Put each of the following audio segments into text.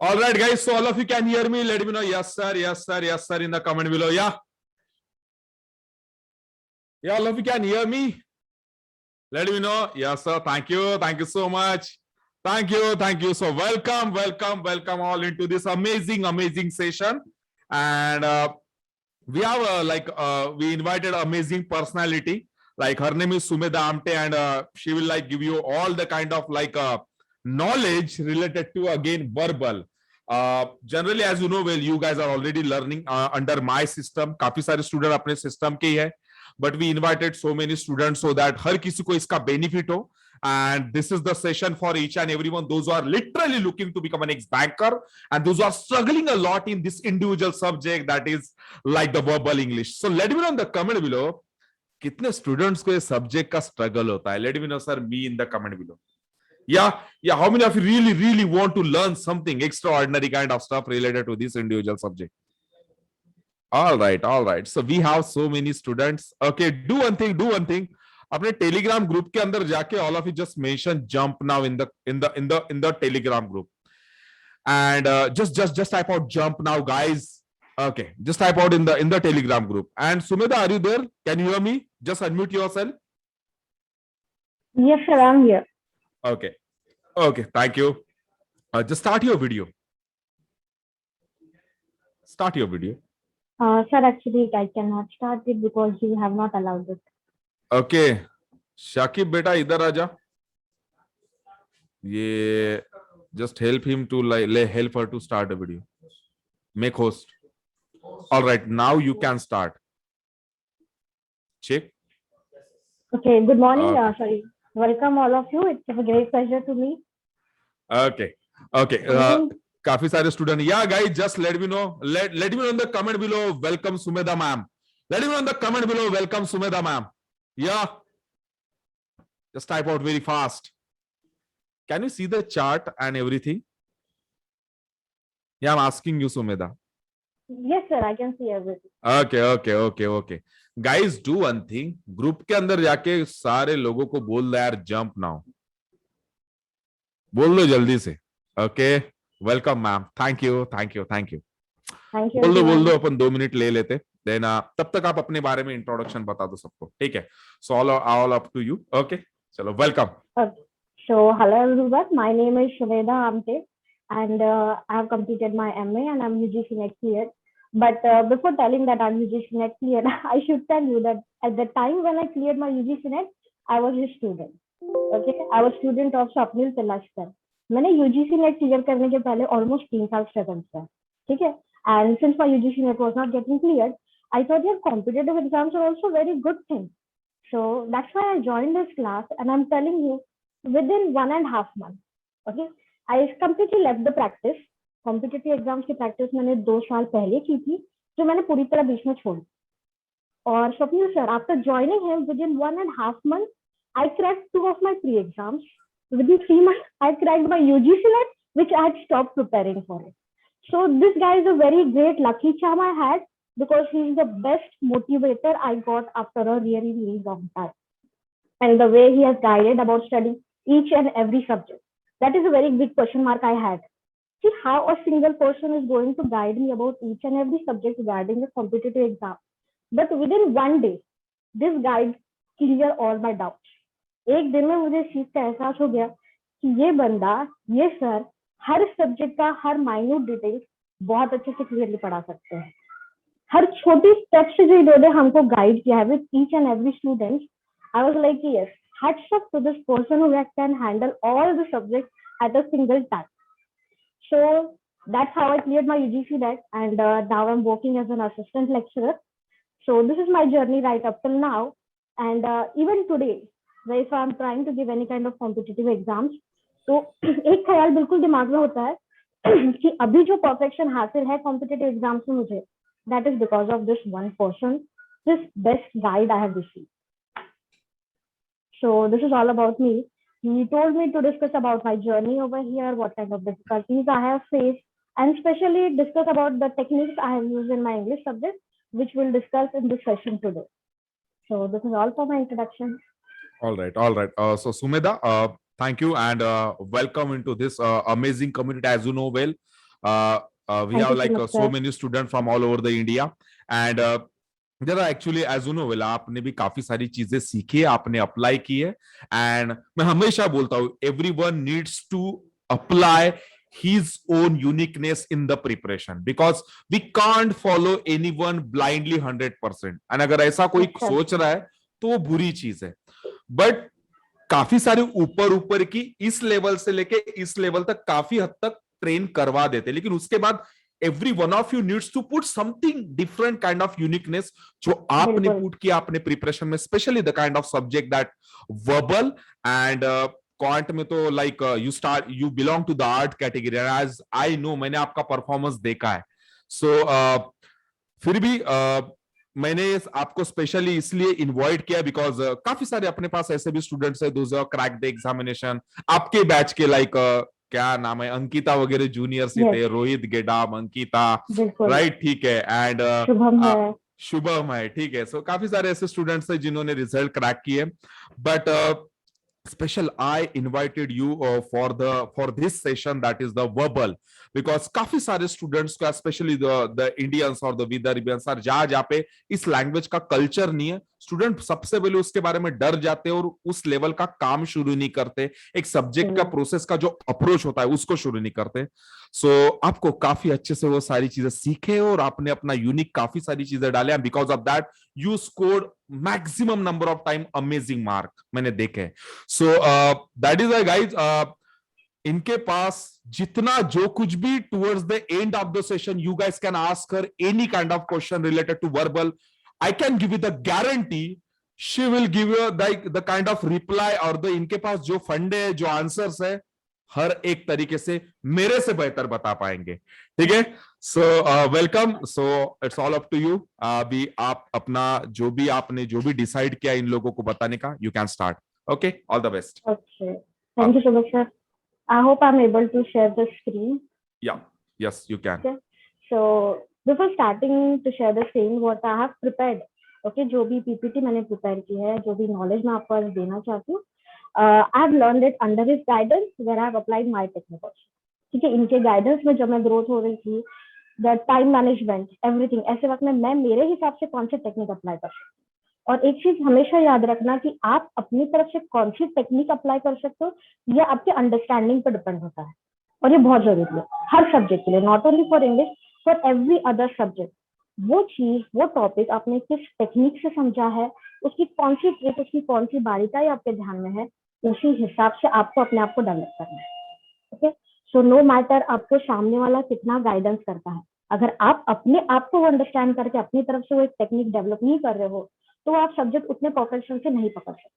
All right, guys. So all of you can hear me. Let me know. Yes, sir. Yes, sir. Yes, sir. In the comment below. Yeah. Yeah, all of you can hear me. Let me know. Yes, sir. Thank you. Thank you so much. Thank you. Thank you. So welcome all into this amazing session. And we have we invited amazing personality. Like her name is Sumedha Amte, and she will like give you all the kind of knowledge related to again verbal. Generally, as you know, well, you guys are already learning under my system. काफी सारे student अपने system के ही है, but we invited so many students so that हर किसी को इसका benefit हो. And this is the session for each and everyone, those who are literally looking to become an ex-banker and those who are struggling a lot in this individual subject that is like the verbal English. So let me know in the comment below कितने students को ये subject का struggle होता है. Let me know, sir, me in the comment below. Yeah, how many of you really want to learn something extraordinary kind of stuff related to this individual subject? All right. So we have so many students. Okay, do one thing. अपने Telegram group के अंदर जाके all of you just mention jump now in the telegram group, and just type out jump now, guys. Okay, just type out in the telegram group. And Sumedha, are you there? Can you hear me? Just unmute yourself. Yes, sir, I'm here. Okay, thank you. Just start your video. Sir, actually I cannot start it because you have not allowed it. Okay, Shakib beta idhar aaja. ये just help him to help her to start a video. Make host. All right, now you can start. Check. Okay, good morning. Welcome all of you. It's a great pleasure to meet. Okay. काफी सारे student. Yeah, guys, just let me know. Let me know in the comment below. Welcome Sumedha ma'am. Let me know in the comment below. Welcome Sumedha ma'am. Yeah. Just type out very fast. Can you see the chart and everything? Yeah, I'm asking you, Sumedha. Yes, sir, I can see everything. Okay. Guys, do one thing. Group के अंदर जाके सारे लोगों को बोल दो यार, jump now. बोल दो जल्दी से. Okay. Welcome, ma'am. Thank you. बोल दो अपन 2 मिनट ले लेते. Then तब तक आप अपने बारे में इंट्रोडक्शन बता दो सबको. ठीक है. So all up to you. Okay. चलो, welcome. Okay. So hello everyone. My name is Sumedha Amte, and I have completed my MA and I'm UGC next year. But before telling that I'm UGC next year, I should tell you that at the time when I cleared my UGC net, I was a student. Okay, I was student of Swapnil Tilashkar. मैंने UGC net clear करने के पहले almost 3 साल struggle किया. ठीक है. And since my UGC net was not getting clear, I thought that competitive exams are also very good thing. So that's why I joined this class and I am telling you within 1.5 months. Okay, I completely left the practice. Competitive exams की practice मैंने 2 साल पहले की थी, जो मैंने पूरी तरह बीच में छोड़ी. और Swapnil sir, after joining him within 1.5 months, I cracked 2 of my pre-exams. Within 3 months, I cracked my UGC net, which I had stopped preparing for it. So this guy is a very great lucky charm I had, because he is the best motivator I got after a really long time. And the way he has guided about studying each and every subject, that is a very big question mark I had. See how a single person is going to guide me about each and every subject regarding the competitive exam. But within one day, this guide cleared all my doubts. एक दिन में मुझे इस चीज का एहसास हो गया कि ये बंदा, ये सर हर सब्जेक्ट का हर माइन्यूट डिटेल बहुत अच्छे से क्लियरली पढ़ा सकते हैं. हर छोटी स्टेप से जो इन्होंने हमको गाइड किया है with each and every student, I was like yes, hats off to this person who can handle all the subjects at a single time. So that's how I cleared my UGC net, and now I'm working as an assistant lecturer. So this is my journey right up till now, and even today, if I'm trying to give any kind of competitive exams, तो एक ख्याल बिल्कुल दिमाग में होता है कि अभी जो परफेक्शन हासिल है कॉम्पिटिटिव एग्जाम्स में मुझे, that is because of this one person, this best guide I have received. So this is all about me. He told me to discuss about my journey over here, what kind of difficulties I have faced, and especially discuss about the techniques I have used in my English subject, which we'll discuss in this session today. So this is all for my introduction. All right. So Sumedha, thank you, and welcome into this amazing community. As you know well, We Thank have you so like much, so sir. many students from all over the India, and जरा actually as you no वेला आपने भी काफी सारी चीजें सीखी है, आपने अप्लाई की है, एंड मैं हमेशा बोलता हूँ everyone needs to apply his own uniqueness in the preparation because we can't follow anyone blindly 100%. and अगर ऐसा कोई Yes, sir. सोच रहा है तो वो बुरी चीज है, बट काफी सारे ऊपर ऊपर की इस लेवल से लेके इस लेवल तक काफी हद तक ट्रेन करवा देते, लेकिन उसके बाद every one of you needs to put something different kind of uniqueness जो आपने बिल्कुल पुट किया अपने प्रिपरेशन में, specially the kind of subject that verbal and quant में तो like you belong to the art category, as I know मैंने आपका परफॉर्मेंस देखा है, सो फिर भी मैंने आपको स्पेशली इसलिए इनवाइट किया बिकॉज काफी सारे अपने पास ऐसे भी स्टूडेंट्स है दोज क्रैक द एग्जामिनेशन आपके बैच के, लाइक क्या नाम है, अंकिता वगैरह जूनियर्स ही Yes. थे, रोहित गेडाम, अंकिता, बिल्कुल राइट, ठीक है, एंड शुभम है। शुभम है, ठीक है, सो काफी सारे ऐसे स्टूडेंट्स है जिन्होंने रिजल्ट क्रैक किए, but special I invited you for this session, that is the verbal, because काफी सारे स्टूडेंट्स का स्पेशली द इंडियंस और द विदर्भियंस सर जहाँ पे इस लैंग्वेज का कल्चर नहीं है, स्टूडेंट सबसे पहले उसके बारे में डर जाते हैं और उस लेवल का काम शुरू नहीं करते, एक सब्जेक्ट का प्रोसेस का जो अप्रोच होता है उसको शुरू नहीं करते। सो आपको काफी अच्छे से वो सारी चीजें सीखे और आपने अपना यूनिक काफी सारी चीजें डाले, because of that you scored maximum number of time amazing mark मैंने देखे। So that is why guys इनके पास जितना जो कुछ भी towards the end of the session you guys can ask her any kind of question related to verbal, I can give you the guarantee she will give you the kind of reply और the इनके पास जो फंडे है जो answers है हर एक तरीके से मेरे से बेहतर बता पाएंगे, ठीक है। So welcome, so it's all up to you, अभी आप अपना जो भी आपने जो भी डिसाइड किया इन लोगों को बताने का, you can start, okay, all the best. Okay. Thank you so much, sir. I hope I'm able to share the screen. या yes you can. Okay. So before starting to share the screen, what I have prepared, okay, जो भी PPT मैंने prepare की है, जो भी knowledge मैं आपको आज देना चाहती हूँ, I have learned it under his guidance where I have applied my techniques. ठीक है, इनके गाइडेंस में जब मैं ग्रोथ हो रही थी, द टाइम मैनेजमेंट एवरीथिंग, ऐसे वक्त में मैं मेरे हिसाब से कौन सी टेक्निक अप्लाई कर सकती हूँ। और एक चीज हमेशा याद रखना कि आप अपनी तरफ से कौन सी टेक्निक अप्लाई कर सकते हो यह आपके अंडरस्टैंडिंग पर डिपेंड होता है, और ये बहुत जरूरी है हर सब्जेक्ट के लिए, not only for English, for every other subject. वो चीज वो टॉपिक आपने किस टेक्निक से समझा है, उसकी कौन सी ट्रिक, उसकी कौन सी बारीकाई आपके ध्यान में है, उसी हिसाब से आपको अपने आप को डेवलप करना है। ओके, सो नो मैटर आपको सामने वाला कितना गाइडेंस करता है, अगर आप अपने आप को अंडरस्टैंड करके अपनी तरफ से वो एक टेक्निक डेवलप नहीं कर रहे हो तो आप सब्जेक्ट उतने परफेक्शन से नहीं पकड़ सकते।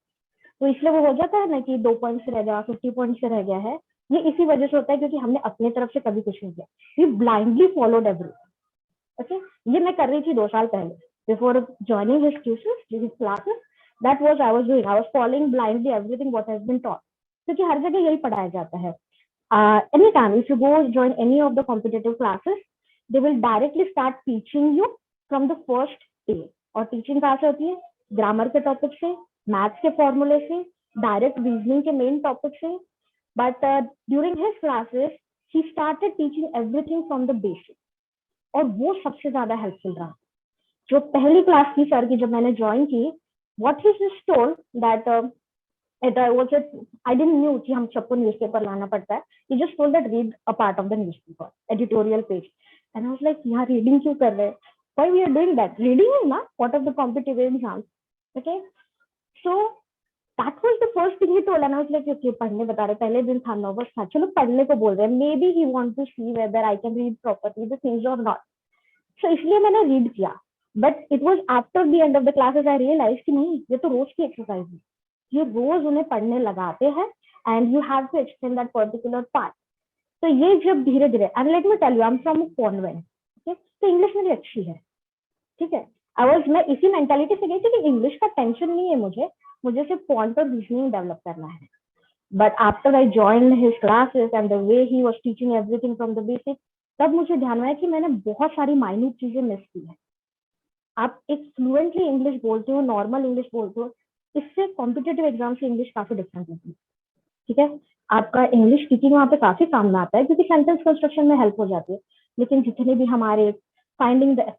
तो इसलिए वो हो जाता है ना कि 2 पॉइंट से रह गया, 50 पॉइंट से रह गया है, ये इसी वजह से होता है क्योंकि हमने अपनी तरफ से कभी कुछ नहीं किया, we blindly followed everything. Okay, ये मैं कर रही थी 2 साल पहले, before joining his classes, that was I was doing, I was following blindly everything what has been taught, क्योंकि हर जगह यही पढ़ाया जाता है। Anytime if you go join any of the competitive classes, they will directly start teaching you from the first day, और teaching कहाँ से होती है, ग्रामर के टॉपिक से, मैथ्स के फॉर्मूले से, डायरेक्ट रीजनिंग के मेन टॉपिक से, but during his classes he started teaching everything from the basic, और वो सबसे ज्यादा हेल्पफुल रहा। जो पहली क्लास थी सर की जब मैंने ज्वाइन की, what he just told that it was just, I didn't knew कि हम सबको न्यूज़पेपर लाना पड़ता है, he just told that read a part of the newspaper editorial page, and I was like यहाँ रीडिंग क्यों कर रहे हैं, why we are doing that, reading है ना part of the competitive exams, okay, so that was the first thing he told, and I was like okay पढ़ने बता रहे, पहले दिन था नर्वस था, चलो पढ़ने को बोल रहे हैं, maybe he want to see whether I can read properly the things or not, so इसलिए मैंने रीड किया, but it was after the end of the classes I realized कि नहीं ये तो रोज की एक्सरसाइज है, ये रोज उन्हें पढ़ने लगाते हैं, and you have to explain that particular part. तो ये जब धीरे धीरे, and let me tell you I am from convent, तो इंग्लिश मेरी अच्छी है, ठीक है, मैं इसी मेंटालिटी से गई थी कि इंग्लिश का टेंशन नहीं है मुझे सिर्फ पॉइंट और रीजनिंग डेवलप करना है, but after I join his classes and the way he was teaching everything from the basic, तब मुझे ध्यान आया कि मैंने बहुत सारी माइन्यूट चीजें मिस की है। आप एक फ्लुएंटली इंग्लिश बोलते हो, नॉर्मल इंग्लिश बोलते हो, इससे कॉम्पिटिटिव एग्जाम से इंग्लिश काफी डिफरेंट होती है, ठीक है। आपका इंग्लिश स्पीकिंग वहाँ पे काफी काम में आता है क्योंकि सेंटेंस कंस्ट्रक्शन में हेल्प हो जाती है। लेकिन जितने भी हमारे फाइंडिंग द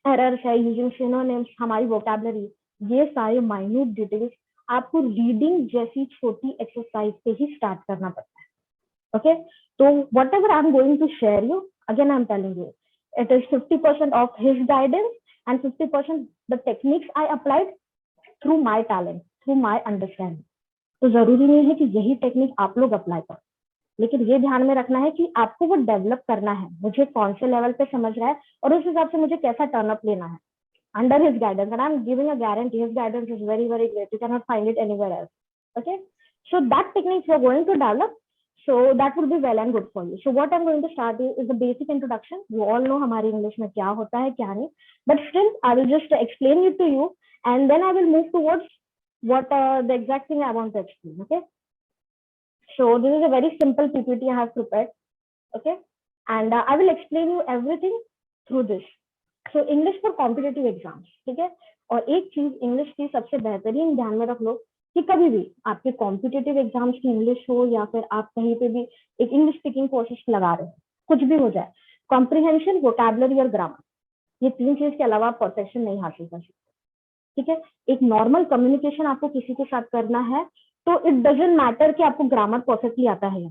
एरर्स है, यूजिंग सिनोनिम्स, हमारी वोकैबुलरी, ये सारे माइन्यूट डिटेल्स आपको रीडिंग जैसी छोटी एक्सरसाइज से ही स्टार्ट करना पड़ता है। ओके, तो whatever I am going to share you, again I am telling you, it is 50% of his guidance and 50% the techniques I applied through my talent, through my understanding. तो जरूरी नहीं है कि यही टेक्निक आप लोग apply करो, लेकिन ये ध्यान में रखना है कि आपको वो डेवलप करना है, मुझे कौन से लेवल पे समझ रहा है और उस हिसाब से मुझे कैसा टर्न अप लेना है under his guidance. And I'm giving a guarantee, his guidance is very, very great. You cannot find it anywhere else. Okay, so that technique you're going to develop, so that would be well and good for you. So what I'm going to start is the basic introduction. You all know हमारे English में क्या होता है क्या नहीं, but still I will just explain it to you and then I will move towards what the exact thing I want to explain. Okay, so this is a very simple PPT I have prepared. Okay, and I will explain you everything through this. So English for competitive exams, ठीक है। और एक चीज English की सबसे बेहतरीन ध्यान में रख लो कि कभी भी आपके कॉम्पिटिटिव एग्जाम्स की इंग्लिश हो या फिर आप कहीं पे भी एक इंग्लिश स्पीकिंग कोर्सेज लगा रहे हो, कुछ भी हो जाए, कॉम्प्रिहेंशन, वोकैबुलरी और ग्रामर, ये तीन चीज के अलावा आप परफेक्शन नहीं हासिल कर सकते। ठीक है, एक नॉर्मल कम्युनिकेशन आपको किसी के साथ करना है तो इट डजंट मैटर कि आपको ग्रामर परफेक्टली आता है।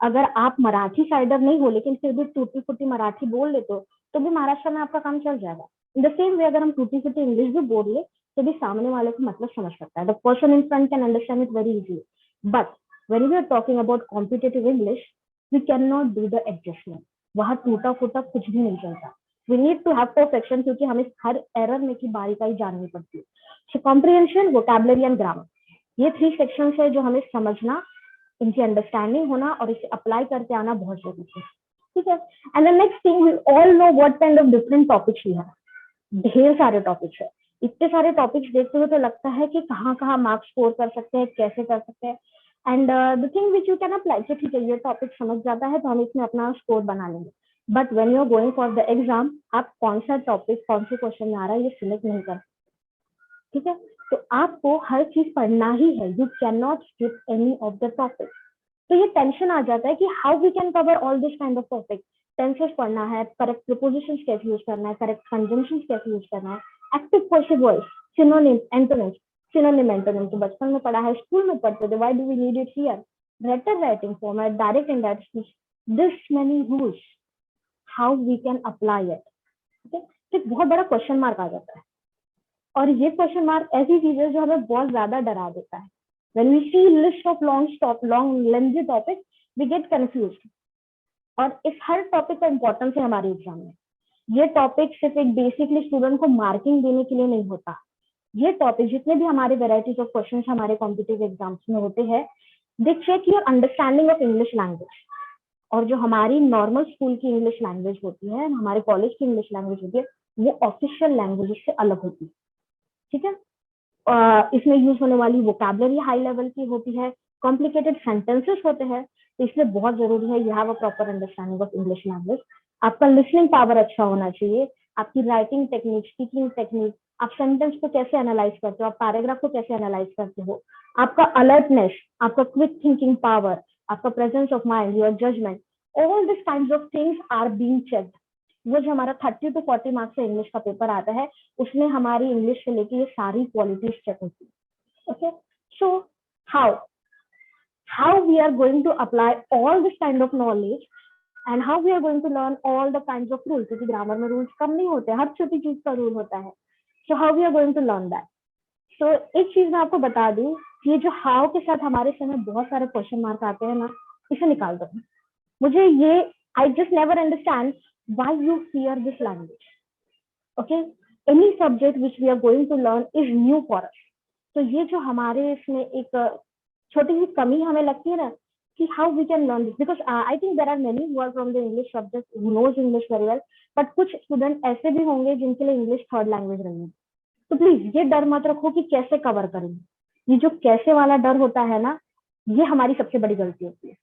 अगर आप मराठी साइडर नहीं हो लेकिन फिर भी टूटी फूटी मराठी बोल लेते हो तो भी महाराष्ट्र में आपका काम चल जाएगा। इन द सेम वे अगर हम टूटी फूटी इंग्लिश भी बोल ले तो भी सामने वाले को मतलब समझ सकता है। The person in front can understand it very easily, but when we are talking about competitive English we can not do the adjustment. वहां टूटा फूटा कुछ भी नहीं चलता। We need to have perfection क्योंकि हमें हर एरर में की बारीकाई जाननी पड़ती है। सो कॉम्प्रिहेंशन, वोकैबुलरी एंड ग्रामर, ये 3 सेक्शंस है जो हमें समझना, इनकी अंडरस्टैंडिंग होना और इसे अप्लाई करके आना बहुत जरूरी है। ठीक है, and the next thing, we all know what kind of different topics we have. ढेर सारे टॉपिक्स है। इतने सारे टॉपिक्स देखते हुए तो लगता है कि कहाँ कहाँ मार्क्स स्कोर कर सकते हैं, कैसे कर सकते हैं, and the thing which you can apply, ठीक है ये टॉपिक समझ जाता है तो हम इसमें अपना स्कोर बना लेंगे, but when you are going for the exam आप कौन सा टॉपिक कौन से क्वेश्चन में आ रहा है ये सिलेक्ट नहीं कर। ठीक है, तो आपको हर चीज पढ़ना ही है। You can not skip any of the topic. तो ये टेंशन आ जाता है कि how we can cover all this kind of topic. Tenses पढ़ना है, करेक्ट प्रीपोजिशंस कैसे यूज करना है, करेक्ट कंजंक्शंस कैसे यूज करना है, active passive voice, synonyms, antonyms. Synonym antonym तो बचपन में पढ़ा है, स्कूल में पढ़ते थे, why do we need it here. Letter writing format, direct indirect speech, this many rules, how we can apply it. ठीक है, तो बहुत बड़ा क्वेश्चन मार्क आ जाता है और ये क्वेश्चन मार्क ऐसी चीज है जो हमें बहुत ज्यादा डरा देता है। When we see list of long lengthy topics, we get confused. और इस हर टॉपिक का इंपॉर्टेंस है हमारे एग्जाम में। ये टॉपिक सिर्फ एक बेसिकली स्टूडेंट को मार्किंग देने के लिए नहीं होता। ये टॉपिक जितने भी हमारे वेराइटीज ऑफ क्वेश्चंस हमारे कॉम्पिटिटिव एग्जाम्स में होते हैं, they check your understanding of English language. और जो हमारी नॉर्मल स्कूल की इंग्लिश लैंग्वेज होती है, हमारे कॉलेज की इंग्लिश लैंग्वेज होती है, वो ऑफिशियल लैंग्वेज से अलग होती है। ठीक है, इसमें यूज होने वाली वोकैबुलरी हाई लेवल की होती है, कॉम्प्लिकेटेड सेंटेंसेस होते हैं, तो इसलिए बहुत जरूरी है you have a proper understanding of English language. आपका लिसनिंग पावर अच्छा होना चाहिए, आपकी राइटिंग टेक्निक, स्पीकिंग टेक्निक, आप सेंटेंस को कैसे एनालाइज करते हो, आप पैराग्राफ को कैसे एनालाइज करते हो, आपका अलर्टनेस, आपका क्विक थिंकिंग पावर, आपका presence of mind, your judgement, all this kinds of things are being checked. वो जो हमारा 30 to 40 मार्क्स से इंग्लिश का पेपर आता है उसमें हमारी इंग्लिश से लेके ये सारी क्वालिटीज चेक होती है। Okay, so how we are going to apply all this kind of knowledge and how we are going to learn all the kinds of rules, क्योंकि ग्रामर में रूल्स कम नहीं होते, हर छोटी चीज का रूल होता है। So how we are going to learn that. So एक चीज मैं आपको बता दूं, ये जो हाउ के साथ हमारे समय बहुत सारे क्वेश्चन मार्क आते हैं ना, इसे निकाल दो। मुझे ये I just never understand why you fear this language. Okay, any subject which we are going to learn is new for us. तो ये जो हमारे इसमें एक छोटी सी कमी हमें लगती है ना कि how we can learn this, because I think there are many who are from the English subject who knows English very well, but कुछ स्टूडेंट ऐसे भी होंगे जिनके लिए इंग्लिश थर्ड लैंग्वेज रही है। तो प्लीज ये डर मत रखो कि कैसे कवर करेंगे। ये जो कैसे वाला डर होता है ना, ये हमारी सबसे बड़ी गलती होती है।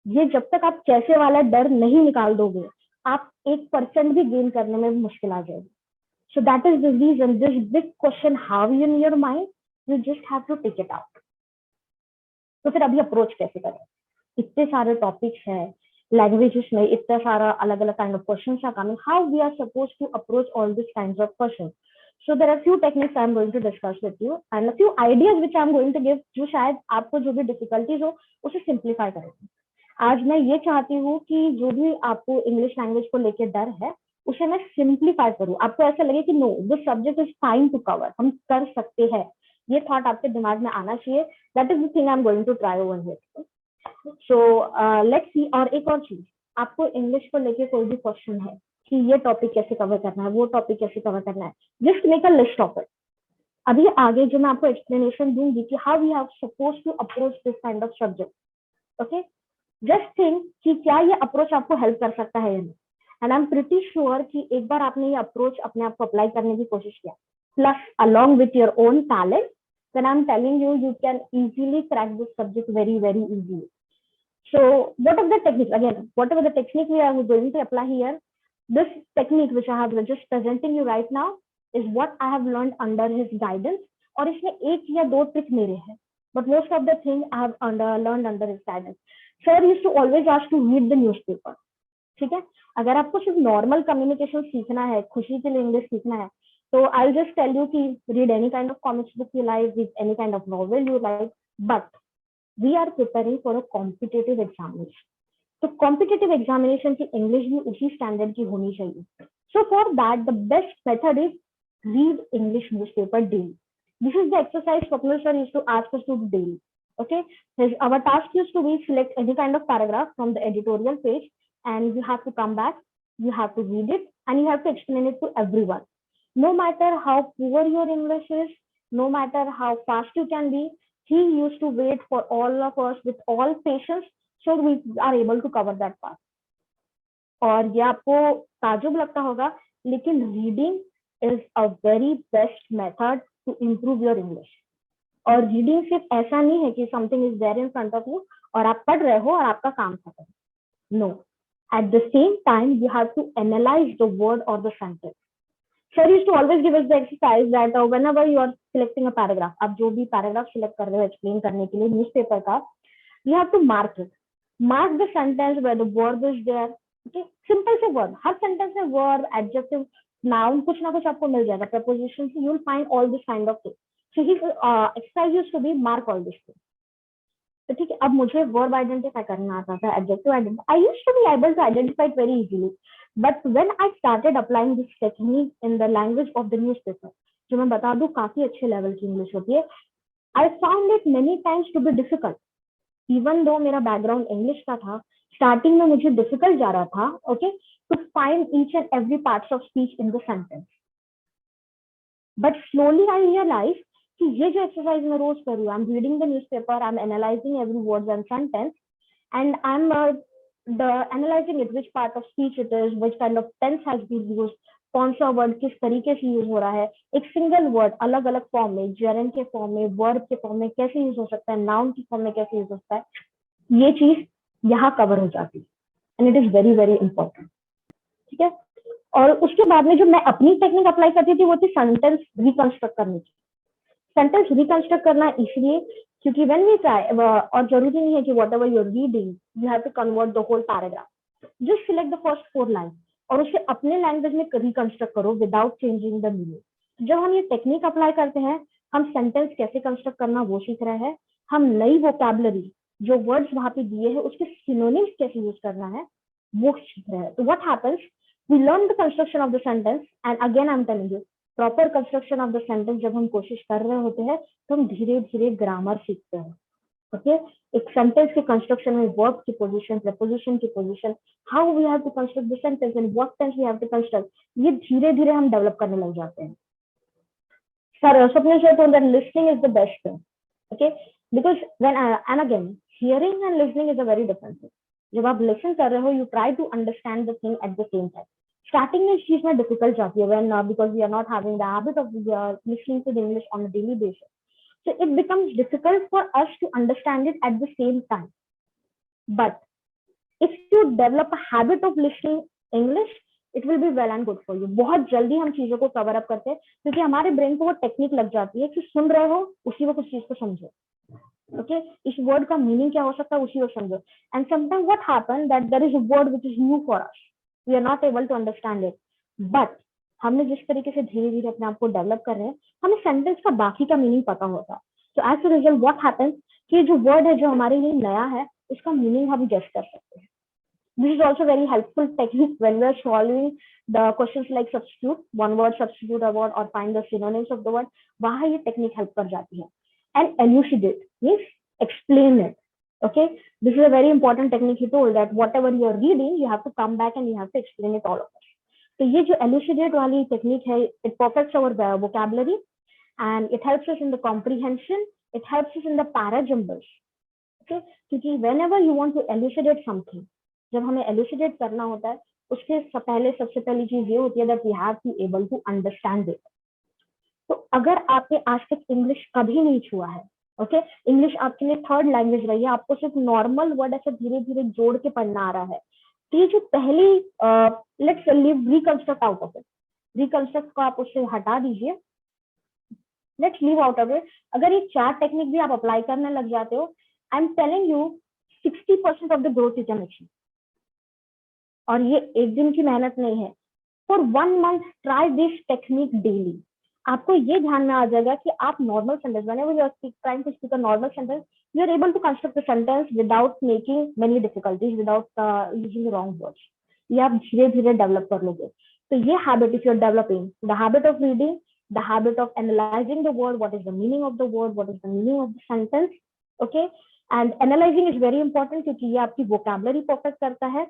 ये जब तक आप कैसे वाला डर नहीं निकाल दोगे, आप 1% भी गेन करने में मुश्किल आ जाएगी। So that is the reason this big question how in your mind, you just have to take it out. तो फिर अभी अप्रोच कैसे करें? इतने सारे टॉपिक्स हैं लैंग्वेजेस में, इतना सारा अलग अलग kind of questions are coming, how we are supposed to approach all this kinds of questions. So there are few techniques I am going to discuss with you and a few ideas which I am going to give जो शायद आपको जो भी difficulties हो उसे simplify करेगी. आज मैं ये चाहती हूँ कि जो भी आपको इंग्लिश लैंग्वेज को लेकर डर है उसे मैं सिंप्लीफाई करूँ, आपको ऐसा लगे कि no this subject is fine to cover, हम कर सकते हैं. ये थॉट आपके दिमाग में आना चाहिए. That is the thing I am going to try over here. So let's see. और एक और चीज, आपको इंग्लिश को लेके कोई भी क्वेश्चन है कि ये टॉपिक कैसे कवर करना है, वो टॉपिक कैसे कवर करना है, just make a list of it. अभी आगे जो मैं आपको एक्सप्लेनेशन दूंगी कि how we have suppose to approach this kind of subject. Okay, just think कि क्या ये अप्रोच आपको हेल्प कर सकता है या नहीं. And I am pretty sure कि एक बार आपने ये अप्रोच अपने आप को अप्लाई करने की कोशिश किया, plus along with your own talent, then I'm telling you, you can easily crack this subject very, very easily. So what are the techniques? Again, whatever the technique we are going to apply here, this technique which I have just presenting you right now is what I have learned under his guidance. और इसमें एक या दो trick मेरे हैं, but most of the thing I have learned under his guidance. Sir used to always ask to read the newspaper. ठीक है, अगर आपको सिर्फ नॉर्मल कम्युनिकेशन सीखना है, खुशी के लिए इंग्लिश सीखना है, तो I'll just tell you कि read any kind of comics book you like, read any kind of novel you like, but we are preparing for a competitive examination. तो competitive examination की इंग्लिश भी उसी standard की होनी चाहिए. So for that the best method is read English newspaper daily. This is the exercise Swapnil sir used to ask us to do daily. Okay, our task used to be select any kind of paragraph from the editorial page and you have to come back, you have to read it and you have to explain it to everyone. No matter how poor your English is, no matter how fast you can be, he used to wait for all of us with all patience so we are able to cover that part. और ये आपको ताजुब लगता होगा, लेकिन reading is a very best method to improve your English. और reading सिर्फ ऐसा नहीं है कि something is there in front of you और आप पढ़ रहे हो और आपका काम खत्म. No, at the same time you have to analyse the word और the sentence. Sir used to always give us the exercise that whenever you are selecting a paragraph, आप जो भी paragraph select कर रहे हो explain करने के लिए newspaper का, you have to mark it. Mark the sentence where the verb is there. Okay, simple से word. हर sentence में verb, adjective, noun कुछ ना कुछ आपको मिल जाएगा. Preposition से you will find all this kind of thing. So his exercise used to be mark all this thing. तो ठीक है, अब मुझे वर्ब आइडेंटिफाई करना आता था, adjective identify. I used to be able to identify it very easily, but when I started applying this technique in the language of the newspaper, जो मैं बता दूं काफी अच्छे लेवल की इंग्लिश होती है, I found it many times to be difficult. Even though मेरा बैकग्राउंड इंग्लिश का था, स्टार्टिंग में मुझे डिफिकल्ट जा रहा था, okay, to find each and every parts of speech in the sentence. But slowly I realise कि ये जो एक्सरसाइज मैं रोज कर रही हूँ, I am reading the newspaper, I am analysing every word and sentence and I am analysing it, which part of speech it is, which kind of tense has been used, कौन सा word किस तरीके से use हो रहा है, एक single word अलग अलग फॉर्म में, जेरंड के फॉर्म में, वर्ब के फॉर्म में कैसे यूज हो सकता है, नाउन के फॉर्म में कैसे यूज हो सकता है, ये चीज यहाँ कवर हो जाती है and it is very very important. ठीक है, और उसके बाद में जो मैं अपनी टेक्निक अप्लाई करती थी वो थी सेंटेंस रिकंस्ट्रक्ट करने की. सेंटेंस रिकंस्ट्रक्ट करना इसलिए क्योंकि व्हेन वी ट्राई, और जरूरी नहीं है कि whatever you are reading you have to convert the whole paragraph, just select the first 4 line और उसे अपने लैंग्वेज में रिकंस्ट्रक्ट करो विदाउट चेंजिंग द मीनिंग. जब हम ये टेक्निक अप्लाई करते हैं, हम सेंटेंस कैसे कंस्ट्रक्ट करना वो सीख रहे हैं, हम नई वोकैबुलरी जो वर्ड्स वहां पे दिए हैं उसके सिनोनिम्स कैसे यूज करना है वो सीख रहे हैं. तो what happens, we learn the construction of the sentence and again I am telling you, proper construction of the sentence जब हम कोशिश कर रहे होते हैं तो हम धीरे धीरे ग्रामर सीखते हैं. ओके, एक सेंटेंस के कंस्ट्रक्शन में वर्ब की पोजीशन, प्रीपोजिशन की position, how we have to construct the sentence and what tense we have to construct, ये धीरे धीरे हम डेवलप करने लग जाते हैं. Sir Swapnil sir told that listening is the best thing. Okay, because when and again hearing and listening is a very different thing. जब आप लिसन कर रहे हो you try to understand the thing at the same time. Starting में इस चीज में difficult जाती है when because we are not having the habit of listening to the English on a daily basis. So it becomes difficult for us to understand it at the same time. But if you develop a habit of listening English, it will be well and good for you. बहुत जल्दी हम चीजों को cover up करते हैं क्योंकि हमारे brain को वो टेक्निक लग जाती है कि सुन रहे हो उसी वक्त उस चीज को समझो. ओके इस वर्ड का मीनिंग क्या हो सकता है उसी को समझो. And sometime what happen that there is a word which is new for us, we are not able to understand it, but हमने जिस तरीके से धीरे धीरे अपने आप को डेवलप कर रहे हैं, हमें सेंटेंस का बाकी का मीनिंग पता होता है. So as a result what happens कि जो वर्ड है जो हमारे लिए नया है उसका मीनिंग हम गेस कर सकते हैं. This is also very helpful technique when we are solving the questions like substitute, one word substitute a word or find the synonyms of the word. वहाँ ये technique help कर जाती है. And elucidate means explain it. Okay, this is a very important technique. He told that whatever you are reading, you have to come back and you have to explain it all of us. तो ये जो elucidate वाली technique है, it perfects our vocabulary and it helps us in the comprehension. It helps us in the parajumbles. Okay, क्योंकि whenever you want to elucidate something, जब हमें elucidate करना होता है उसके पहले सबसे पहली चीज ये होती है that we have to able to understand it. तो अगर आपने आज तक इंग्लिश कभी नहीं छुआ है, ओके इंग्लिश आपके लिए थर्ड लैंग्वेज रही है, आपको सिर्फ नॉर्मल वर्ड ऐसे धीरे धीरे जोड़ के पढ़ना आ रहा है, तो ये जो पहली let's leave reconstruct out of it, reconstruct को आप उससे हटा दीजिए, let's leave out of it. अगर ये 4 टेक्निक भी आप अप्लाई करने लग जाते हो, आई am telling you 60% of the growth you can achieve. और ये एक दिन की मेहनत नहीं है. For 1 month try this technique daily. आपको ये ध्यान में आ जाएगा कि आप normal sentence whenever you are trying to speak a normal sentence, you are able to construct the sentence without making many difficulties, without using the wrong words. ये आप धीरे धीरे डेवलप कर लोगे. तो ये habit if you are developing the habit of reading, the habit of analysing the word, what is the meaning of the word, what is the meaning of the sentence. Okay and analysing is very important क्योंकि ये आपकी vocabulary perfect करता है.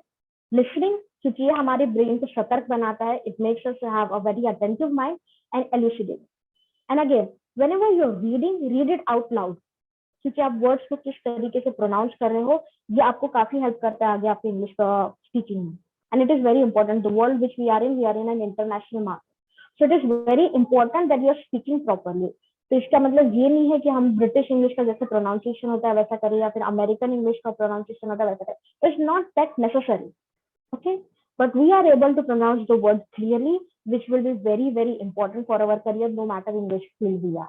Listening क्योंकि ये हमारे brain को सतर्क बनाता है. It makes us have a very attentive mind and elucidate. And again whenever you are reading, read it out loud क्योंकि आप वर्ड्स को किस तरीके से प्रोनाउंस कर रहे हो ये आपको काफी हेल्प करता है आगे आपके इंग्लिश का स्पीकिंग में. And it is very important. The world which we are in an international market, so it is very important that you are speaking properly. तो इसका मतलब ये नहीं है कि हम ब्रिटिश इंग्लिश का जैसे प्रोनाउंसिएशन होता है वैसा करें या फिर अमेरिकन इंग्लिश का प्रोनाउंसिएशन होता है वैसा करें. It's not that necessary. Okay, but we are able to pronounce the words clearly, which will be very very important for our career no matter in which field we are.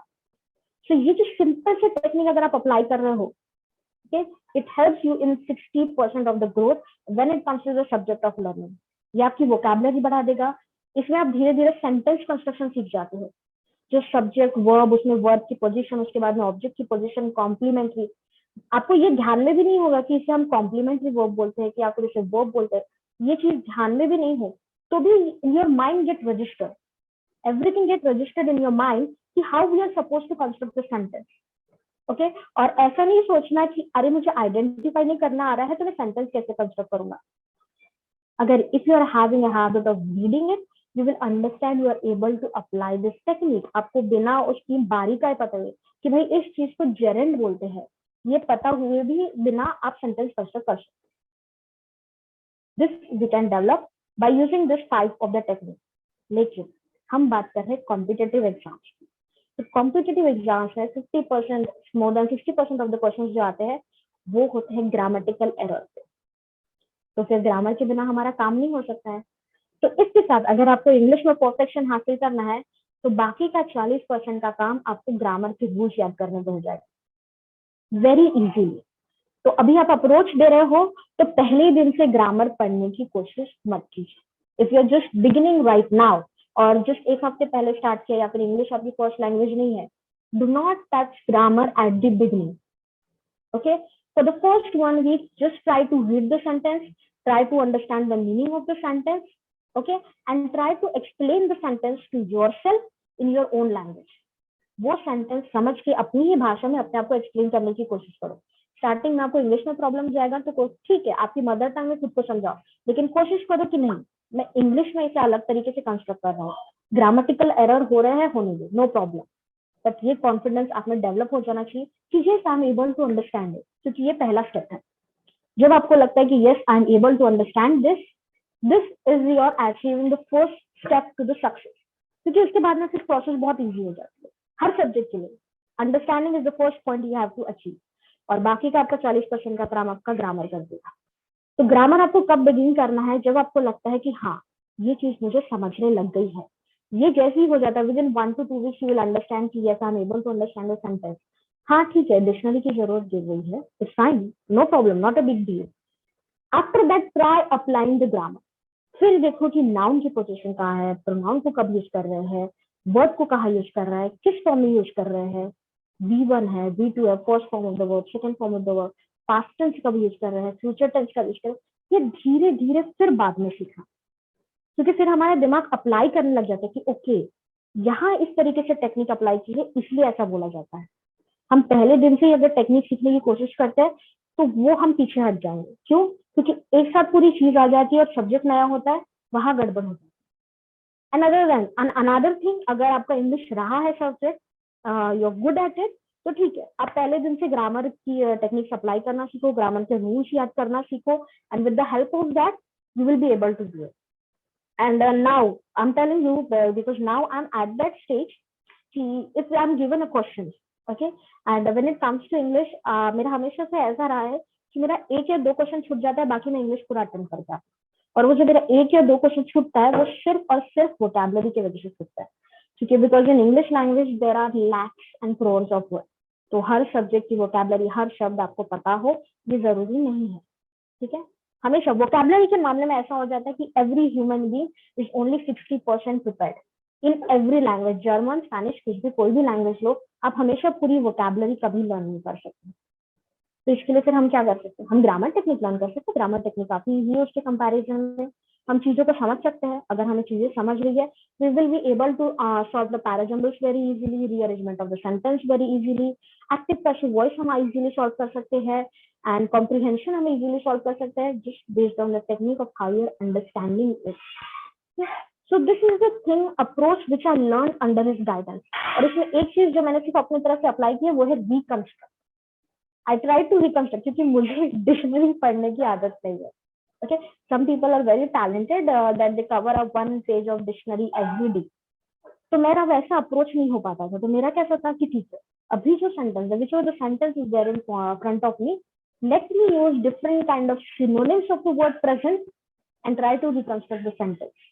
So ये जो simple से technique अगर आप apply कर रहे हो, okay, it helps you in 60% of the growth when it comes to the subject of learning. ये आपकी वोकैबुलरी बढ़ा देगा. इसमें आप धीरे धीरे सेंटेंस कंस्ट्रक्शन सीख जाते हो. जो सब्जेक्ट वर्ब, उसमें वर्ब की पोजीशन, उसके बाद में ऑब्जेक्ट की पोजीशन, कॉम्प्लीमेंट्री. आपको ये ध्यान में भी नहीं होगा कि इसे हम कॉम्प्लीमेंट्री वर्ब बोलते हैं कि आप इसे वर्ब बोलते हैं. ये चीज ध्यान में भी नहीं हो तो भी your mind get registered, everything get registered in your mind कि how we are suppose to construct the sentence. Okay और ऐसा नहीं सोचना कि अरे मुझे आइडेंटिफाई नहीं करना आ रहा है तो मैं सेंटेंस कैसे कंस्ट्रक्ट करूंगा. अगर if you are having a habit of reading it, you will understand, you are able to apply this technique. आपको बिना उसकी बारीकाई पता है कि भाई इस चीज को जेरेंड बोलते हैं, ये पता हुए भी बिना आप सेंटेंस कंस्ट्रक्ट कर सकते. This we can develop by using this type of the technique. लेकिन हम बात कर रहे हैं कॉम्पिटेटिव एग्जाम्स की. तो कॉम्पिटेटिव एग्जाम्स में 50% more than 60% of the questions जो आते हैं वो होते हैं ग्रामेटिकल एरर पे. तो फिर ग्रामर के बिना हमारा काम नहीं हो सकता है. तो इसके साथ अगर आपको इंग्लिश में परफेक्शन हासिल करना है तो बाकी का 40% का काम आपको ग्रामर के रूल्स याद करने को हो जाएगा वेरी इजीली. तो अभी आप अप्रोच दे रहे हो तो पहले दिन से ग्रामर पढ़ने की कोशिश मत कीजिए. If you are just beginning right now और जस्ट एक हफ्ते पहले स्टार्ट किया या फिर इंग्लिश आपकी फर्स्ट लैंग्वेज नहीं है, do not touch grammar at the beginning. Okay, for the first 1 week just try to read the sentence, try to understand the meaning of the sentence, okay, and try to explain the sentence to yourself in your own language. वो sentence समझ के अपनी ही भाषा में अपने आप को explain करने की कोशिश करो. स्टार्टिंग में आपको इंग्लिश में प्रॉब्लम जाएगा तो ठीक है, आपकी मदर टंग में खुद को समझाओ, लेकिन कोशिश करो कि नहीं मैं इंग्लिश में इसे अलग तरीके से कंस्ट्रक्ट कर रहा हूँ. ग्रामेटिकल एरर हो रहे हैं, होने दो, नो प्रॉब्लम. बट ये कॉन्फिडेंस आप में डेवलप हो जाना चाहिए कि yes I am able to understand it, क्योंकि ये पहला स्टेप है. जब आपको लगता है कि yes I am able to understand this, this is your achieving the first step to the success. क्योंकि उसके बाद में फिर प्रोसेस बहुत ईजी हो जाती है हर सब्जेक्ट के लिए. Understanding is the first point you have to achieve और बाकी का आपका 40% का काम आपका ग्रामर कर देगा. तो ग्रामर आपको कब बिगिन करना है? जब आपको लगता है कि हाँ ये चीज मुझे समझने लग गई है. ये जैसे ही हो जाता है within 1 to 2 weeks you will understand कि yes I am able to understand the sentence. हाँ ठीक है, डिक्शनरी की जरूरत गिर गई है, it's fine, no problem, not a big deal. After that try applying the grammar. फिर देखो कि नाउन की पोजीशन कहाँ है, प्रोनाउन को कब यूज कर रहे हैं, वर्ब को कहाँ यूज कर रहा है, किस फॉर्म में यूज कर रहे हैं, V1 है, V2 है, first form of the verb, second form of the verb, past tense कब यूज कर रहे हैं, फ्यूचर टेंस कब यूज कर रहे हैं, ये धीरे धीरे फिर बाद में सीखा। क्योंकि फिर हमारा दिमाग अप्लाई करने लग जाता है कि ओके, यहाँ इस तरीके से टेक्निक अप्लाई की है इसलिए ऐसा बोला जाता है। हम पहले दिन से ही अगर टेक्निक सीखने की कोशिश करते हैं तो वो हम पीछे हट जाएंगे। क्यों? क्योंकि एक साथ पूरी चीज आ जाती है और सब्जेक्ट नया होता है, वहां गड़बड़ होता है। अनदर थिंग, अगर आपका इंग्लिश रहा है subject, you are good at it, तो ठीक है, आप पहले दिन से ग्रामर की टेक्निक्स अप्लाई करना सीखो, ग्रामर के रूल्स याद करना सीखो, and with the help of that you will be able to do it. And now I'm telling you, because now I'm at that stage, if I'm given a question, okay, and when it comes to English, मेरा हमेशा से ऐसा रहा है कि मेरा एक या दो क्वेश्चन छूट जाता है, बाकी मैं इंग्लिश पूरा अटेंड करता है। और वो जो मेरा एक या दो क्वेश्चन छूटता है वो सिर्फ और सिर्फ वोकैबुलरी की वजह से छूटता है। क्योंकि because in English language there are lakhs and crores of word, तो हर सब्जेक्ट की वोकैबुलरी, हर शब्द आपको पता हो ये जरूरी नहीं है। ठीक है, हमेशा वोकैबुलरी के मामले में ऐसा हो जाता है कि every human being is only 60% prepared in every language. German, Spanish, कुछ भी कोई भी लैंग्वेज लो, आप हमेशा पूरी वोकैबुलरी कभी लर्न नहीं कर सकते। तो इसके लिए फिर हम क्या कर सकते हैं, हम ग्रामर टेक्निक लर्न कर सकते हैं। ग्रामर टेक्निक काफी ईजी है, उसके कंपैरिजन में हम चीजों को समझ सकते हैं। अगर हमें चीजें समझ रही है, we will be able to solve the parajumbles very easily, rearrangement of the sentence very easily, active passive voice हम इजीली सॉल्व कर सकते हैं, एंड कॉम्प्रिहेंशन हम इजीली सॉल्व कर सकते हैं, just based on the technique of how your understanding it. So this is the thing approach which I learn under his guidance. और इसमें एक चीज जो मैंने सिर्फ अपनी तरफ से अप्लाई की है वो है reconstruct. I try to reconstruct क्योंकि मुझे डिक्शनरी पढ़ने की आदत नहीं है। Okay, some people are very talented that they cover up one page of dictionary every day. तो मेरा वैसा अप्रोच नहीं हो पाता था। तो मेरा कैसा था कि ठीक है, अभी जो सेंटेंस है, which the sentence is there in front of me, let me use different kind of synonyms of the word present and try to reconstruct the sentence.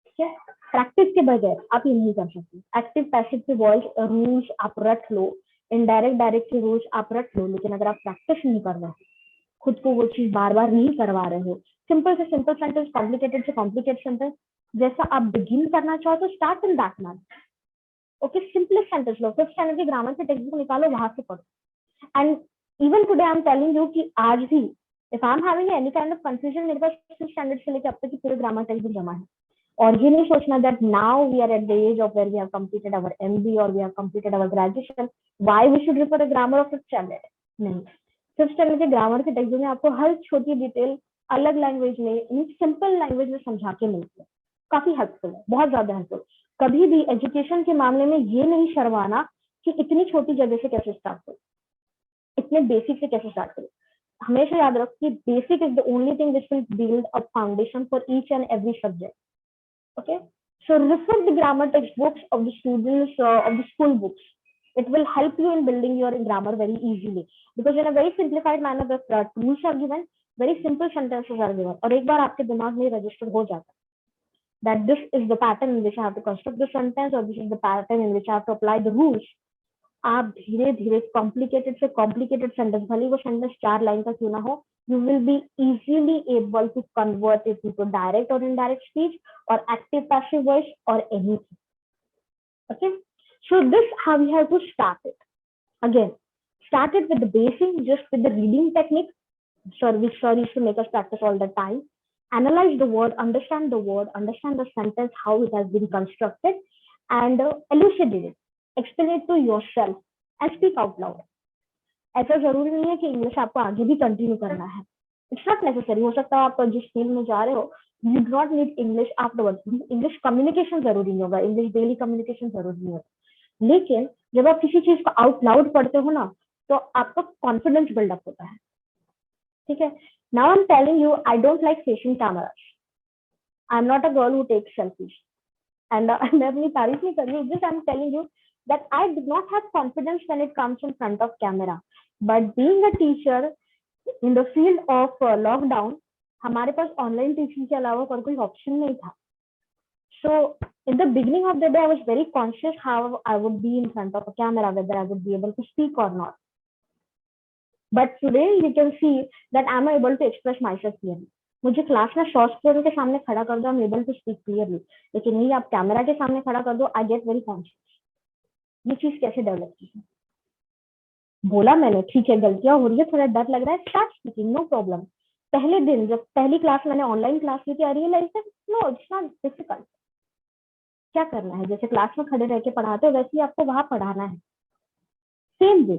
ठीक है, प्रैक्टिस के बगैर आप ये नहीं कर सकते। एक्टिव पैसिव के वॉइस रूल्स आप रट लो, इनडायरेक्ट डायरेक्ट के रूल्स आप रट लो, लेकिन अगर आप प्रैक्टिस नहीं कर रहे, खुद को वो चीज बार बार नहीं करवा रहे हो, सिंपल से सिंपल सेंटेंस, कॉम्प्लिकेटेड से कॉम्प्लिकेटेड सेंटेंस, जैसा आप बिगिन करना चाहो तो start in that manner. Okay, simplest sentence low, fifth standard के ग्रामर के टेक्स्ट बुक निकालो, वहां से पढ़ो। And even today I am telling you कि आज भी if I am having any kind of confusion, मेरे पास फिफ्थ स्टैंडर्ड से लेकर अब तक की पूरे ग्रामर टेक्स्ट बुक जमा है। और ये नहीं सोचना that now we are at the age of where we have completed our MB और we have completed our graduation, why we should refer the grammar of fifth standard. नहीं, fifth standard के grammar के textbook में आपको हर छोटी detail अलग language में, simple language में समझा के मिलती है। काफी हेल्पफुल है, बहुत ज्यादा हेल्पफुल। कभी भी एजुकेशन के मामले में ये नहीं शर्माना कि इतनी छोटी जगह से कैसे स्टार्ट करो, इतने बेसिक से कैसे स्टार्ट करो। हमेशा याद रखो कि basic is the only thing which will build a foundation for each and every subject. Okay, so refer the grammar textbooks of the students of the school books. It will help you in building your grammar very easily because in a very simplified manner the tools are given, very simple sentences are given, और एक बार आपके दिमाग में register हो जाता है that this is the pattern in which I have to construct the sentence or this is the pattern in which I have to apply the rules. आप धीरे धीरे कॉम्प्लिकेटेड से कॉम्प्लिकेटेड सेंटेंस, भले वो सेंटेंस 4 लाइन का क्यों ना हो, you will be easily able to convert it into direct or indirect speech or active passive voice or anything. Okay, so this how we have to start it. Again, start it with the basic, just with the reading technique, which is to make us practice all the time. Analyze the word, understand the sentence, how it has been constructed, and elucidate it. Explain it to yourself and speak out loud. ऐसा जरूरी नहीं है कि English आपको आगे भी continue करना है, इट्स नॉट नेसेसरी। हो सकता है आप जिस फील्ड में जा रहे हो you do not need English afterwards. English communication जरूरी नहीं होगा, इंग्लिश डेली कम्युनिकेशन जरूरी नहीं होगा, लेकिन जब आप किसी चीज को आउट लाउड पढ़ते हो ना तो आपका कॉन्फिडेंस बिल्डअप होता है। ठीक है, now I am telling you, I don't like facing cameras, I am not a girl who takes selfies, and मैं अपनी तारीफ नहीं कर रही हूँ, just I am telling you that I did not have confidence when it comes in front of camera. But being a teacher in the field of lockdown, हमारे पास online teaching के अलावा और कोई ऑप्शन नहीं था। So in the beginning of the day, I was very conscious how I would be in front of a camera, whether I would be able to speak or not. But today you can see that I'm able to express myself clearly. मुझे class में short screen के सामने खड़ा कर दो, I'm able to speak clearly. लेकिन ये आप कैमरा के सामने खड़ा कर दो, I get very conscious. ये चीज कैसे डेवलप की? बोला मैंने, ठीक है गलतियां हो रही है, थोड़ा डर लग रहा है, स्टार्ट स्पीकिंग, नो प्रॉब्लम. पहले दिन जब पहली क्लास मैंने ऑनलाइन क्लास की थी, I realise no it's not difficult. क्या करना है, जैसे क्लास में खड़े रह के पढ़ाते हो वैसे ही आपको वहां पढ़ाना है. Same way,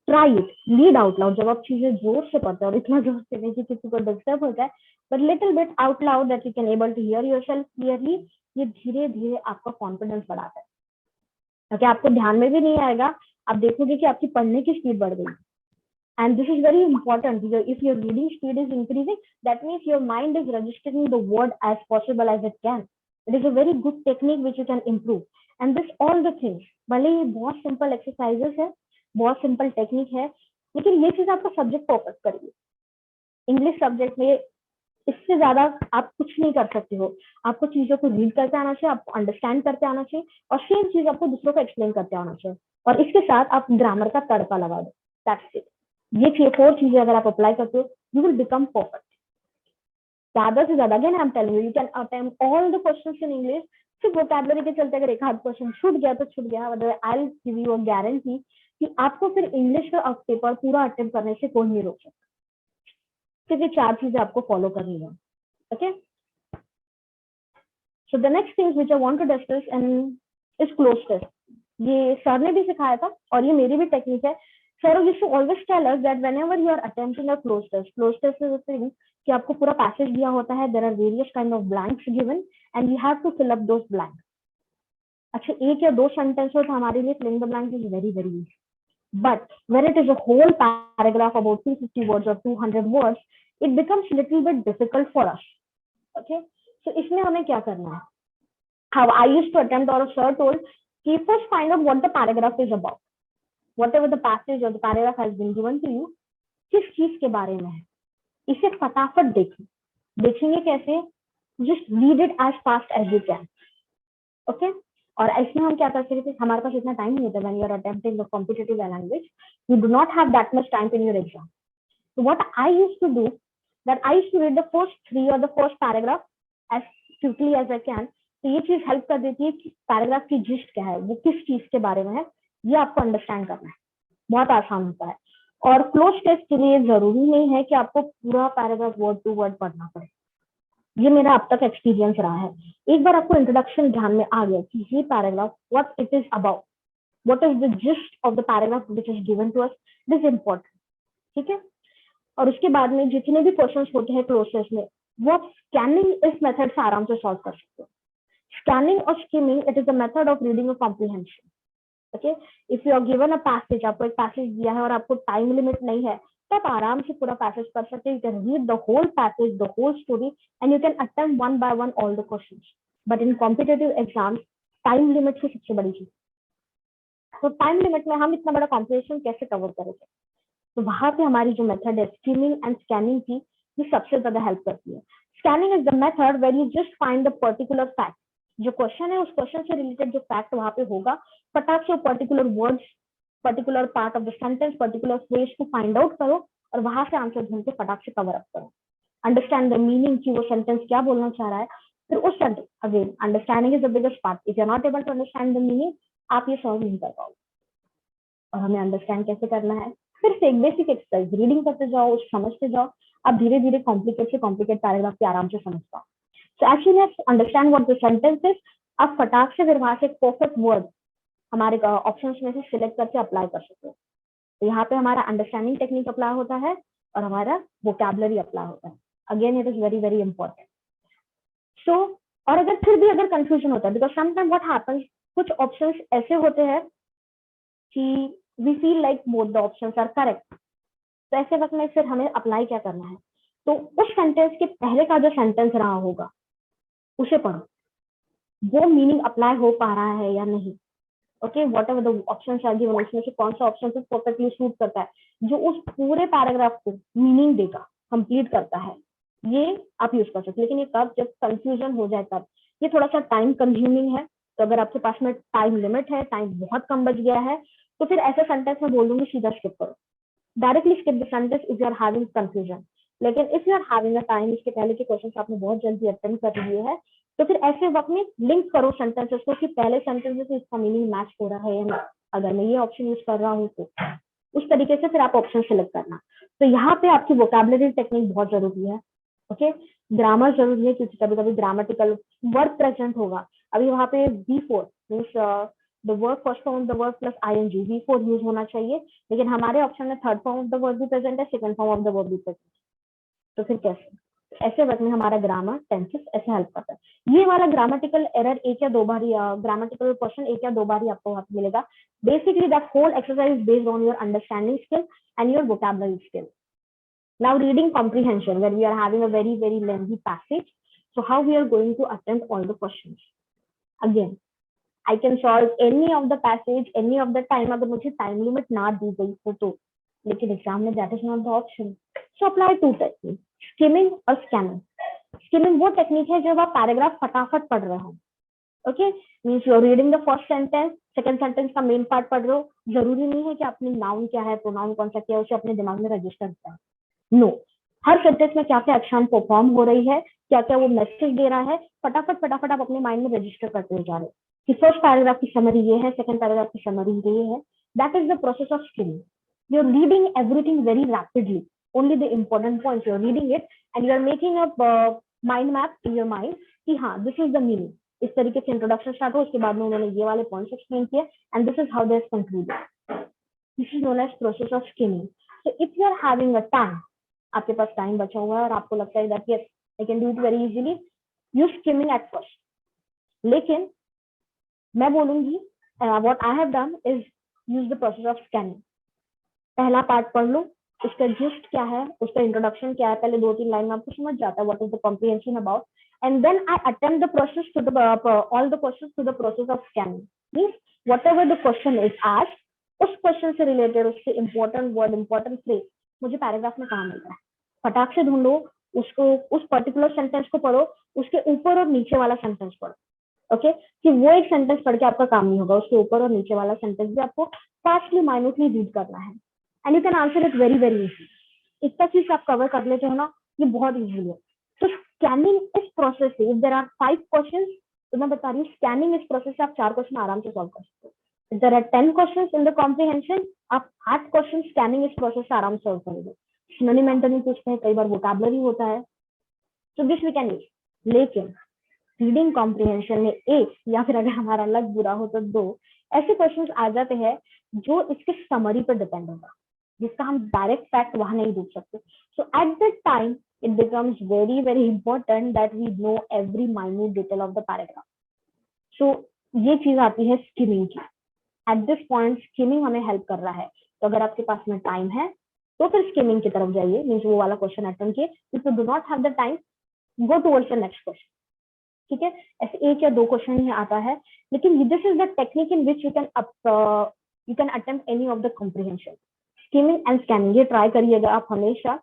try it, read out loud. जब आप चीजें जोर से पढ़ते हो और इतना जोर से नहीं कि किसी को डिस्टर्ब हो जाए, but little bit out loud that you can able to hear yourself clearly, ये धीरे धीरे आपका कॉन्फिडेंस बढ़ाता है. ताकि आपको ध्यान में भी नहीं आएगा, आप देखोगे कि आपकी पढ़ने की स्पीड बढ़ गई. And this is very important. If your reading speed is increasing, that means your mind is registering the word as possible as it can. It is a very good technique which you can improve. And this all the things, भले ही बहुत simple exercises है, बहुत simple technique है, लेकिन ये चीज आपका subject focus करेगी. इंग्लिश सब्जेक्ट में इससे ज्यादा आप कुछ नहीं कर सकते हो. आपको चीजों को रीड करते आना चाहिए, आपको अंडरस्टैंड करते आना चाहिए, और सेम चीज आपको दूसरों को एक्सप्लेन करते आना चाहिए, और इसके साथ आप ग्रामर का तड़का लगा दो. That's it. ये 4 चीजें अगर आप अप्लाई करते हो, यू विल बिकम परफेक्ट. ज्यादा से ज्यादा, again I am telling you can attempt all the questions in English. सिर्फ वोकैबुलरी के चलते अगर एक आध क्वेश्चन छूट गया तो छूट गया, but I will give you a guarantee कि आपको फिर इंग्लिश का पेपर पूरा अटेम्प्ट करने से कोई नहीं रोक सकता. सिर्फ ये 4 चीजें आपको फॉलो करनी है. Okay, so the next thing which I want to discuss and is cloze test. ये सर ने भी सिखाया था और ये मेरी भी टेक्निक है. Sir used to always tell us that whenever you are attempting a closed test is a thing कि आपको पूरा पैसेज दिया होता है, there are various kind of blanks given and you have to fill up those blanks. अच्छा, 1 या 2 sentence हो तो हमारे लिए filling the blanks is very very easy. But when it is a whole paragraph about 250 words or 200 words, it becomes little bit difficult for us. Okay, so इसमें हमें क्या करना है? How I used to attempt, or sir told कि first find out what the paragraph is about. Whatever the passage or the paragraph has been given to you, किस चीज के बारे में है, इसे फटाफट देखिए. देखेंगे कैसे? Just read it as fast as you can. Okay? और इसमें हम क्या कर सकते हैं, हमारे पास इतना टाइम नहीं होता. When you are attempting the competitive language, you do not have that much time in your exam. So what I used to do, that I used to read the first 3 or the first paragraph as quickly as I can. तो ये चीज help कर देती है कि paragraph की gist क्या है, वो किस चीज के बारे में है, ये आपको अंडरस्टैंड करना है. बहुत आसान होता है. और क्लोज टेस्ट के लिए जरूरी नहीं है कि आपको पूरा पैराग्राफ वर्ड टू वर्ड पढ़ना पड़े. ये मेरा अब तक एक्सपीरियंस रहा है. एक बार आपको इंट्रोडक्शन ध्यान में आ गया कि ये paragraph what it is about, what is the gist of the paragraph which is given to us, this is important. ठीक है, और उसके बाद में जितने भी क्वेश्चंस होते हैं क्लोज टेस्ट में, वो आप स्कैनिंग इस मेथड से आराम से सॉल्व कर सकते हो. स्कैनिंग और skimming, it is a method of reading और comprehension. Okay, if you are given a passage, आपको एक पैसेज दिया है और आपको टाइम लिमिट नहीं है, तो आप आराम से पूरा पैसेज पढ़ सकते हैं. You can read the whole passage, the whole story, and you can attempt one by one all the questions. But in competitive exams, time limit से सबसे बड़ी चीज. तो टाइम लिमिट में हम इतना बड़ा कॉम्प्रिहेंशन कैसे कवर करेंगे? तो वहां पे हमारी जो मेथड है स्किमिंग एंड स्कैनिंग की, ये सबसे ज्यादा हेल्प करती है. Scanning is the method where you just find the particular fact. जो क्वेश्चन है उस क्वेश्चन से रिलेटेड जो फैक्ट वहां पे होगा, फटाक से particular words, particular part of the sentence, particular phrase को फाइंड आउट करो और वहां से आंसर ढूंढ के फटाक से कवर अप करो. अंडरस्टैंड द मीनिंग कि वो सेंटेंस क्या बोलना चाह रहा है. फिर उस sentence, again understanding is the biggest part. If you are not able to understand the meaning, आप ये सॉल्व नहीं कर पाओगे. और हमें अंडरस्टैंड कैसे करना है, फिर से एक बेसिक एक्सरसाइज, रीडिंग करते जाओ, समझते जाओ, आप धीरे धीरे कॉम्प्लिकेट से कॉम्प्लिकेट पैराग्राफ की आराम से समझ पाओ. So actually understand what the sentence is. आप फटाक से फिर वहां से परफेक्ट वर्ड हमारे ऑप्शंस में से सिलेक्ट करके अप्लाई कर सकते हो. तो यहाँ पे हमारा अंडरस्टैंडिंग टेक्निक अप्लाई होता है और हमारा वोकैबुलरी अप्लाई होता है. Again it is very very important. So और अगर फिर भी अगर कंफ्यूजन होता है, बिकॉज समटाइम व्हाट हैपेंस, कुछ ऑप्शंस ऐसे होते हैं कि we feel like both the options are correct. तो ऐसे वक्त में फिर हमें अप्लाई क्या करना है, तो उस सेंटेंस के पहले का जो सेंटेंस रहा होगा उसे पढ़ो, वो मीनिंग अप्लाई हो पा रहा है या नहीं. Okay, whatever the options are given, उसमें से कौन सा ऑप्शन से परफेक्टली सूट करता है, जो उस पूरे पैराग्राफ को मीनिंग देगा, कंप्लीट करता है, ये आप यूज कर सकते. लेकिन ये कब, जब कंफ्यूजन हो जाए तब, ये थोड़ा सा टाइम कंज्यूमिंग है, तो अगर आपके पास में टाइम लिमिट है, टाइम बहुत कम बच गया है, तो फिर ऐसे सेंटेंस में बोल दूंगी सीधा स्किप करो, directly skip the sentence if you are having confusion. लेकिन if you are having a time, इसके पहले के क्वेश्चन आपने बहुत जल्दी अटेम्प्ट कर लिए है, तो फिर ऐसे वक्त में लिंक करो सेंटेंसेस को कि पहले सेंटेंस से इसका मीनिंग मैच हो रहा है या नहीं। अगर मैं ये ऑप्शन यूज कर रहा हूँ तो उस तरीके से फिर आप ऑप्शन सिलेक्ट करना। तो यहाँ पे आपकी वोकैबुलरी टेक्निक बहुत जरूरी है। ओके, ग्रामर जरूरी है, क्योंकि कभी कभी ग्रामेटिकल वर्ब प्रेजेंट होगा। अभी वहां पे V4 means the verb first form of the verb plus ing V4 use होना चाहिए, लेकिन हमारे ऑप्शन में third form of the verb भी प्रेजेंट है, second form of the verb भी प्रेजेंट है। तो फिर कैसे? ऐसे वक्त में हमारा ग्रामर टेंसेस ऐसे हेल्प करता है। ये वाला ग्रामेटिकल एरर एक या दो बार, ग्रामेटिकल क्वेश्चन एक या दो बार ही आपको वहां पे मिलेगा। Basically that whole exercise based on your understanding skill and your vocabulary skill. Now reading comprehension, where we are having a very lengthy passage. So how we are going to attempt all the questions? Again, I can solve any of the passage, any of the time, अगर मुझे time limit ना दी गई हो तो, लेकिन exam में that is not the option. So apply two techniques, skimming और scanning. Skimming वो टेक्निक है जब आप पैराग्राफ फटाफट पढ़ रहे हो. Okay, means you are reading the first sentence, second sentence का मेन पार्ट पढ़ रहे हो. जरूरी नहीं है कि आपने नाउन क्या है, प्रोनाउन कौन सा किया है, उसे अपने दिमाग में रजिस्टर किया. नो, हर सेंटेंस में क्या क्या एक्शन परफॉर्म हो रही है, क्या क्या वो मैसेज दे रहा है, फटाफट फटाफट आप अपने माइंड में रजिस्टर करते जा रहे हो कि फर्स्ट पैराग्राफ की समरी ये है, सेकंड पैराग्राफ की समरी ये है. That is the process of skimming. You are reading everything very rapidly, only the important points you are reading it and you are making a mind map in your mind कि हाँ this is the meaning. इस तरीके से introduction start हो, उसके बाद में उन्होंने ये वाले पॉइंट्स एक्सप्लेन किए and this is how they concluded. This is known as process of skimming. So if you are having a time, आपके पास टाइम बचा हुआ है और आपको लगता है that yes I can do it very easily, use skimming at first. लेकिन मैं बोलूंगी what I have done is use the process of scanning. पहला पार्ट पढ़ लो, उसका जिस्ट क्या है, उसका इंट्रोडक्शन क्या है, पहले 2-3 लाइन में आपको समझ जाता है what is the comprehension about, and then I attempt the process to the all the questions to the process of scanning. Means whatever the question is asked, उस क्वेश्चन से रिलेटेड, उससे इंपॉर्टेंट वर्ड, इंपॉर्टेंट फ्रेज मुझे paragraph में कहाँ मिल रहा है, फटाक से ढूंढो उसको, उस पर्टिकुलर सेंटेंस को पढ़ो, उसके ऊपर और नीचे वाला सेंटेंस पढ़ो. ओके, कि वो एक सेंटेंस पढ़ के आपका काम नहीं होगा, उसके ऊपर और नीचे वाला सेंटेंस भी आपको फास्टली माइन्यूटली रीड करना है and you can answer it very easy. इतना चीज आप कवर कर लेते हो ना, ये बहुत इजी है. तो स्कैनिंग इस प्रोसेस से, इफ देयर आर 5 क्वेश्चन, तो मैं बता रही हूँ स्कैनिंग इस प्रोसेस से आप 4 क्वेश्चन आराम से सॉल्व कर सकते हो. If there are 10 question in the comprehension, आप 8 क्वेश्चन स्कैनिंग इस प्रोसेस से आराम से सॉल्व करोगे. सिनोनिम एंटोनिम पूछते हैं, कई बार वोकैबुलरी होता है, तो दिस वी कैन यूज. लेकिन रीडिंग कॉम्प्रिहेंशन में 1 या फिर अगर हमारा लक बुरा हो तो 2 ऐसे क्वेश्चंस आ जाते हैं जो इसके समरी पर डिपेंड होगा, जिसका हम डायरेक्ट फैक्ट वहां नहीं देख सकते. So at that time it becomes very important that we know every minute detail of the paragraph. So ये चीज आती है स्किमिंग की. एट दिस पॉइंट स्किमिंग हमें हेल्प कर रहा है. तो अगर आपके पास में टाइम है तो फिर स्किमिंग की तरफ जाइए, मीन्स वो वाला क्वेश्चन अटेम्प्ट कीजिए. If you do not have the time, go towards the next question. ठीक है, ऐसे 1 या 2 क्वेश्चन ही आता है, लेकिन this is the technique in which you can attempt any of the comprehension. Skimming and scanning ये try करिएगा आप हमेशा,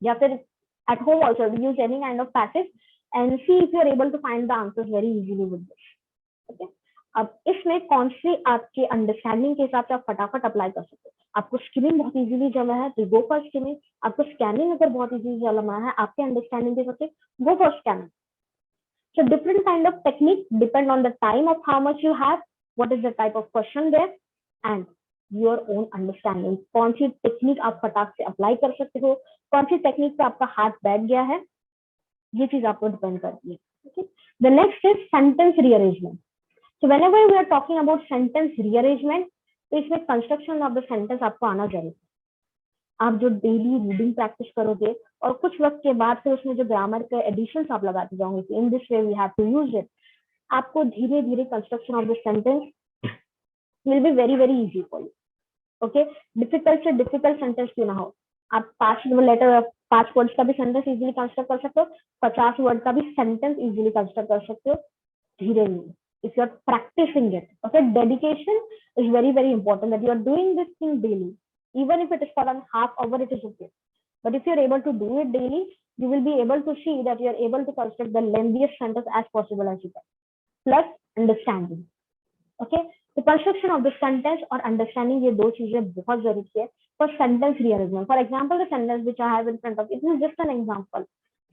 या फिर at home also use any kind of passage and see if you are able to find the answers very easily with this. Okay, अब इसमें कौन सी आपके अंडरस्टैंडिंग के हिसाब से आप फटाफट अप्लाई कर सकते हो. आपको स्किमिंग बहुत इजीली जमा है तो गो फॉर स्किमिंग. आपको स्कैनिंग अगर बहुत इजीली जमा है आपके अंडरस्टैंडिंग के हिसाब से, go for scanning. So different kind of technique depend on the time of how much you have, what is the type of question there, and your own understanding. कौन सी technique आप फटाक से अप्लाई कर सकते हो, कौन सी टेक्निक पे आपका हाथ बैठ गया है, ये चीज आपको डिपेंड करती है. Okay? The next is sentence rearrangement. So whenever we are talking about sentence rearrangement, तो इसमें कंस्ट्रक्शन ऑफ द सेंटेंस आपको आना जरूरी. आप जो डेली रीडिंग प्रैक्टिस करोगे और कुछ वक्त के बाद फिर उसमें जो ग्रामर के एडिशंस आप लगाते जाओगे, in this way we have to use it, आपको धीरे धीरे construction of the sentence will be very easy for you. Okay, difficult से डिफिकल्ट सेंटेंस क्यों ना हो, आप 5 वर्ड्स का भी सेंटेंस इजीली कंस्ट्रक्ट कर सकते हो, 50 वर्ड का भी सेंटेंस इजीली कंस्ट्रक्ट कर सकते हो धीरे धीरे, if you are practicing it. Okay, dedication is very important, that you are doing this thing daily, even if it is for a half hour, it is okay. But if you're able to do it daily, you will be able to see that you're able to construct the lengthiest sentence as possible as you can. Plus understanding. Okay, the construction of the sentence और understanding, ये दो चीजें बहुत जरूरी है for sentence rearrangement. For example, the sentence which I have in front of you, this is just an example.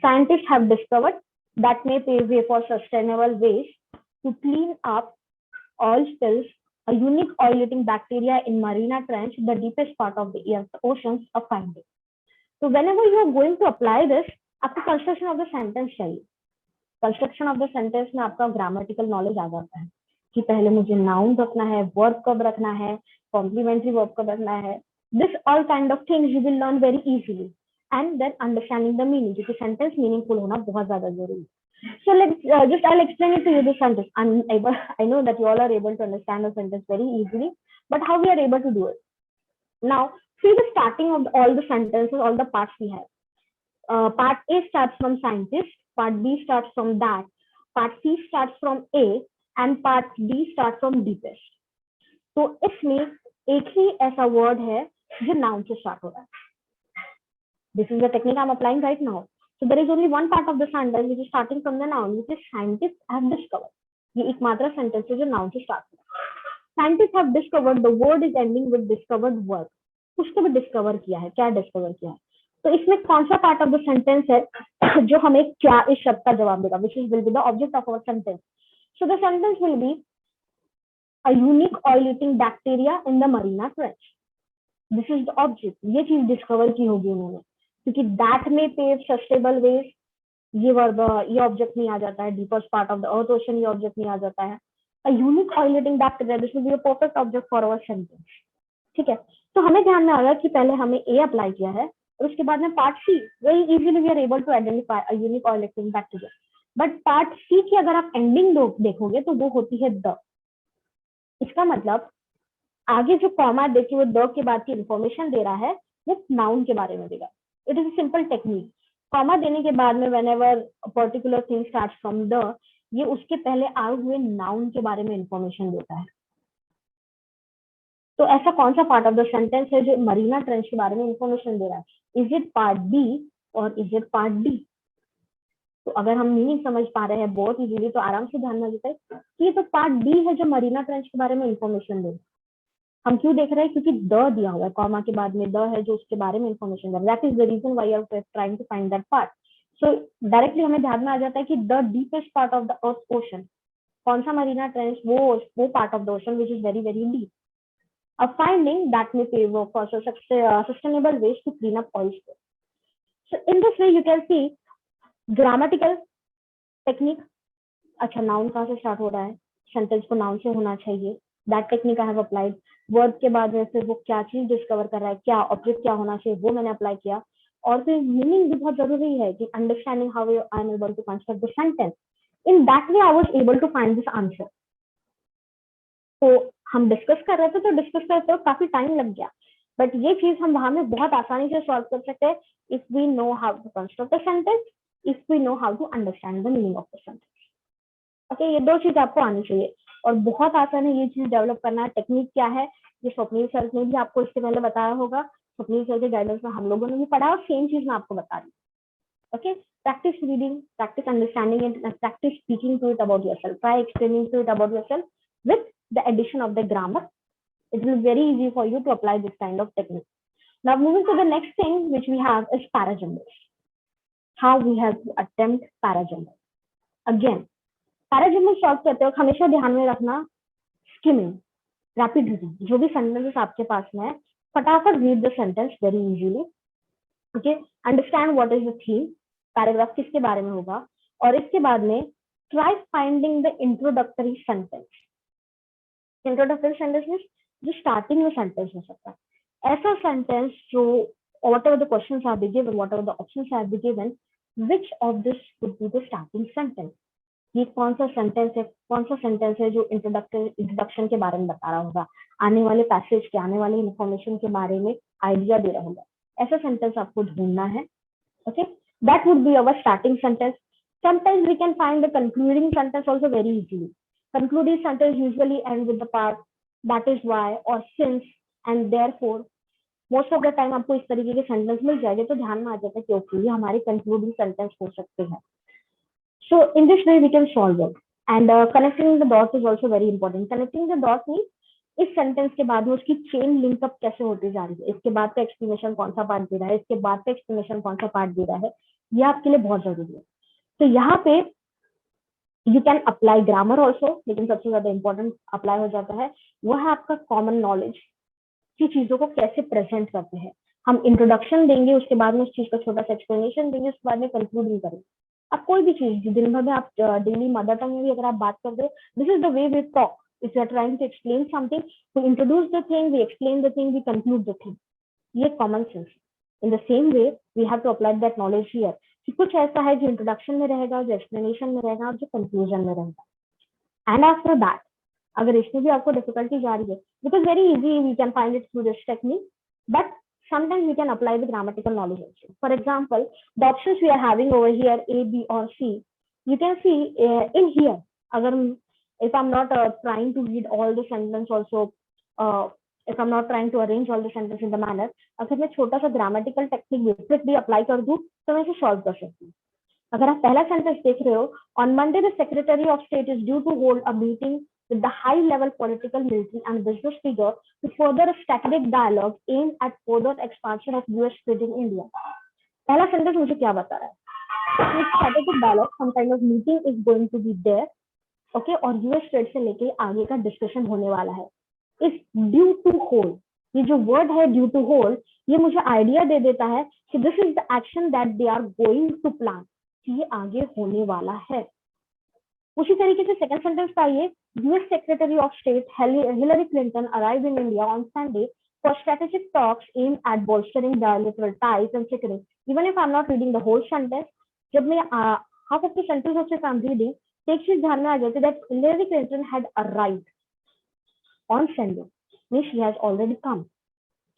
Scientists have discovered that may pave way for sustainable ways to clean up oil spills. A unique oil-eating bacteria in Mariana Trench, the deepest part of the Earth's oceans, a finding. So whenever you are going to apply this, आपको construction of the sentence चाहिए. Construction of the sentence में आपका grammatical knowledge आ जाता है कि पहले मुझे noun रखना है, verb कब रखना है, complementary verb कब रखना है. This all kind of things you will learn very easily, and then understanding the meaning, क्योंकि sentence meaningful होना बहुत ज़्यादा जरूरी है. So I'll explain it to you, the sentence. I know that you all are able to understand the sentence very easily, but how we are able to do it? Now, see the starting of all the sentences, all the parts we have. Part A starts from scientist, part B starts from that, part C starts from A, and part D starts from deepest. तो इसमें एक ही ऐसा word है जो noun से start हो रहा है. This is the technique I'm applying right now. So there is only one part of the sentence which is starting from the noun, which is scientists have discovered. ये एकमात्र sentence है जो noun से start हो रहा है. Scientists have discovered, the word is ending with discovered word. कुछ तो भी discover किया है, क्या discover किया है. तो इसमें कौन सा part of the sentence है जो हमें क्या इस शब्द का जवाब देगा, which will be the object of our sentence. So the sentence will be a unique oil-eating bacteria in the Mariana Trench. This is the object. ये चीज discover की होगी उन्होंने, क्योंकि that may pave sustainable ways, ये verb ये object नहीं आ जाता है. Deepest part of the earth ocean, ये ऑब्जेक्ट नहीं आ जाता है. A unique oil eating bacteria, this will be a perfect object for our sentence. ठीक है, तो हमें ध्यान में आ गया कि पहले हमें ए अप्लाई किया है और उसके बाद में part C, very easily we are able to identify a unique oil eating bacteria. But part C की अगर आप एंडिंग देखोगे तो वो होती है द. इसका मतलब आगे जो कॉमा देके वो द के बाद की इंफॉर्मेशन दे रहा है वो नाउन के बारे में देगा. It is a simple technique. Comma देने के बाद में whenever particular thing starts from the, ये उसके पहले आए हुए नाउन के बारे में इंफॉर्मेशन देता है. तो ऐसा कौन सा पार्ट ऑफ द सेंटेंस है जो मरीना ट्रेंच के बारे में इंफॉर्मेशन दे रहा है? इज इट पार्ट बी और इज इट पार्ट डी? तो अगर हम मीनिंग समझ पा रहे हैं बहुत इजीली तो आराम से ध्यान में देते हैं कि ये तो पार्ट डी है जो मरीना ट्रेंच के बारे में इंफॉर्मेशन दे. हम क्यों देख रहे हैं? क्योंकि द दिया हुआ है, कॉमा के बाद में द है जो उसके बारे में इंफॉर्मेशन दे रहा है. That is the reason why I am trying to find that part. So directly हमें ध्यान में आ जाता है कि the deepest part of the earth ocean, कौन सा मरीना ट्रेंच, वो part of the ocean which is very very deep. A finding that may pave for sustainable ways to clean up oil spills. So in this way you can see grammatical technique. अच्छा, noun कहाँ से start हो रहा है? Sentence को noun से होना चाहिए. That technique I have applied. Verb के बाद में फिर वो क्या चीज discover कर रहा है, क्या object क्या होना चाहिए, वो मैंने apply किया. और फिर meaning भी बहुत जरूरी है कि understanding how I am able to construct the sentence. In that way I was able to find this answer. तो हम डिस्कस कर रहे थे तो डिस्कस करते हुए काफी टाइम लग गया, बट ये चीज हम वहां में बहुत आसानी से सॉल्व कर सकते हैं if we know how to construct the sentence, if we know how to understand the meaning of the sentence. Okay, ये दो चीज आपको आनी चाहिए और बहुत आसान है ये चीज डेवलप करना. टेक्निक क्या है ये स्वप्निल सर ने भी आपको इससे पहले बताया होगा. स्वप्निल सर के गाइडेंस में हम लोगों ने भी पढ़ा और सेम चीज मैं आपको बता रही हूँ. Okay, practice reading, practice understanding it, practice speaking to it about yourself, try explaining to it about yourself with the addition of the grammar. It will be very easy for you to apply this kind of technique. Now moving to the next thing which we have is parajumbles. How we have to attempt parajumble. Again, parajumble solve करते वक्त हमेशा ध्यान में रखना skimming, rapid reading. जो भी sentences आपके पास में है फटाफट read the sentence very easily. Okay, understand what is the theme, paragraph किसके बारे में होगा, और इसके बाद में try finding the introductory sentence. Introductory sentence means जो starting में sentence हो सकता है. ऐसा sentence जो whatever the questions have been given, whatever the options have been given, which of this would be the starting sentence? ये कौन सा sentence है जो introduction के बारे में बता रहा होगा, आने वाले passage के, आने वाले information के बारे में idea दे रहा होगा. ऐसा sentence आपको ढूंढना है. Okay, that would be our starting sentence. Sometimes we can find the concluding sentence also very easily. Concluding sentence usually end with the part that is why or since and therefore. Most of the time आपको इस तरीके के sentence मिल जाएंगे, तो ध्यान में आ जाता है कि ओके ये हमारे कंक्लूडिंग सेंटेंस हो सकते हैं. So in this way we can solve it. And connecting the dots is also very important. Connecting the dots means इस सेंटेंस के बाद में उसकी चेन लिंकअप कैसे होती जा रही है, इसके बाद का एक्सप्लेनेशन कौन सा पार्ट दे रहा है, इसके बाद का एक्सप्लेनेशन कौन सा पार्ट दे रहा है, ये आपके लिए बहुत जरूरी है. तो यहाँ पे you can apply grammar also, लेकिन सबसे ज्यादा इंपॉर्टेंट अप्लाई हो जाता है वो है आपका कॉमन नॉलेज की चीजों को कैसे प्रेजेंट करते हैं. हम इंट्रोडक्शन देंगे, उसके बाद में उस चीज का छोटा सा एक्सप्लेनेशन देंगे, उसके बाद में कंक्लूडिंग करेंगे. आप कोई भी चीज दिन भर में आप डेली मदर टंग में भी अगर आप बात करते हो, this is the way we talk. If you are trying to explain something, we introduce the thing, we explain the thing, we conclude the thing. ये common sense. In the same way we have to apply that knowledge here. कुछ ऐसा है जो introduction में रहेगा, जो explanation में रहेगा, और जो कंक्लूजन में रहेगा. एंड आफ्टर दैट अगर इसमें भी आपको डिफिकल्टी जा रही है, because very easy we can find it through this technique, but sometimes we can apply the grammatical knowledge also. For example, the options we are having over here, A, B or C, you can see in here, agar if I'm not trying to read all the sentence also, if I'm not trying to arrange all the sentence in the manner, अगर मैं छोटा सा grammatical technique भी apply कर दूं तो मैं इसे solve कर सकती हूँ. अगर आप पहला सेंटेंस देख रहे हो, on Monday the Secretary of State is due to hold a meeting with the high-level political, military, and business figure to further a strategic dialogue aimed at further expansion of US trade in India. पहला sentence मुझे क्या बता रहा है? Strategic dialogue, some kind of meeting is going to be there, okay? और US trade से लेके आगे का डिस्कशन होने वाला है. Is due to hold. ये जो वर्ड है due to hold, ये मुझे आइडिया दे देता है कि this is the action that they are going to plan. ये आगे होने वाला है. उसी तरीके से सेकंड सेंटेंस का ये, US secretary of state Hillary Clinton arrived in India on Sunday for strategic talks aimed at bolstering bilateral ties and secretary. Even if I am not reading the whole sentence, जब मैं half of the sentence of I am reading, एक चीज ध्यान में आ जाती है that Hillary Clinton had arrived on Sunday, means she has already come.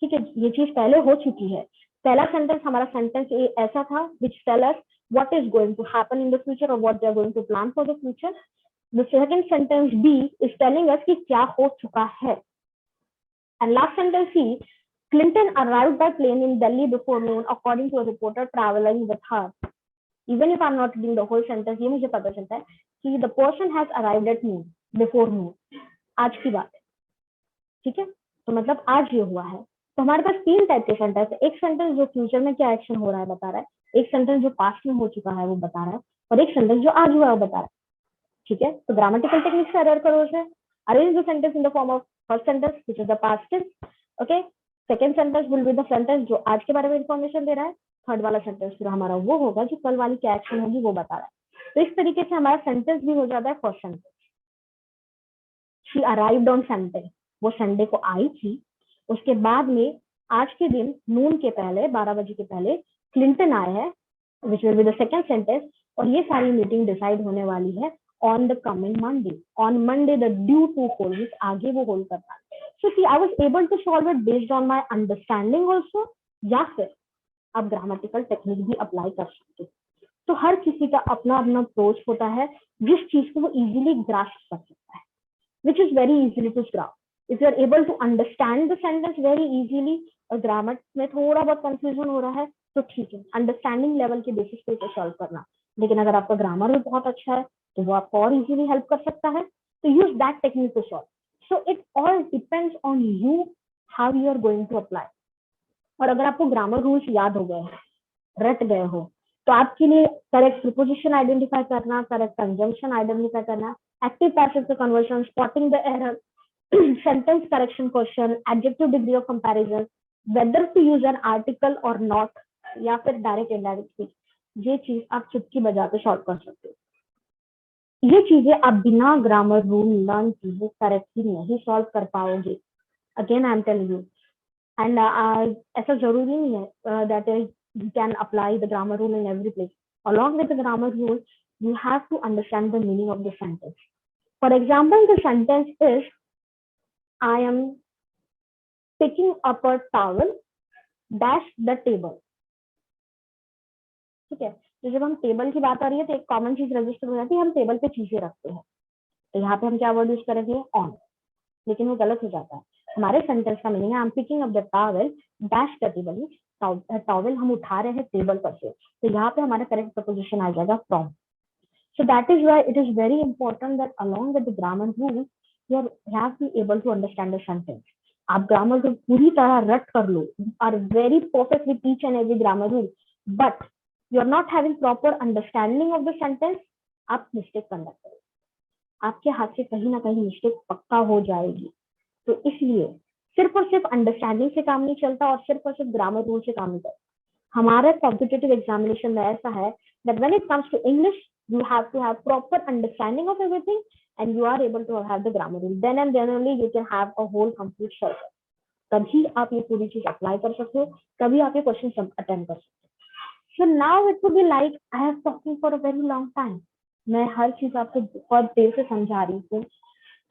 ठीक है, ये चीज पहले हो चुकी है. पहला सेंटेंस हमारा सेंटेंस ऐसा था which tell us what is going to happen in the future or what they are going to plan for the future. The second sentence B is telling us कि क्या हो चुका है. And last sentence C, Clinton arrived by plane in Delhi before noon according to a reporter traveling with her. Even if I'm not reading the whole sentence, ये मुझे पता चलता है कि the person has arrived at noon, before noon. आज की बात है. ठीक है, तो मतलब आज ये हुआ है. तो हमारे पास तीन टाइप के सेंटेंस है. एक सेंटेंस जो फ्यूचर में क्या एक्शन हो रहा है बता रहा है, एक सेंटेंस जो पास्ट में हो चुका है वो बता रहा है, और एक सेंटेंस जो आज हुआ है वो बता रहा है. ठीक है, तो ग्रामेटिकल टेक्निक से अरेंज करो उसे. Arrange the sentence in the form of first sentence which is the past tense. Okay, second sentence will be the sentence जो आज के बारे में इंफॉर्मेशन दे रहा है. थर्ड वाला सेंटेंस फिर हमारा वो होगा जो कल वाली क्या एक्शन होगी वो बता रहा है. तो इस तरीके से हमारा सेंटेंस भी हो जाता है first sentence. She arrived on Sunday, वो संडे को आई थी. उसके बाद में आज के दिन नून के पहले 12 बजे के पहले क्लिंटन आए हैं, which will be the second sentence. और ये सारी मीटिंग डिसाइड होने वाली है on the coming Monday. On Monday the due to hold, which आगे वो होल्ड करता है. So see, I was able to solve it based on my understanding also. या फिर आप ग्रामेटिकल टेक्निक भी अप्लाई कर सकते हो. तो हर किसी का अपना अपना अप्रोच होता है जिस चीज को वो इजीली ग्रास्प कर सकता है, which is very easily to grasp. If you are able to understand the sentence very easily, और ग्रामर में थोड़ा बहुत कंफ्यूजन हो रहा है तो ठीक है, अंडरस्टैंडिंग लेवल के बेसिस पे इसे सॉल्व करना. लेकिन अगर आपका ग्रामर भी बहुत अच्छा है तो वो आपको और इजीली हेल्प कर सकता है. तो use that technique to solve. So it all depends on you how you are going to apply. और अगर आपको ग्रामर रूल्स याद हो गए, रट गए हो, तो आपके लिए करेक्ट प्रीपोजिशन आइडेंटिफाई करना, करेक्ट कंजंक्शन आइडेंटिफाई करना, एक्टिव पैसिव से conversion, spotting the error, sentence correction question, adjective degree of comparison, whether to use an article or not, या फिर डायरेक्ट इनडायरेक्ट स्पीच, ये चीज आप चुटकी बजा के सॉल्व कर सकते हो. ये चीजें आप बिना ग्रामर रूल लर्न किए करेक्टली नहीं सॉल्व कर पाओगे. Again I am telling you. And ऐसा जरूरी नहीं है that you can apply the grammar rule in every place. along with the grammar rule you have to understand the meaning of the sentence. For example, the sentence is I am picking up a towel dash the table. ठीक है, तो जब हम table की बात आ रही है तो एक कॉमन चीज रजिस्टर हो जाती है, हम टेबल पे चीजें रखते हैं. तो यहाँ पे हम क्या वर्ड यूज करेंगे, ऑन. लेकिन वो गलत हो जाता है. हमारे सेंटेंस का मीनिंग है I am picking up the towel dash the table, towel हम उठा रहे हैं टेबल पर से, तो यहाँ पे हमारा करेक्ट प्रपोजिशन आ जाएगा from. So that is why it is very important that along with the grammar rules, you have to be able to understand the sentence. आप ग्रामर को पूरी तरह रट कर लो, are very perfect with each and every grammar rule, but you are not having proper understanding of the sentence, आप mistake conduct करोगे, आपके हाथ से कहीं ना कहीं मिस्टेक पक्का हो जाएगी. तो इसलिए सिर्फ और सिर्फ अंडरस्टैंडिंग से काम नहीं चलता और सिर्फ और सिर्फ ग्रामर रूल से काम नहीं चलता. हमारा कॉम्पिटिटिव एग्जामिनेशन में ऐसा है that when it comes to English, you have to have proper understanding of everything and you are able to have the grammar rule. Then and then only you can have a whole complete circle. तभी आप ये पूरी चीज apply कर सकते हो, तभी आप ये क्वेश्चन अटेम्प्ट कर सकते हो. So now it would be like I have talking for a very long time. मैं हर चीज आपको बहुत देर से समझा रही हूँ.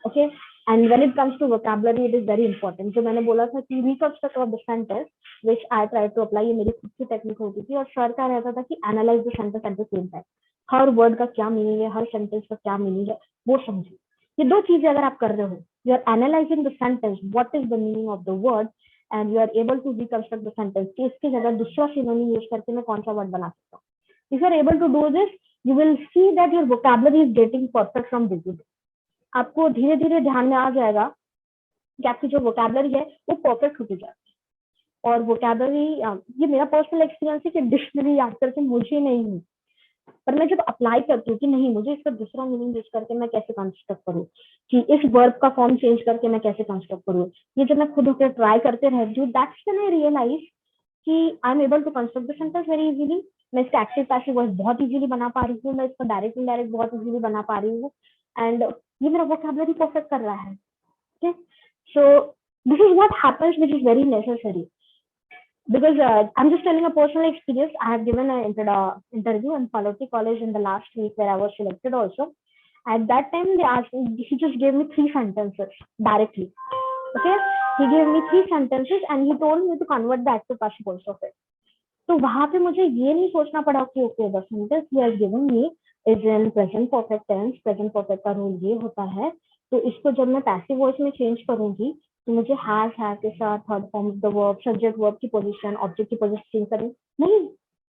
Okay, and when it comes to vocabulary, it is very important. जो मैंने बोला था कि reconstruct of the sentence, which I tried to apply, ये मेरी खुद की टेक्निक होती थी और सर का रहता था कि analyze the sentence at the same time. Her word का क्या मीनिंग है, हर सेंटेंस का क्या मीनिंग है, वो समझिए. ये दो चीजें अगर आप कर रहे हो, you are analyzing the sentence, what is the meaning of the word, and you are able to reconstruct the sentence. कि इसकी जगह दूसरा synonym यूज करके मैं कौन सा वर्ड बना सकता हूँ. If you are able to do this, you will see that your vocabulary is getting perfect from day to day. आपको धीरे धीरे ध्यान में आ जाएगा कि आपकी जो वोकैबुलरी है वो परफेक्ट होती जाती है. और वोकैबुलरी, ये मेरा पर्सनल एक्सपीरियंस है कि डिक्शनरी याद करके मुझे नहीं हुई, पर मैं जब अप्लाई करती हूँ कि नहीं मुझे इसका दूसरा मीनिंग यूज करके मैं कैसे कंस्ट्रक्ट करूँ, कि इस वर्ब का फॉर्म चेंज करके मैं कैसे कंस्ट्रक्ट करूँ, ये जब मैं खुद होकर ट्राई करते रहती हूँ, दैट्स व्हेन आई रियलाइज कि I am able to construct the sentence very easily. मैं इसका एक्टिव पैसिव वॉइस बहुत इजीली बना पा रही हूँ, मैं इसका डायरेक्ट इनडायरेक्ट बहुत इजीली बना पा रही हूँ, एंड ये मेरा वोकैबुलरी परफेक्ट कर रहा है. Okay, so this is what happens, which is very necessary, because I'm just telling a personal experience. I have given an interview in Paloti College in the last week where I was selected also. At that time, they asked me, he just gave me 3 sentences directly. Okay, he gave me 3 sentences and he told me to convert the active passive voice of it. तो वहां पे मुझे ये नहीं सोचना पड़ा कि okay the sentence he has given me is in present perfect tense, present perfect का रूल ये होता है, तो इसको जब मैं पैसिव वॉइस में चेंज करूंगी तो मुझे हैज के साथ third form of the verb, subject verb की पोजीशन, ऑब्जेक्ट की पोजीशन चेंज करनी नहीं,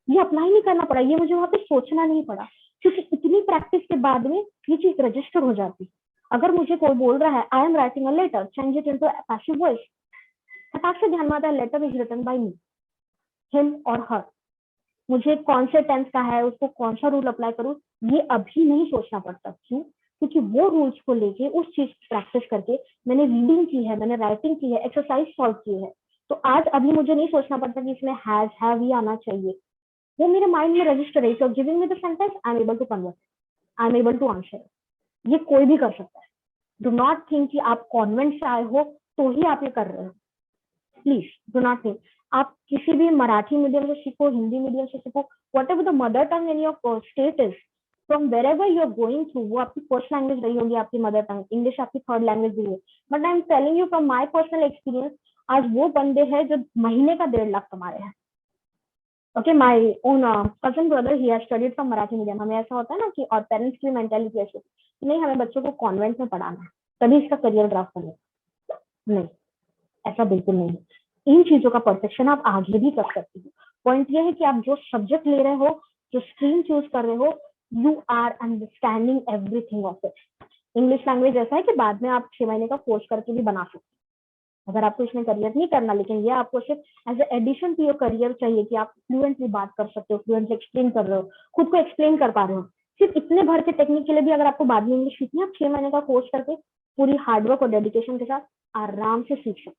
ये अप्लाई नहीं करना पड़ा, ये मुझे वहां पे सोचना नहीं पड़ा, क्योंकि इतनी प्रैक्टिस के बाद में ये चीज रजिस्टर हो जाती. अगर मुझे कोई बोल रहा है I am writing a letter, change it into passive voice, फटाक से ध्यान में आता है letter is written by me, him और हर, मुझे कौन से टेंस का है, उसको कौन सा रूल अप्लाई करूं, ये अभी नहीं सोचना पड़ता. क्यों? क्योंकि वो रूल्स को लेके उस चीज प्रैक्टिस करके मैंने रीडिंग की है, मैंने राइटिंग की है, एक्सरसाइज सॉल्व की है, तो आज अभी मुझे नहीं सोचना पड़ता कि इसमें हैज हैव ही आना चाहिए, वो मेरे माइंड में रजिस्टर है. Giving me the sentence, I am able to convert, I am able to answer. ये कोई भी कर सकता है. डू नॉट थिंक कि आप कॉन्वेंट से आए हो तो ही आप ये कर रहे हो. Please do not think. आप किसी भी मराठी मीडियम से सीखो, हिंदी मीडियम से सीखो, whatever the mother tongue in your state is, from wherever you are going through, वो आपकी फर्स्ट लैंग्वेज रही होगी, आपकी मदर टंग, इंग्लिश आपकी थर्ड लैंग्वेज रही है. But I am telling you from my personal experience, आज वो बंदे हैं जो महीने का 1.5 लाख कमा रहे हैं. Okay, my own cousin brother, he has studied from Marathi medium. हमें ऐसा होता है ना कि, और पेरेंट्स की मेंटालिटी ऐसी नहीं, हमें बच्चों को कॉन्वेंट में पढ़ाना है तभी इसका करियर ग्राफ बनेगा. नहीं, ऐसा बिल्कुल नहीं. इन चीजों का परफेक्शन आप आगे भी कर सकते हो. पॉइंट ये है कि आप जो सब्जेक्ट ले रहे हो, जो स्ट्रीम चूज कर रहे हो, you are understanding everything of it. English language ऐसा है कि बाद में आप 6 महीने का कोर्स करके भी बना सकते हो, अगर आपको इसमें करियर नहीं करना. लेकिन ये आपको सिर्फ as addition to your career चाहिए कि आप फ्लुएंटली बात कर सकते हो, फ्लुएंटली एक्सप्लेन कर रहे हो, खुद को एक्सप्लेन कर पा रहे हो. सिर्फ इतने भर के टेक्निक के लिए भी अगर आपको बाद में इंग्लिश सीखनी है, आप 6 महीने का कोर्स करके पूरी हार्डवर्क और डेडिकेशन के साथ आराम से सीख सकते हो.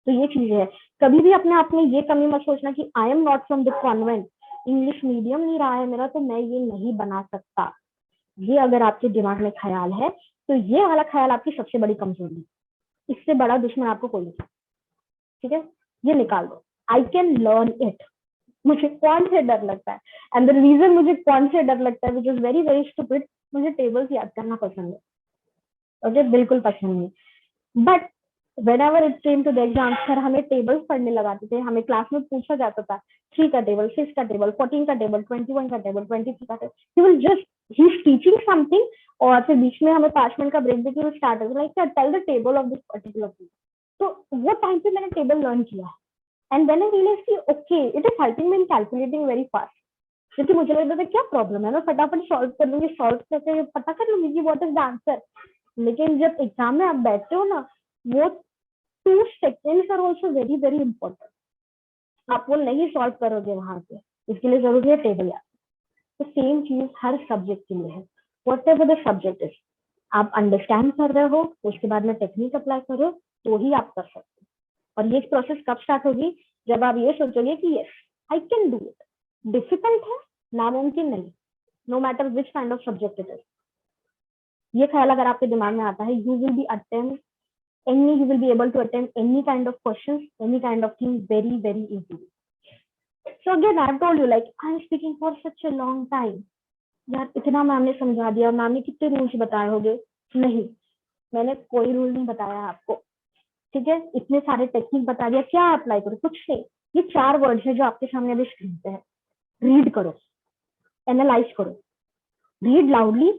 तो ये चीज है. कभी भी अपने आप में ये कमी मत सोचना कि I am not from the convent, English medium नहीं रहा है मेरा तो मैं ये नहीं बना सकता. ये अगर आपके दिमाग में ख्याल है तो ये वाला ख्याल आपकी सबसे बड़ी कमजोरी है. इससे बड़ा दुश्मन आपको कोई नहीं. ठीक है, ये निकाल दो. I can learn it. मुझे कौन से डर लगता है, एंड द रीजन मुझे कौन से डर लगता है, विच इज वेरी वेरी स्टूपिड, मुझे टेबल्स याद करना पसंद है. ओके, बिल्कुल पसंद नहीं. But whenever it came to the exam, sir हमें टेबल्स पढ़ने लगाते थे. हमें क्लास में पूछा जाता था 3 का टेबल, 6 का टेबल, 14 का टेबल, 21 का टेबल, 23 का table. He will just, he is teaching something और फिर बीच में हमें 5 मिनट का ब्रेक देके वो स्टार्ट हो like tell the table of this particular thing. तो वो टाइम पे मैंने टेबल लर्न किया एंड देन आई रियलाइज कि okay it is helping me in calculating very fast, क्योंकि मुझे लगता था क्या प्रॉब्लम है, मैं फटाफट सॉल्व कर लूंगी, सॉल्व करके पता कर लूंगी कि व्हाट इज द आंसर। लेकिन जब एग्जाम में आप बैठते हो ना, वो 2 seconds are also very very important. आप वो नहीं सॉल्व करोगे वहां पे, इसके लिए जरूरी है टेबल याद। तो सेम चीज हर सब्जेक्ट के लिए है, what ever the subject is. आप अंडरस्टैंड कर रहे हो, उसके बाद में टेक्निक अप्लाई करो, तो ही आप कर सकते हो। और ये प्रोसेस कब स्टार्ट होगी, जब आप ये सोचोगे कि yes I can do it. Difficult है, नामुमकिन नहीं, no matter which kind of subject it is. ये ख्याल अगर आपके दिमाग में आता है, you will be attempt you will be able to attempt any kind of questions, any kind of thing very very easily. So again I've told you, like I'm speaking for such a long time, यार इतना ma'am ने समझा दिया, ma'am ने कितने rules बताए होंगे, नहीं मैंने कोई रूल नहीं बताया आपको, ठीक है। इतने सारे टेक्निक बता दिया, क्या अप्लाई करो, कुछ नहीं। ये 4 वर्ड्स है जो आपके सामने अभी स्क्रीन पे है। रीड करो, एनालाइज करो। रीड लाउडली,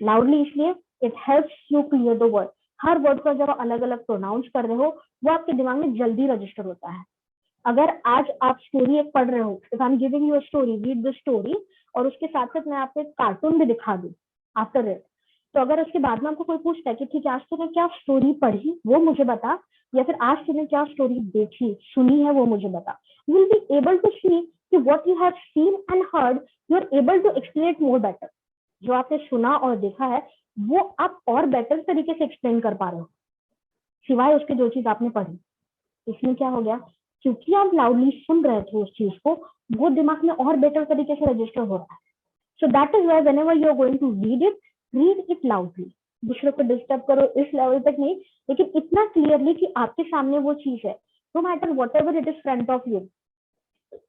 लाउडली इसलिए it helps you clear the word. Her word को जब अलग अलग प्रोनाउंस कर रहे हो, वो आपके दिमाग में जल्दी रजिस्टर होता है। अगर आज आप स्टोरी एक पढ़ रहे हो, if I am giving you a story, read the story, और उसके साथ साथ मैं आपको एक कार्टून भी दिखा दूं आफ्टर इट, तो अगर उसके बाद में आपको कोई पूछता है कि ठीक है आज तूने क्या स्टोरी पढ़ी वो मुझे बता, या फिर आज तूने क्या स्टोरी देखी सुनी है वो मुझे बता, you will be able to see कि what you have seen and heard, you are able to explain it more better. जो आपने सुना और देखा है वो आप और बेटर तरीके से एक्सप्लेन कर पा रहे हो, सिवाय उसके जो चीज आपने पढ़ी। इसमें क्या हो गया, क्योंकि आप लाउडली सुन रहे थे उस चीज को, वो दिमाग में और बेटर तरीके से रजिस्टर हो रहा है। So that is why whenever you are going to read it loudly. दूसरे को डिस्टर्ब करो इस लेवल तक नहीं, लेकिन इतना क्लियरली कि आपके सामने वो चीज है, no matter whatever it is front of you,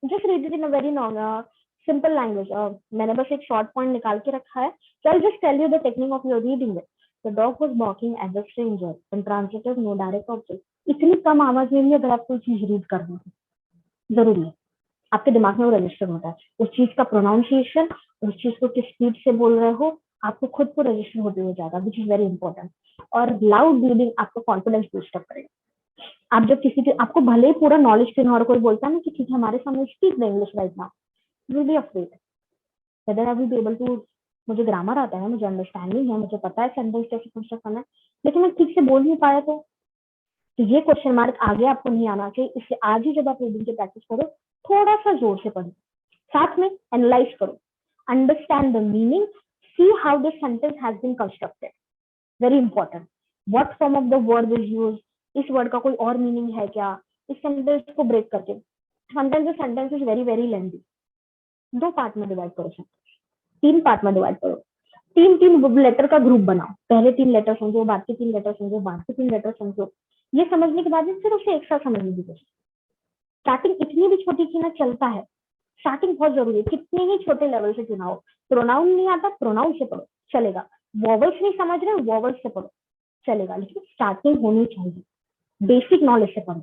just read it in a very normal simple language. मैंने बस एक शॉर्ट पॉइंट निकाल के रखा है, so I'll just tell you the technique of your reading it. The dog was barking at the stranger and translated no direct object. इतनी कम आवाज में भी अगर आप कोई चीज रीड कर रहे हो, जरूरी है आपके दिमाग में वो रजिस्टर होता है। उस चीज का प्रोनाउंसिएशन, उस चीज को किस स्पीड से बोल रहे हो, आपको खुद को रजिस्टर होते हुए जाएगा, विच इज वेरी इंपॉर्टेंट। और लाउड रीडिंग आपको कॉन्फिडेंस बूस्ट अप करेगा। आप जब किसी के, आपको भले ही पूरा नॉलेज के और कोई बोलता है ना कि ठीक है हमारे सामने speak the English right now, you will be afraid whether I will be able to, मुझे ग्रामर आता है, मुझे अंडरस्टैंडिंग है, मुझे पता है सेंटेंस कैसे कंस्ट्रक्ट करना है, लेकिन मैं ठीक से बोल नहीं पाया तो ये क्वेश्चन मार्क आगे आपको नहीं आना चाहिए। इसलिए आज ही जब आप रीडिंग की प्रैक्टिस करो, थोड़ा सा जोर से पढ़ो, साथ में एनालाइज करो, understand the meaning, see how this sentence has been constructed, very important. What form of the word is use, इस वर्ड का कोई और मीनिंग है क्या, इस सेंटेंस को ब्रेक करके। Sometimes the sentence is very very lengthy, 2 part में डिवाइड करो, 3 पार्ट में डिवाइड करो, 3 लेटर का ग्रुप बनाओ, पहले 3 लेटर समझो, बाद के 3 लेटर समझो, बाद के 3 लेटर समझो। ये समझने के बाद फिर उसे एक साथ समझने की कोशिश। स्टार्टिंग इतनी भी छोटी की ना चलता है, स्टार्टिंग बहुत जरूरी है, कितने ही छोटे लेवल से क्यों ना हो। प्रोनाउन नहीं आता, प्रोनाउन से पढ़ो चलेगा, वॉवल्स नहीं समझ रहे, वॉवल्स से पढ़ो चलेगा, लेकिन स्टार्टिंग होनी चाहिए, बेसिक नॉलेज से पढ़ो।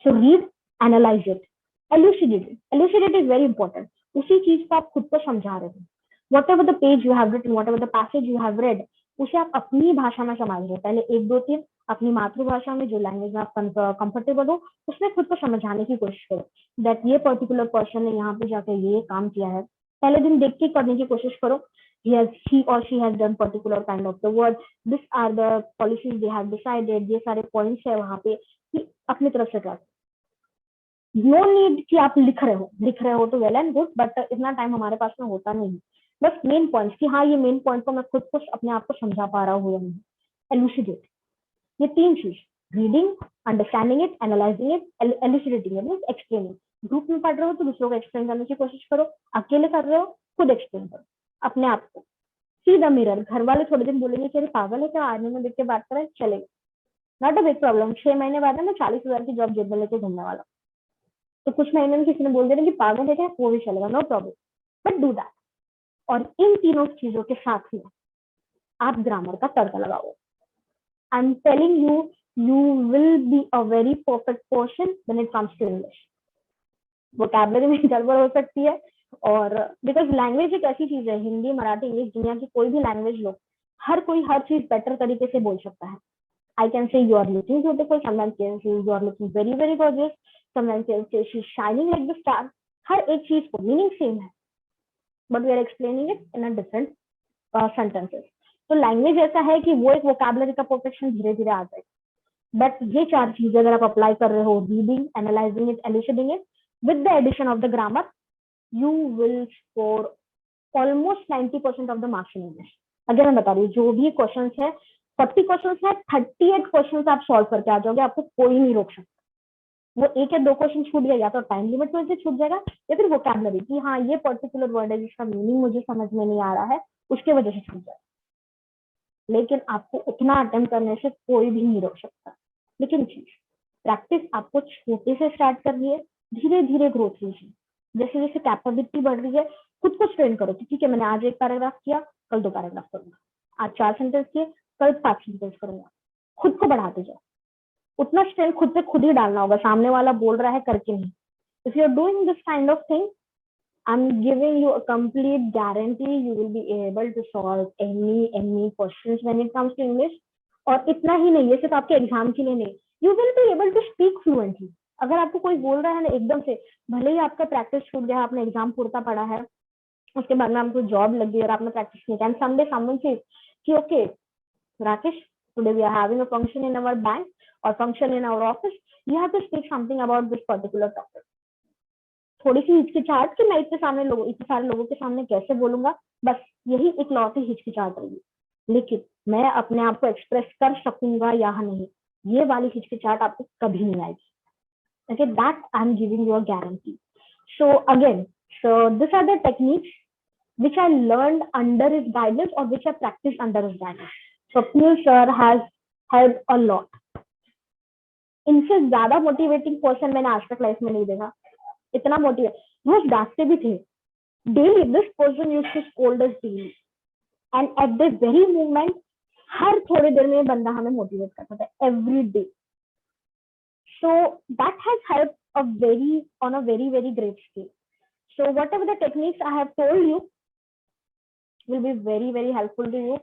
So read, analyse it, elucidate is very important. उसी चीज को आप खुद को समझा रहे हो, whatever the page you have written, whatever the passage you have read, उसे आप अपनी भाषा में समझ रहे हो। पहले 1 2 3 अपनी मातृभाषा में, जो लैंग्वेज में आप कंफर्टेबल हो, उसमें खुद को समझाने की कोशिश करो। दैट ये पर्टिकुलर पर्सन ने यहाँ पे जाकर ये काम किया है, पहले दिन देख के करने की कोशिश करो। he or she has done particular kind of the word, this are the policies they have decided, ये सारे पॉइंट्स है वहाँ पे, कि अपनी तरफ से कर। नो नीड कि आप लिख रहे हो तो वेल एंड गुड, बट इतना टाइम हमारे पास में होता नहीं। बस मेन पॉइंट्स कि हाँ ये मेन पॉइंट को मैं खुद को अपने आप को समझा पा रहा हूँ या नहीं। एलुसिडेट, ये 3 चीज, reading, understanding it, analysing it, elucidating it means explaining. Group में पढ़ रहे हो तो दूसरों को एक्सप्लेन करने की कोशिश करो, अकेले कर रहे हो खुद एक्सप्लेन करो अपने आप को। सी द मिरर, घर वाले थोड़े दिन बोलेंगे कि अरे पागल है क्या, आदमी में देख के बात कर रहा है, चलेगा, नॉट अ बिग प्रॉब्लम। 6 महीने बाद मैं 40,000 की जॉब जेब में लेके घूमने वाला, तो कुछ महीने में किसी ने बोल देना कि पागल है क्या, वो भी चलेगा, no problem, but do that. और इन तीनों चीजों के साथ में आप ग्रामर का तड़का लगाओ। I am telling you, you will be a very perfect person when it comes to English. Vocabulary में गड़बड़ हो सकती है, और बिकॉज लैंग्वेज एक ऐसी चीज है, हिंदी मराठी इंग्लिश दुनिया की कोई भी लैंग्वेज लो, हर कोई हर चीज बेटर तरीके से बोल सकता है। I can say you are looking beautiful, someone can say you are looking very very gorgeous, someone can say she's shining like the star. हर एक चीज को मीनिंग सेम है, but we are explaining it in a different sentences. तो language ऐसा है कि वो एक वोकैबुलरी का परफेक्शन धीरे धीरे आ जाए. बट ये चार चीजें अगर आप अप्लाई कर रहे हो, reading, analysing it, eliciting it, with the addition of the grammar, you will score almost 90% of the marks in English. अगर मैं बता रही हूँ, जो भी क्वेश्चन है 40 क्वेश्चन है, 38 क्वेश्चन आप सॉल्व करके आ जाओगे, आपको कोई नहीं रोक सकता. वो एक या दो क्वेश्चन छूट गया, या तो टाइम लिमिट में से छूट जाएगा, या फिर वोकैबुलरी की हाँ ये पर्टिकुलर वर्ड है जिसका मीनिंग मुझे समझ में नहीं आ रहा है, उसके वजह से छूट जाएगा. लेकिन आपको उतना अटेम्प्ट करने से कोई भी नहीं रोक सकता. लेकिन चीज प्रैक्टिस आपको छोटे से स्टार्ट करनी है, धीरे धीरे ग्रोथ लीजिए. जैसे जैसे कैपेबिलिटी बढ़ रही है, खुद को ट्रेन करो कि ठीक है, मैंने आज एक पैराग्राफ किया, कल 2 पैराग्राफ करूंगा, आज 4 सेंटेंस किए, कल 5 सेंटेंस करूंगा. खुद को बढ़ाते जाओ. उतना स्ट्रेंथ खुद से खुद ही डालना होगा, सामने वाला बोल रहा है करके नहीं. If you are doing this kind of thing, I'm giving you a complete guarantee you will be able to solve any questions when it comes to English. और इतना ही नहीं, ये सिर्फ आपके एग्जाम के लिए नहीं, you will be able to speak fluently. अगर आपको कोई बोल रहा है ना एकदम से, भले ही आपका प्रैक्टिस छूट गया, आपने एग्जाम पूरता पढ़ा है, उसके बाद में आपको जॉब लगी और आपने प्रैक्टिस नहीं किया, एंड समडे समवन सेज कि okay Rakesh, today we are having a function in our bank or function in our office, you have to speak something about this particular topic. थोड़ी सी हिचकिचाहट कि मैं इतने सारे लोगों के सामने कैसे बोलूंगा, बस यही एक लौती हिचकिचाहट रहेगी. लेकिन मैं अपने आप को एक्सप्रेस कर सकूंगा या नहीं, ये वाली हिचकिचाहट आपको कभी नहीं आएगी. Okay, that I'm giving you a guarantee. So again, these are the techniques which I learned under his guidance or which I practiced under his guidance. So Piyush sir has helped a lot. इनसे ज्यादा motivating person मैंने आज तक life में नहीं देखा. इतना motivate, वो डांटते भी थे daily. This person used to scold us daily, and at the very moment हर थोड़ी देर में बंदा हमें मोटिवेट करता था every day. So that has helped a very on a very very great scale. So whatever the techniques I have told you will be very very helpful to you.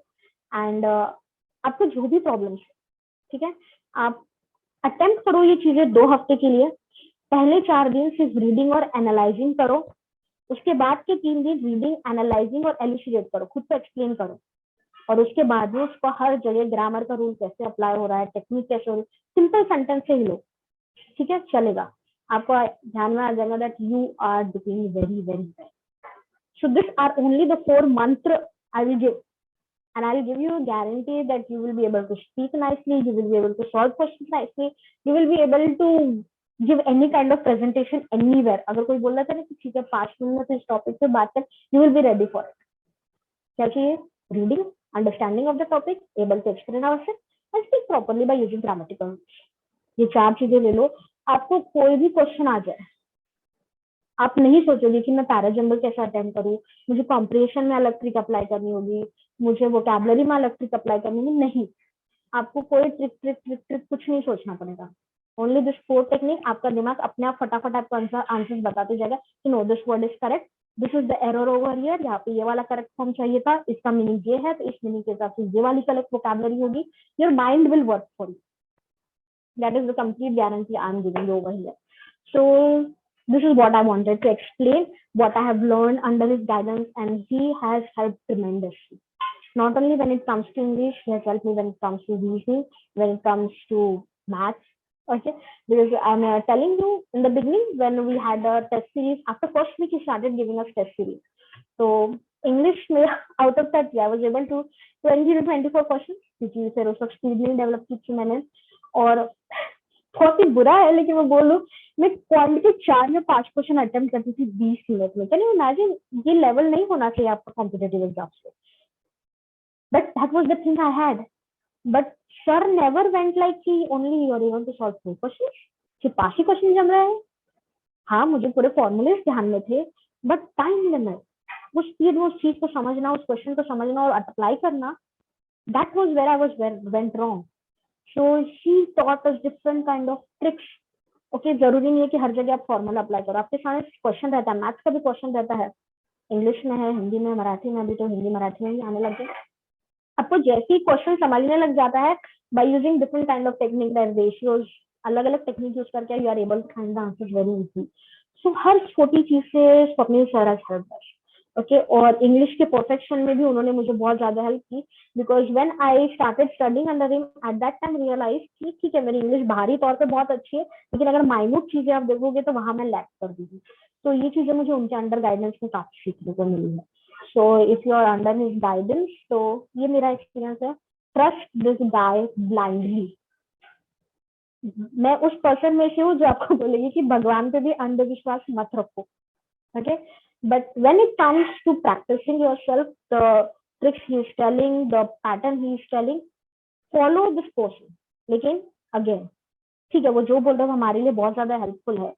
And आपको जो भी problems है, ठीक है, आप attempt करो ये चीजें 2 हफ्ते के लिए. पहले 4 दिन सिर्फ रीडिंग और एनालाइजिंग करो, उसके बाद के 3 दिन रीडिंग, एनालाइजिंग और एलिसिटेट करो, खुद को एक्सप्लेन करो, और उसके बाद में उसको हर जगह ग्रामर का रूल कैसे अप्लाई हो रहा है, टेक्निक कैसे हो रही है, सिंपल सेंटेंस से ही लो, ठीक है, चलेगा. आपको ध्यान में आ जाएगा that you are doing very very well. So this are only the 4 mantra I will give, and I will give you a guarantee that you will be able to speak nicely, you will be able to solve questions nicely, you will be able to give any kind of presentation anywhere. अगर कोई बोल रहा था ना कि ठीक है 5 minute इस टॉपिक पे बात कर, you will be ready for it. क्या चाहिए? Reading, understanding of the topic, able to explain ourselves, and speak properly by using grammatical rules. ये 4 चीजें ले लो, आपको कोई भी क्वेश्चन आ जाए, आप नहीं सोचोगे कि मैं पैराजंबल कैसे अटेम्प्ट करूँ, मुझे कॉम्प्रिहेंशन में अलग ट्रिक अप्लाई करनी होगी, मुझे वोकैबुलरी में अलग ट्रिक अप्लाई करनी होगी. नहीं, आपको कोई ट्रिक कुछ नहीं सोचना पड़ेगा. ओनली दिस 4 टेक्निक, आपका दिमाग अपने आप फटाफट आपको आंसर बताते जाएगा कि no this word is correct, this is the error over here, यहाँ पे ये वाला करेक्ट फॉर्म चाहिए था, इसका मीनिंग ये है, तो इस मीनिंग के हिसाब से ये वाली करेक्ट वोकैबुलरी होगी. Your mind will work for you. That is the complete guarantee I am giving over here. So this is what I wanted to explain, what I have learned under his guidance, and he has helped tremendously. Not only when it comes to English, he has helped me when it comes to reasoning, when it comes to maths. Okay, because I'm telling you in the beginning when we had a test series, after first week he started giving us test series. So English में out of 30 I was able to 20 to 24 questions, क्योंकि फिर उस वक्त speed नहीं develop की थी मैंने. और बहुत ही बुरा है लेकिन मैं बोलूं, मैं क्वांटिटी 4 या 5 क्वेश्चन अटेम्प्ट करती थी 20 मिनट में. Can you imagine? ये लेवल नहीं होना चाहिए आपका कॉम्पिटिटिव एग्जाम से. But that was the thing I had. But sir never went like कि only you are able to solve 4 question, सिर्फ 5 ही क्वेश्चन जम रहे हैं. हाँ, मुझे पूरे फॉर्मूलेस ध्यान में थे, बट टाइम लिमिट, वो स्पीड, वो चीज को समझना, उस क्वेश्चन को समझना और अप्लाई करना, that was where I was went wrong. So she taught us different kind of tricks. Okay, जरूरी नहीं है कि हर जगह आप फॉर्मूला अप्लाई करो. आपके सामने क्वेश्चन रहता है, मैथ्स का भी क्वेश्चन रहता है, इंग्लिश में है, हिंदी में, मराठी में, अभी तो हिंदी मराठी में भी आने लग गए. आपको जैसे ही क्वेश्चन समझने लग जाता है, by using different kind of technique like ratios, अलग अलग टेक्निक यूज करके you are able to find the answers very easy. So हर छोटी चीज से Swapnil sir has helped us. Okay और इंग्लिश के परफेक्शन में भी उन्होंने मुझे बहुत ज्यादा हेल्प की because when I started studying under him at that time realise कि ठीक है मेरी इंग्लिश बाहरी तौर पे बहुत अच्छी है लेकिन अगर माइन्यूट चीजें आप देखोगे तो वहां मैं लैक कर दूंगी तो ये चीजें मुझे उनके अंडर गाइडेंस में काफी सीखने को मिली है so if you are under his guidance तो ये मेरा एक्सपीरियंस है ट्रस्ट दिस गाय ब्लाइंडली मैं उस पर्सन में से हूँ जो आपको बोलेगी कि भगवान पे भी अंधविश्वास मत रखो okay but when it comes to practicing yourself the tricks he is telling the pattern he is telling follow this person लेकिन again ठीक है वो जो बोल रहा है हमारे लिए बहुत ज्यादा हेल्पफुल है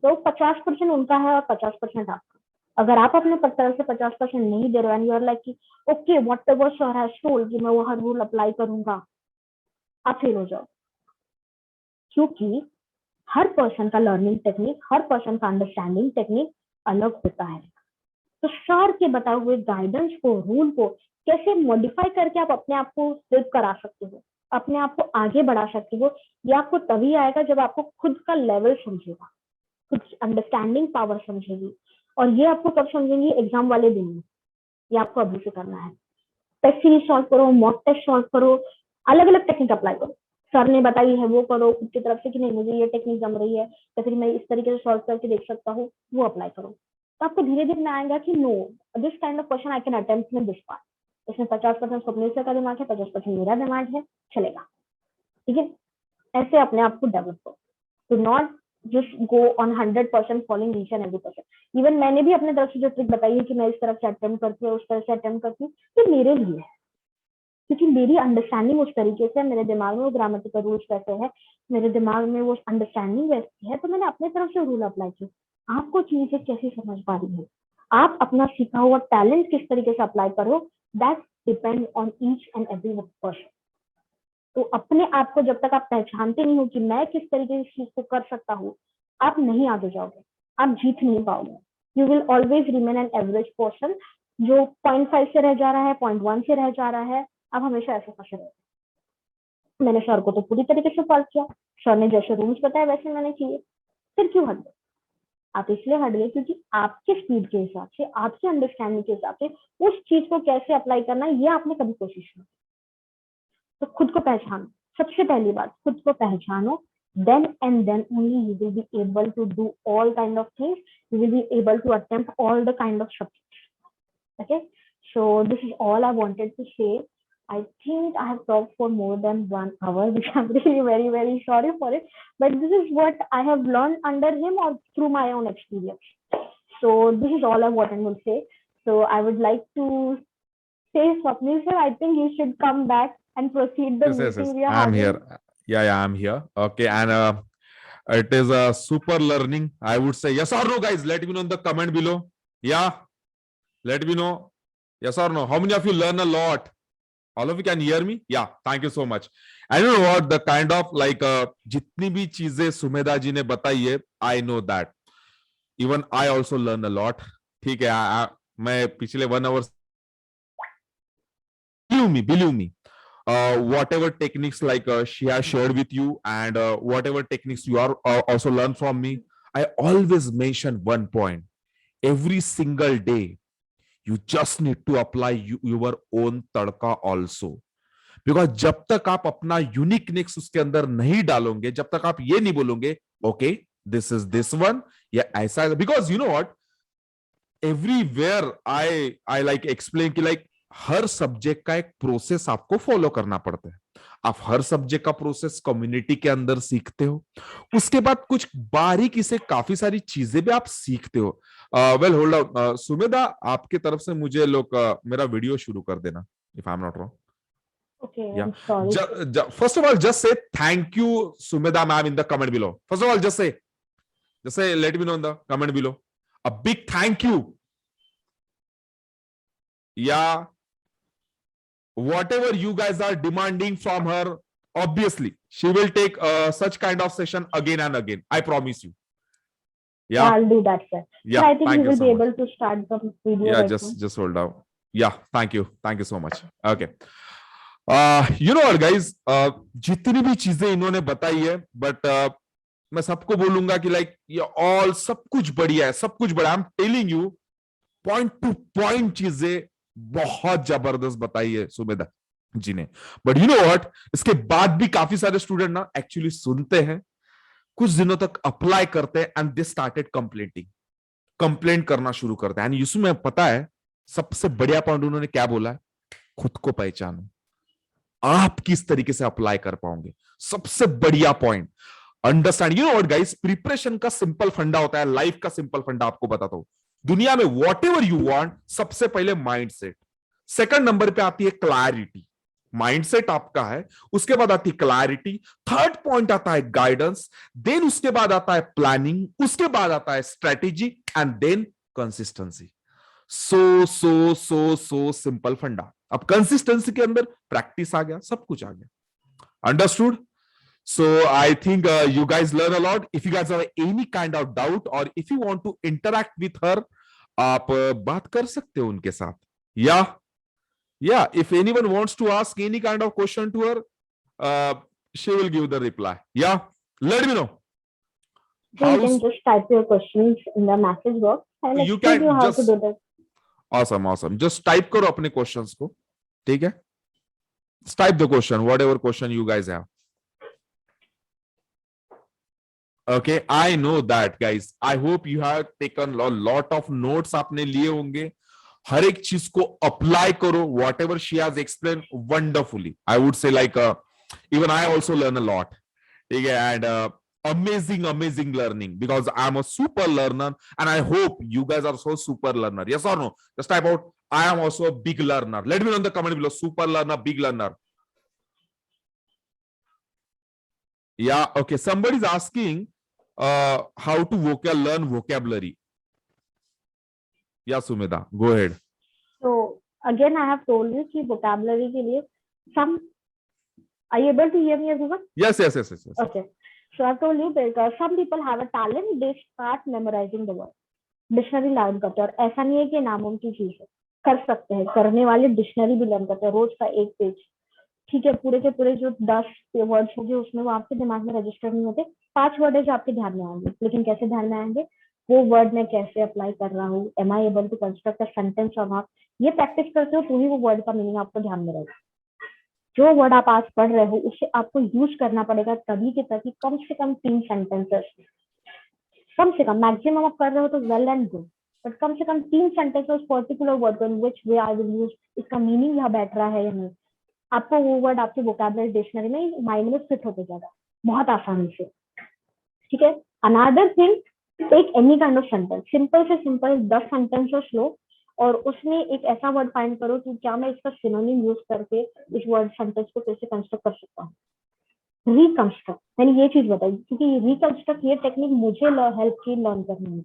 तो 50% उनका है और 50% आपका अगर आप अपने तरफ से 50% नहीं दे रहे हो एंड यू आर लाइक कि okay whatever sir has told कि मैं वो हर रूल अप्लाई करूंगा आप फेल हो जाओ क्योंकि हर पर्सन का लर्निंग टेक्निक हर पर्सन का अंडरस्टैंडिंग टेक्निक अलग होता है तो सर के बताए हुए गाइडेंस को रूल को कैसे मॉडिफाई करके आप अपने आप को फ्लिप करा सकते हो अपने आप को आगे बढ़ा सकते हो ये आपको तभी आएगा जब आपको खुद का लेवल समझेगा खुद अंडरस्टैंडिंग पावर समझेगी और ये आपको कब समझेंगी एग्जाम वाले दिन में ये आपको अभी से करना है टेस्ट सीरीज सॉल्व करो मॉक टेस्ट सॉल्व करो अलग अलग टेक्निक अप्लाई करो सर ने बताई है वो करो खुद की तरफ से कि नहीं मुझे ये टेक्निक जम रही है या फिर मैं इस तरीके से सॉल्व करके देख सकता हूँ वो अप्लाई करो तो आपको धीरे धीरे में आएगा कि no this kind of question I can attempt in this part इसमें 50% स्वप्निल सर का दिमाग है 50% मेरा दिमाग है चलेगा ठीक है ऐसे अपने आप को डेवलप करो to not just go on 100% following each and every person even मैंने भी अपने तरफ से जो ट्रिक बताई है कि मैं इस तरफ से अटेम्प्ट करती हूँ उस तरह से अटेम्प्ट करती हूँ ये मेरे लिए है क्योंकि मेरी अंडरस्टैंडिंग उस तरीके से मेरे दिमाग में वो ग्रामेटिकल रूल्स वैसे है मेरे दिमाग में वो अंडरस्टैंडिंग वैसी है तो मैंने अपने तरफ से रूल अप्लाई किया आपको चीजें कैसे समझ पा रही है आप अपना सीखा हुआ टैलेंट किस तरीके से अप्लाई करो that depend on each and every person तो अपने आप को जब तक आप पहचानते नहीं हो कि मैं किस तरीके से चीज को कर सकता हूँ आप नहीं आगे जाओगे आप जीत नहीं पाओगे you will always remain an average person जो 0.5 से रह जा रहा है 0.1 से रह जा रहा है आप हमेशा ऐसे फंसे रहे मैंने सर को तो पूरी तरीके से फॉलो किया सर ने जैसे रूल्स बताए वैसे मैंने किए फिर क्यों हट गए आप इसलिए हट गए क्योंकि आपके स्पीड के हिसाब से आपके अंडरस्टैंडिंग के हिसाब से उस चीज को कैसे अप्लाई करना ये आपने कभी कोशिश नहीं तो खुद को पहचानो सबसे पहली बात खुद को पहचानो then and then only you will be able to do all kind of things you will be able to attempt all the kind of subjects okay so this is all I wanted to say I think I have talked for more than 1 hour which I'm really very sorry for it but this is what I have learned under him or through my own experience so this is all I wanted to say so I would like to say Swapnil sir I think you should come back and proceed the meeting we are I'm having. here. Yeah, I'm here. Okay, and it is a super learning. I would say yes or no, guys. Let me know in the comment below. Yeah, let me know. Yes or no. How many of you learn a lot? All of you can hear me? Yeah. Thank you so much. I don't know what the kind of like जितनी भी चीजें सुमेधा जी ने बताई है, I know that. Even I also learn a lot. ठीक है. मैं पिछले 1 hour. Believe me. Whatever techniques like she has shared with you and whatever techniques you are also learn from me I always mention one point every single day you just need to apply your own tadka also because जब तक आप अपना uniqueness उसके अंदर नहीं डालोगे जब तक आप ये नहीं बोलोगे okay this is this one या ऐसा because you know what everywhere I like explain कि like हर सब्जेक्ट का एक प्रोसेस आपको फॉलो करना पड़ता है आप हर सब्जेक्ट का प्रोसेस कम्युनिटी के अंदर सीखते हो उसके बाद कुछ बारीकी से काफी सारी चीजें भी आप सीखते हो वेल होल्ड आउट सुमेधा आपके तरफ से मुझे लोग मेरा वीडियो शुरू कर देना if I am not wrong Okay, yeah I'm sorry. First of all just say thank you Sumedha ma'am in the comment below first of all just say let me know in the comment below a big thank you yeah whatever you guys are demanding from her obviously she will take such kind of session again and again I promise you Yeah, I'll do that, sir. yeah So I think thank we you will so be much. able to start the video. Yeah right just now. hold down yeah thank you so much okay you know what guys, जितनी भी चीजें इन्होंने बताई है, but मैं सबको बोलूंगा कि लाइक ये ऑल सब कुछ बढ़िया है, सब कुछ बढ़िया। आई am telling you, point two point चीजें बहुत जबरदस्त बताई है सुमेधा जी ने। बट यू नो व्हाट, इसके बाद भी काफी सारे स्टूडेंट ना एक्चुअली सुनते हैं, कुछ दिनों तक अप्लाई करते हैं, एंड दे स्टार्टेड कंप्लेंटिंग, कंप्लेंट करना शुरू करते हैं। एंड इसमें पता है सबसे बढ़िया पॉइंट उन्होंने क्या बोला है? खुद को पहचानो, आप किस तरीके से अप्लाई कर पाओगे, सबसे बढ़िया point. Understand, you know what guys, preparation का सिंपल फंडा होता है, लाइफ का सिंपल फंडा आपको बताता हूं। दुनिया में वॉट एवर यू वांट, सबसे पहले माइंड सेट, सेकंड नंबर पे आती है क्लैरिटी। माइंडसेट आपका है, उसके बाद आती है क्लैरिटी, थर्ड पॉइंट आता है गाइडेंस, देन उसके बाद आता है प्लानिंग, उसके बाद आता है strategy, and then consistency. So simple फंडा। अब कंसिस्टेंसी के अंदर प्रैक्टिस आ गया, सब कुछ आ गया। Understood? So I think you guys learn a lot. If you guys have any kind of doubt or if you want to interact with her, आप बात कर सकते हो उनके साथ। Yeah, if anyone wants to ask any kind of question to her, she will give the reply. Yeah, let me know. So you can just type your questions in the message box. I'll You explain you can how to just do that. awesome. Just type करो अपने questions को, ठीक है? Type the question, whatever question you guys have. Okay, I know that guys. I hope you have taken a lot of notes आपने लिए होंगे। हर एक चीज को अप्लाई करो, what ever she has explain wonderfully. I would say like even I also learn a lot, ठीक है? And amazing learning, because I'm a super learner and I hope you guys are so super learner. Yes or no? Just type out I am also a big learner. Let me know in the comment below, super learner, big learner. Yeah, okay, somebody's asking how to learn vocabulary. Yeah, Sumedha, go ahead. So again, I have told you कि vocabulary के लिए some. Are you able to hear me, everyone? Yes. Okay. So I've told you because some people have a talent, they start memorizing the word. Dictionary learn करते हैं, और ऐसा नहीं है कि नामुमकिन चीज है, कर सकते हैं। करने वाले डिक्शनरी भी लर्न करते हैं, रोज का एक पेज, ठीक है? पूरे के पूरे जो 10 वर्ड्स होंगे उसमें वो आपके दिमाग में रजिस्टर नहीं होते, 5 वर्ड है जो आपके ध्यान में आएंगे। लेकिन कैसे ध्यान में आएंगे? वो वर्ड मैं कैसे अप्लाई कर रहा हूँ, am I able to construct a sentence और नॉट, ये प्रैक्टिस करते हो तो ही वो वर्ड का मीनिंग आपको ध्यान में रहेगा। जो वर्ड आप आज पढ़ रहे हो उसे आपको यूज करना पड़ेगा तभी के तभी, कम से कम 3 सेंटेंसेस, कम से कम। मैक्सिमम आप कर रहे हो तो वेल एंड गुड, बट कम से कम 3 सेंटेंसेस पर्टिकुलर वर्ड को, इन विच वे आई विल यूज, इसका मीनिंग यहाँ बैठ रहा है या नहीं, आपको वो वर्ड आपके वोकैबुलरी डिक्शनरी में माइंड में फिट होते जाएगा बहुत आसानी से, ठीक है? Another thing, take any kind of sentence, simple से सिंपल 10 सेंटेंसेस लो और उसमें एक ऐसा वर्ड फाइंड करो कि क्या मैं इसका सिनोनिम यूज करके इस वर्ड सेंटेंस को कैसे कंस्ट्रक्ट कर सकता हूँ। रिकंस्ट्रक्ट, मैंने ये चीज बताई क्योंकि रिकंस्ट्रक्ट ये टेक्निक मुझे हेल्प की लर्न करने में,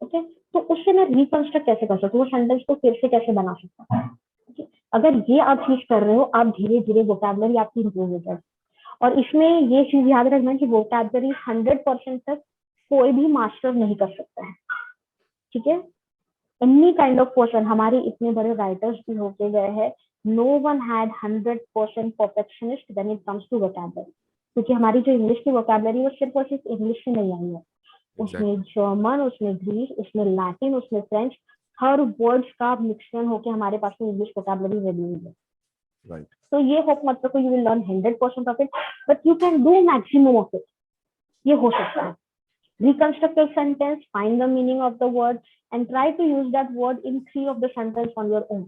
ओके? तो उससे मैं रिकंस्ट्रक्ट कैसे कर सकता हूँ, वो सेंटेंस को फिर से कैसे बना सकता हूँ। अगर ये आप चीज कर रहे हो, आप धीरे धीरे वोकैबुलरी आपकी इंप्रूव हो जाएगी। और इसमें ये चीज याद रखना कि वोकैबुलरी 100% तक कोई भी मास्टर नहीं कर सकता है, ठीक है? एनी काइंड ऑफ पर्सन, हमारे इतने बड़े राइटर्स भी होके गए हैं, no one had 100% perfectionist when it comes to vocabulary, क्योंकि हमारी जो इंग्लिश की वोकैबुलरी वो सिर्फ और सिर्फ इंग्लिश से नहीं आई है, उसमें जर्मन, उसमें ग्रीक, उसमें लैटिन, उसमें फ्रेंच, हर वर्ड्स का मिक्सचर होके हमारे पास में इंग्लिश वोकैबुलरी रेडी हुई है। Right. तो ये होप मत रखो you will learn 100% of it, but you can do maximum of it, ये हो सकता है। Reconstruct a sentence, find the meaning of the word and try to use that word in 3 of the sentence on your own.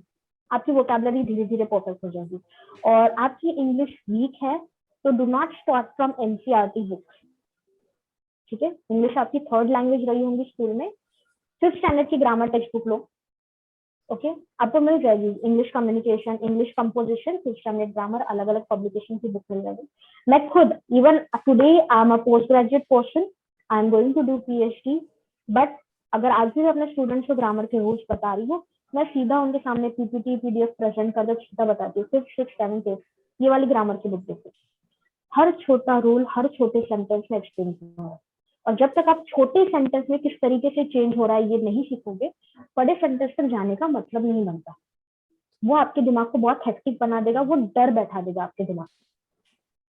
आपकी vocabulary धीरे धीरे perfect हो जाएगी। और आपकी इंग्लिश वीक है तो do not start from NCERT books, ठीक है? इंग्लिश आपकी थर्ड लैंग्वेज रही होंगी स्कूल में, 5th स्टैंडर्ड की ग्रामर टेक्स्ट बुक लो, ओके? आपको मिल जाएगी English communication, English composition, 5th standard grammar, अलग अलग पब्लिकेशन की बुक मिल जाएगी। मैं खुद even today I am a post graduate person, I am going to do PhD, but अगर आज भी अपने स्टूडेंट्स को ग्रामर के रूल्स बता रही हूँ, मैं सीधा उनके सामने पीपीटी पीडीएफ प्रेजेंट कर दे सीधा बताती हूँ, 5th 6th 7th 8th ये वाली ग्रामर की बुक देखो, हर छोटा रूल हर छोटे सेंटेंस में एक्सप्लेन किया है। और जब तक आप छोटे सेंटेंस में किस तरीके से चेंज हो रहा है ये नहीं सीखोगे, बड़े सेंटेंस तक जाने का मतलब नहीं बनता। वो आपके दिमाग को बहुत हेक्टिक बना देगा, वो डर बैठा देगा आपके दिमाग में।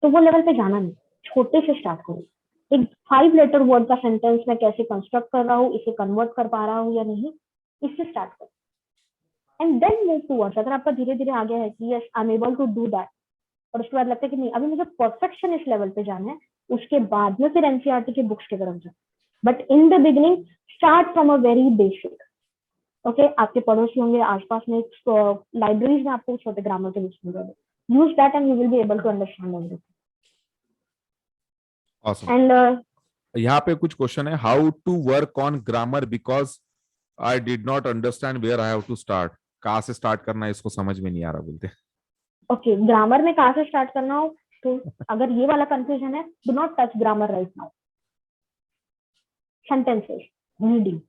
तो वो लेवल पे जाना नहीं, छोटे से स्टार्ट करो। एक 5 लेटर वर्ड का सेंटेंस मैं कैसे कंस्ट्रक्ट कर रहा हूँ, इसे कन्वर्ट कर पा रहा हूँ या नहीं, इससे स्टार्ट करो। एंड देन मूव टूवर्ड्स, अगर आपका धीरे धीरे आ गया है कि yes I am able to do that, और उसके बाद लगता है कि नहीं अभी मुझे परफेक्शन इस लेवल पे जाना है, उसके बाद में फिर एनसीईआरटी के बुक्स की तरफ जाओ। But in the beginning start from a very basic. Okay, आपके पड़ोसी होंगे आसपास में, लाइब्रेरीज में आपको छोटे ग्रामर के बुक्स मिल जाएंगे, use that and you will be able to understand everything. Awesome. And यहाँ पे कुछ क्वेश्चन है, how to work on grammar because I did not understand where I have to start. कहाँ से स्टार्ट करना है इसको समझ में नहीं आ रहा बोलते। ओके, ग्रामर में कहाँ से स्टार्ट करना हो, तो अगर ये वाला कंफ्यूजन है, do not touch grammar right now. Sentences, reading,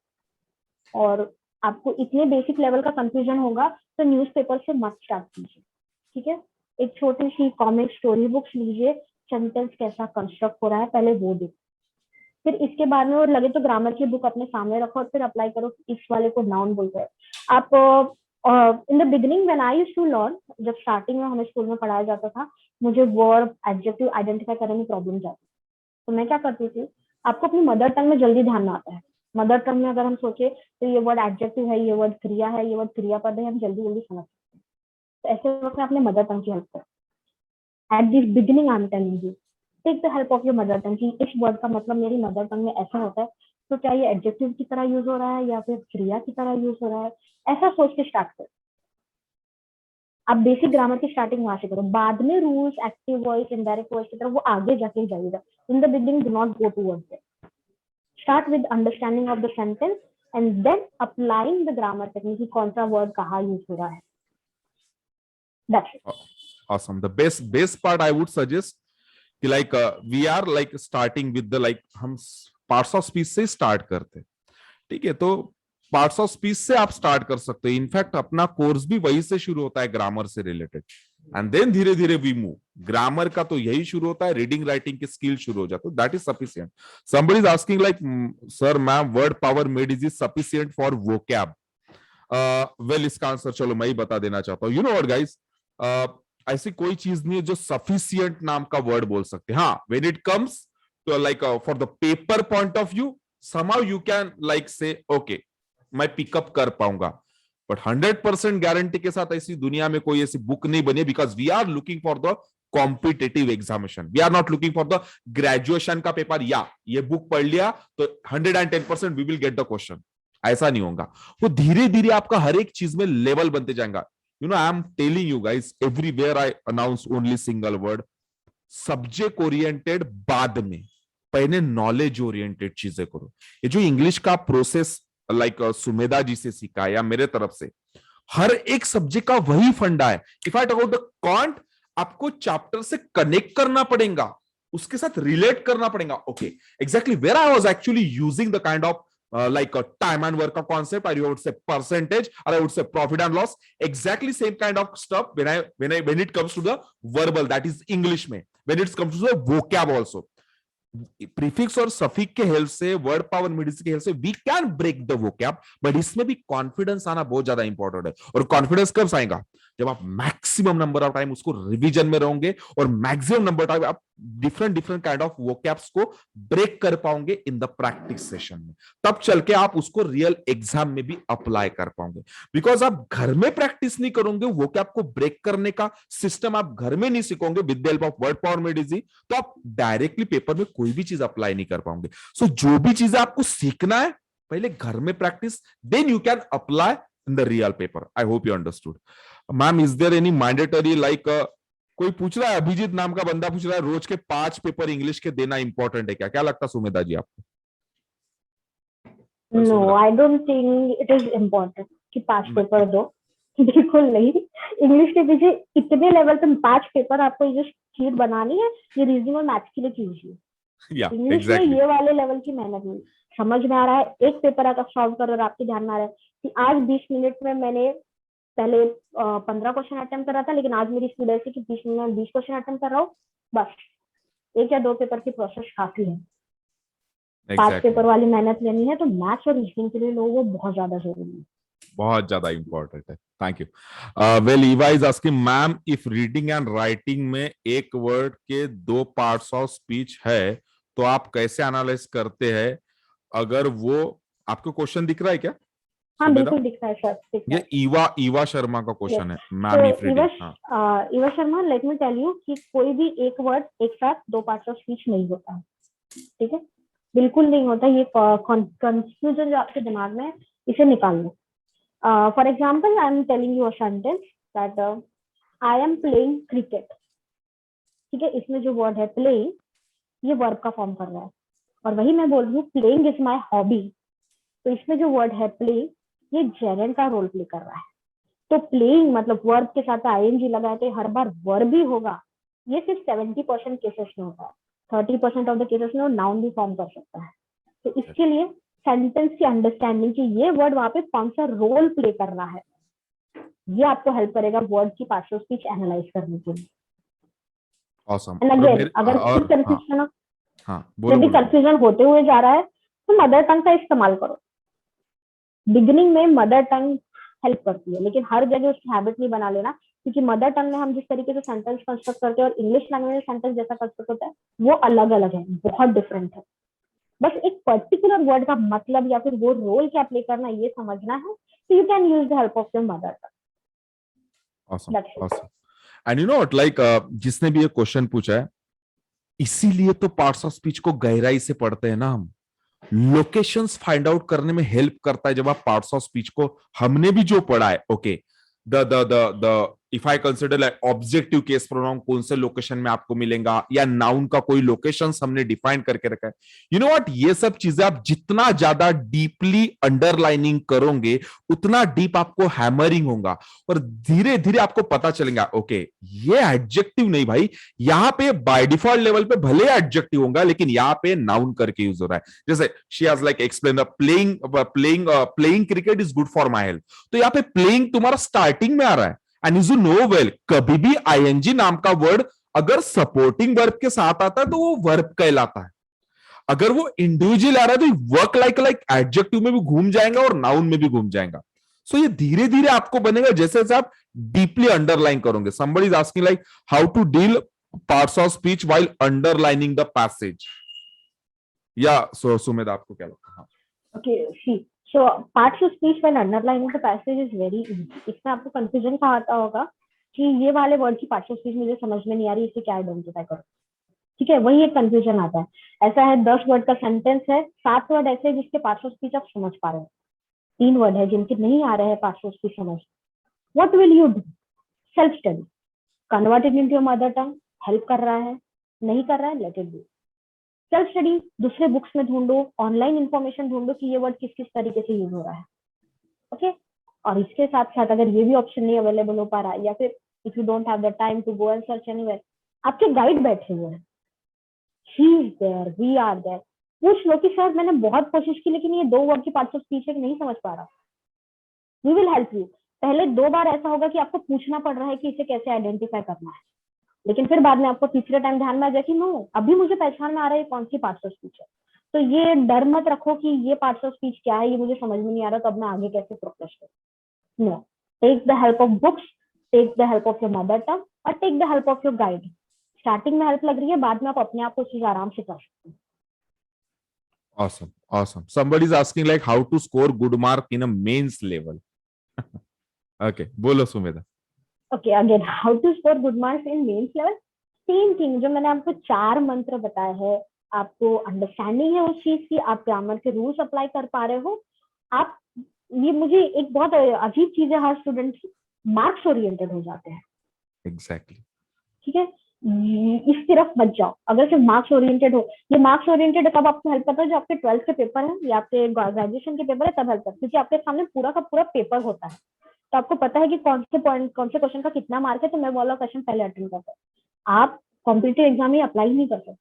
और आपको इतने बेसिक लेवल का कंफ्यूजन होगा तो न्यूज़पेपर से मत स्टार्ट कीजिए, ठीक है। एक छोटी सी कॉमिक स्टोरी बुक्स लीजिए, सेंटेंस कैसा कंस्ट्रक्ट हो रहा है पहले वो देखो, फिर इसके बाद में और लगे तो ग्रामर की बुक अपने सामने रखो और फिर अप्लाई करो। इस वाले को नाउन बोलते हैं आप। In the beginning when I used to learn, जब स्टार्टिंग में हमें स्कूल में पढ़ाया जाता था, मुझे वर्ब एडजेक्टिव आइडेंटिफाई करने में प्रॉब्लम जाती, तो मैं क्या करती थी, आपको अपनी मदर टंग में जल्दी ध्यान में आता है। मदर टंग में अगर हम सोचे तो ये वर्ड एडजेक्टिव है, ये वर्ड क्रिया है, ये वर्ड क्रियापद है, हम जल्दी जल्दी समझ सकते हैं। तो ऐसे वक्त में अपने मदर टंग की हेल्प करो। At this beginning I am telling you, take the help of your mother tongue की इस वर्ड का मतलब मेरी मदर टंग में ऐसा होता है, तो क्या ये एडजेक्टिव की तरह यूज हो रहा है या फिर क्रिया की तरह यूज हो रहा है, ऐसा सोच के स्टार्ट करो। आप बेसिक ग्रामर की स्टार्टिंग वहां से करो, बाद में rules, active voice, indirect voice की तरफ वो आगे जाके जाइएगा। इन the beginning do not go towards it. Start with understanding of the sentence and then applying the grammar technique कि कौन सा word कहाँ यूज हो रहा है। That's it. Awesome. The best part I would suggest कि like we are like starting with the like हम parts of speech से स्टार्ट करते हैं, ठीक है। तो पार्ट्स ऑफ स्पीच से आप स्टार्ट कर सकते हो। इनफैक्ट अपना कोर्स भी वही से शुरू होता है, ग्रामर से रिलेटेड, एंड देन धीरे धीरे वी मूव। ग्रामर का तो यही शुरू होता है, रीडिंग राइटिंग की स्किल शुरू हो जाती है, that is sufficient. Somebody is asking like sir ma'am word power made is sufficient for vocab. Well इसका आंसर चलो मैं ही बता देना चाहता हूँ। यू नो व्हाट गाइस, ऐसी कोई चीज नहीं है जो सफिशिएंट नाम का वर्ड बोल सकते। हाँ, when it comes to like for the paper point of view somehow you can like say okay मैं पिकअप कर पाऊंगा, बट 100% गारंटी के साथ ऐसी दुनिया में कोई ऐसी बुक नहीं बनी, because we are looking for the competitive examination, we are not looking for the graduation का पेपर, या ये बुक पढ़ लिया तो 110% we will get the question, ऐसा नहीं होगा। वो धीरे धीरे आपका हर एक चीज में लेवल बनते जाएगा। You know I am telling you guys, everywhere I announce only single word, subject oriented बाद में, पहले नॉलेज ओरिएंटेड चीजें करो। ये जो इंग्लिश का प्रोसेस लाइक सुमेधा जी से सीखा या मेरे तरफ से, हर एक सब्जेक्ट का वही फंडा है। If I talk about the context, आपको चैप्टर से कनेक्ट करना पड़ेगा, उसके साथ रिलेट करना पड़ेगा। Okay, exactly where I was actually using the kind of like a time and work concept, or you would say percentage, or I would say profit and loss, exactly same kind of stuff when it comes to the verbal, that is English में, when it comes to the vocab also, prefix और suffix के help से, word power made easy के help से we can break the vocab, but इसमें भी confidence आना बहुत ज्यादा इंपॉर्टेंट है। और कॉन्फिडेंस कब आएगा, जब आप मैक्सिमम नंबर ऑफ टाइम उसको रिवीजन में रहोगे और मैक्सिमम नंबर ऑफ टाइम आप different different kind of vocabs को ब्रेक कर पाओगे इन द प्रैक्टिस सेशन में, तब चल के आप उसको रियल एग्जाम में भी अप्लाई कर पाओगे। बिकॉज आप घर में प्रैक्टिस नहीं करोगे, वोकैब को ब्रेक करने का सिस्टम आप घर में नहीं सीखोगे with the help of word power medicine, तो आप डायरेक्टली पेपर में कोई भी चीज अप्लाई नहीं कर पाओगे। सो जो भी चीजें आपको सीखना है पहले घर में practice, then you can apply in the real paper. I hope you understood. Ma'am is there any mandatory like, कोई पूछ रहा है, अभिजीत नाम का बंदा पूछ रहा है, रोज के 5 पेपर इंग्लिश के देना इंपॉर्टेंट है क्या? क्या लगता है सुमेधा जी आपको? No I don't think it is important कि 5 पेपर दो, बिल्कुल नहीं। इंग्लिश के पीछे इतने लेवल पे 5 पेपर आपको ये जो शीट बनानी है, ये रीजनिंग और मैथ्स के लिए कीजिए। इंग्लिश में ये वाले लेवल की मेहनत नहीं। समझ में आ रहा है, एक पेपर अगर सॉल्व कर और आपके ध्यान में आ रहा है कि आज 20 मिनट में मैंने पहले 15 क्वेश्चन अटेम्प्ट करा था, लेकिन आज मेरी स्पीड ऐसी कि 20 मिनट में 20 क्वेश्चन अटेम्प्ट कर रहा हूँ, बस 1 या 2 पेपर की प्रोसेस काफी है। 5 पेपर वाली मेहनत लेनी है तो मैथ्स और रीजनिंग के लिए लोगों को बहुत ज्यादा जरूरी है। बहुत ज्यादा इंपॉर्टेंट है, thank you. Well Eva is asking ma'am, if reading and writing में एक वर्ड के दो पार्ट्स ऑफ स्पीच है तो आप कैसे एनालाइज करते हैं? अगर वो, आपको क्वेश्चन दिख रहा है क्या हाँ सुमेधा? बिल्कुल दिख रहा है सर, दिख रहा ये है। ईवा ईवा शर्मा का यस, क्वेश्चन है तो मैम, इफ इवा रीडिंग। हाँ Eva Sharma, let me tell you कि कोई भी एक वर्ड एक साथ दो पार्ट्स ऑफ स्पीच नहीं होता है, ठीक है? बिल्कुल नहीं होता। ये कंफ्यूजन जो आपके दिमाग में है, इसे निकाल लो। For example, I am telling you a sentence that I am playing cricket, ठीक है? इसमें जो वर्ड है प्लेइंग, ये वर्ब का फॉर्म कर रहा है, और वही मैं बोल रही हूँ प्लेइंग इज माई हॉबी, तो इसमें जो वर्ड है प्ले, ये जेरेंट का रोल प्ले कर रहा है। तो प्लेइंग मतलब वर्ब के साथ आईएनजी लगाए तो हर बार वर्ब ही होगा। ये सिर्फ 70% केसेस में होता है, 30% ऑफ द केसेस में वो नाउन भी फॉर्म कर सकता है। तो इसके लिए सेंटेंस की अंडरस्टैंडिंग की ये वर्ड वहां पे कौन सा रोल प्ले कर रहा है, ये आपको हेल्प करेगा वर्ड की पार्शियल स्पीच एनालाइज करने के लिए। awesome। एंड और अगेन, मेरे अगर और फिर हाँ कंफ्यूजन, हाँ बोलो यदि बोलो बोलो। कंफ्यूजन होते हुए जा रहा है तो मदर टंग का इस्तेमाल करो। बिगिनिंग में मदर टंग हेल्प करती है, लेकिन हर जगह उसकी हैबिट नहीं बना लेना, क्योंकि मदर टंग में हम जिस तरीके से सेंटेंस कंस्ट्रक्ट करते हैं और इंग्लिश लैंग्वेज में सेंटेंस जैसा कंस्ट्रक्ट होता है वो अलग अलग है, बहुत डिफरेंट है। बस एक पर्टिकुलर वर्ड का मतलब या फिर वो रोल क्या प्ले करना है ये समझना है, तो you can use the help of your mother tongue. awesome that's it. awesome। And you know like जिसने भी ये क्वेश्चन पूछा है, इसीलिए तो पार्ट्स ऑफ स्पीच को गहराई से पढ़ते हैं ना हम। लोकेशंस फाइंड आउट करने में हेल्प करता है जब आप पार्ट्स ऑफ स्पीच को, हमने भी जो पढ़ा है, okay, the if I consider like objective case pronoun कौन से लोकेशन में आपको मिलेगा, या नाउन का कोई लोकेशन हमने डिफाइन करके रखा है। यू नो व्हाट, ये सब चीजें आप जितना ज्यादा डीपली अंडरलाइनिंग करोगे उतना डीप आपको हैमरिंग होगा, और धीरे धीरे आपको पता चलेगा ओके ये एडजेक्टिव नहीं भाई, यहाँ पे बाय डिफॉल्ट लेवल पे भले एडजेक्टिव होगा लेकिन यहाँ पे नाउन करके यूज हो रहा है। जैसे she has like explain the playing cricket is good for my health, तो यहाँ पे प्लेइंग तुम्हारा स्टार्टिंग में आ रहा है। एंड यू नो वेल, कभी भी आईएनजी नाम का वर्ड अगर सपोर्टिंग वर्ब के साथ आता है तो वो वर्ब कहलाता है। अगर वो इंडिविजुअल आ रहा है तो वर्क लाइक एडजेक्टिव में भी घूम जाएगा और नाउन में भी घूम जाएगा। सो ये धीरे धीरे आपको बनेगा जैसे जैसे आप डीपली अंडरलाइन करोगे। Somebody is asking like how to deal parts of speech while underlining the passage. या सुमेध आपको क्या लगता है? Okay, see, so parts of speech when underlining the passage is very easy. इसमें आपको कंफ्यूजन कहाँ आता होगा कि ये वाले वर्ड की पार्ट्स ऑफ स्पीच मुझे समझ में नहीं आ रही, इसे क्या आइडेंटिफाई करो, ठीक है? वही एक कंफ्यूजन आता है। ऐसा है 10 वर्ड का सेंटेंस है, 7 वर्ड ऐसे जिसके पार्ट्स ऑफ स्पीच आप समझ पा रहे हो, 3 वर्ड है जिनके नहीं आ रहे हैं पार्ट्स ऑफ स्पीच समझ। What will you do? Self study, convert it into your mother tongue. Help कर रहा है, नहीं कर रहा है, let it be. Self study, दूसरे बुक्स में ढूंढो, ऑनलाइन इंफॉर्मेशन ढूंढो कि ये वर्ड किस किस तरीके से यूज हो रहा है, ओके? और इसके साथ साथ अगर ये भी ऑप्शन नहीं अवेलेबल हो पा रहा है, या फिर if you don't have the time to go and search anywhere, आपके गाइड बैठे हुए हैं, he is there, we are there. पूछ लो कि सर मैंने बहुत कोशिश की लेकिन ये 2 वर्ड की पार्ट्स ऑफ स्पीच है कि नहीं समझ पा रहा, वी विल हेल्प यू। पहले 2 बार ऐसा होगा कि आपको पूछना पड़ रहा है कि इसे कैसे आइडेंटिफाई करना है, लेकिन फिर बाद में आपको तीसरे टाइम ध्यान में आ जाए कि नो, अभी मुझे पहचान में आ रहा है कौन सी पार्ट्स ऑफ स्पीच है। तो ये डर मत रखो कि ये पार्ट्स ऑफ स्पीच क्या है, ये मुझे समझ में नहीं आ रहा, तो अब मैं आगे कैसे प्रोग्रेस करूं। No, take the help of books, take the help of your mother tongue, और take the help of your guide. Starting में हेल्प लग रही है, बाद में आप अपने आप को चीज आराम से कर सकते हैं। Awesome, awesome। Somebody is asking like how to score good mark in a mains level। okay, बोलो Sumedha. Okay, again how to score good marks in mains level. Same thing जो मैंने आपको 4 मंत्र बताए हैं, आपको अंडरस्टैंडिंग है उस चीज की, आप ग्रामर के रूल्स अप्लाई कर पा रहे हो। आप, ये मुझे एक बहुत अजीब चीज है, हर स्टूडेंट की मार्क्स ओरिएंटेड हो जाते हैं, एग्जैक्टली। ठीक है? इस तरफ मत जाओ। अगर सिर्फ मार्क्स ओरिएंटेड हो, ये मार्क्स ओरिएंटेड कब आपको हेल्प करता है? जो आपके 12th के पेपर है या आपके ग्रेजुएशन के पेपर है तब हेल्प करता है, क्योंकि आपके सामने पूरा का पूरा पेपर होता है, तो आपको पता है कि कौन से पॉइंट, कौन से क्वेश्चन का कितना मार्क है, तो मैं वाला क्वेश्चन पहले अटेंड करता हूँ। आप कॉम्पिटिटिव एग्जाम में अप्लाई नहीं कर सकते।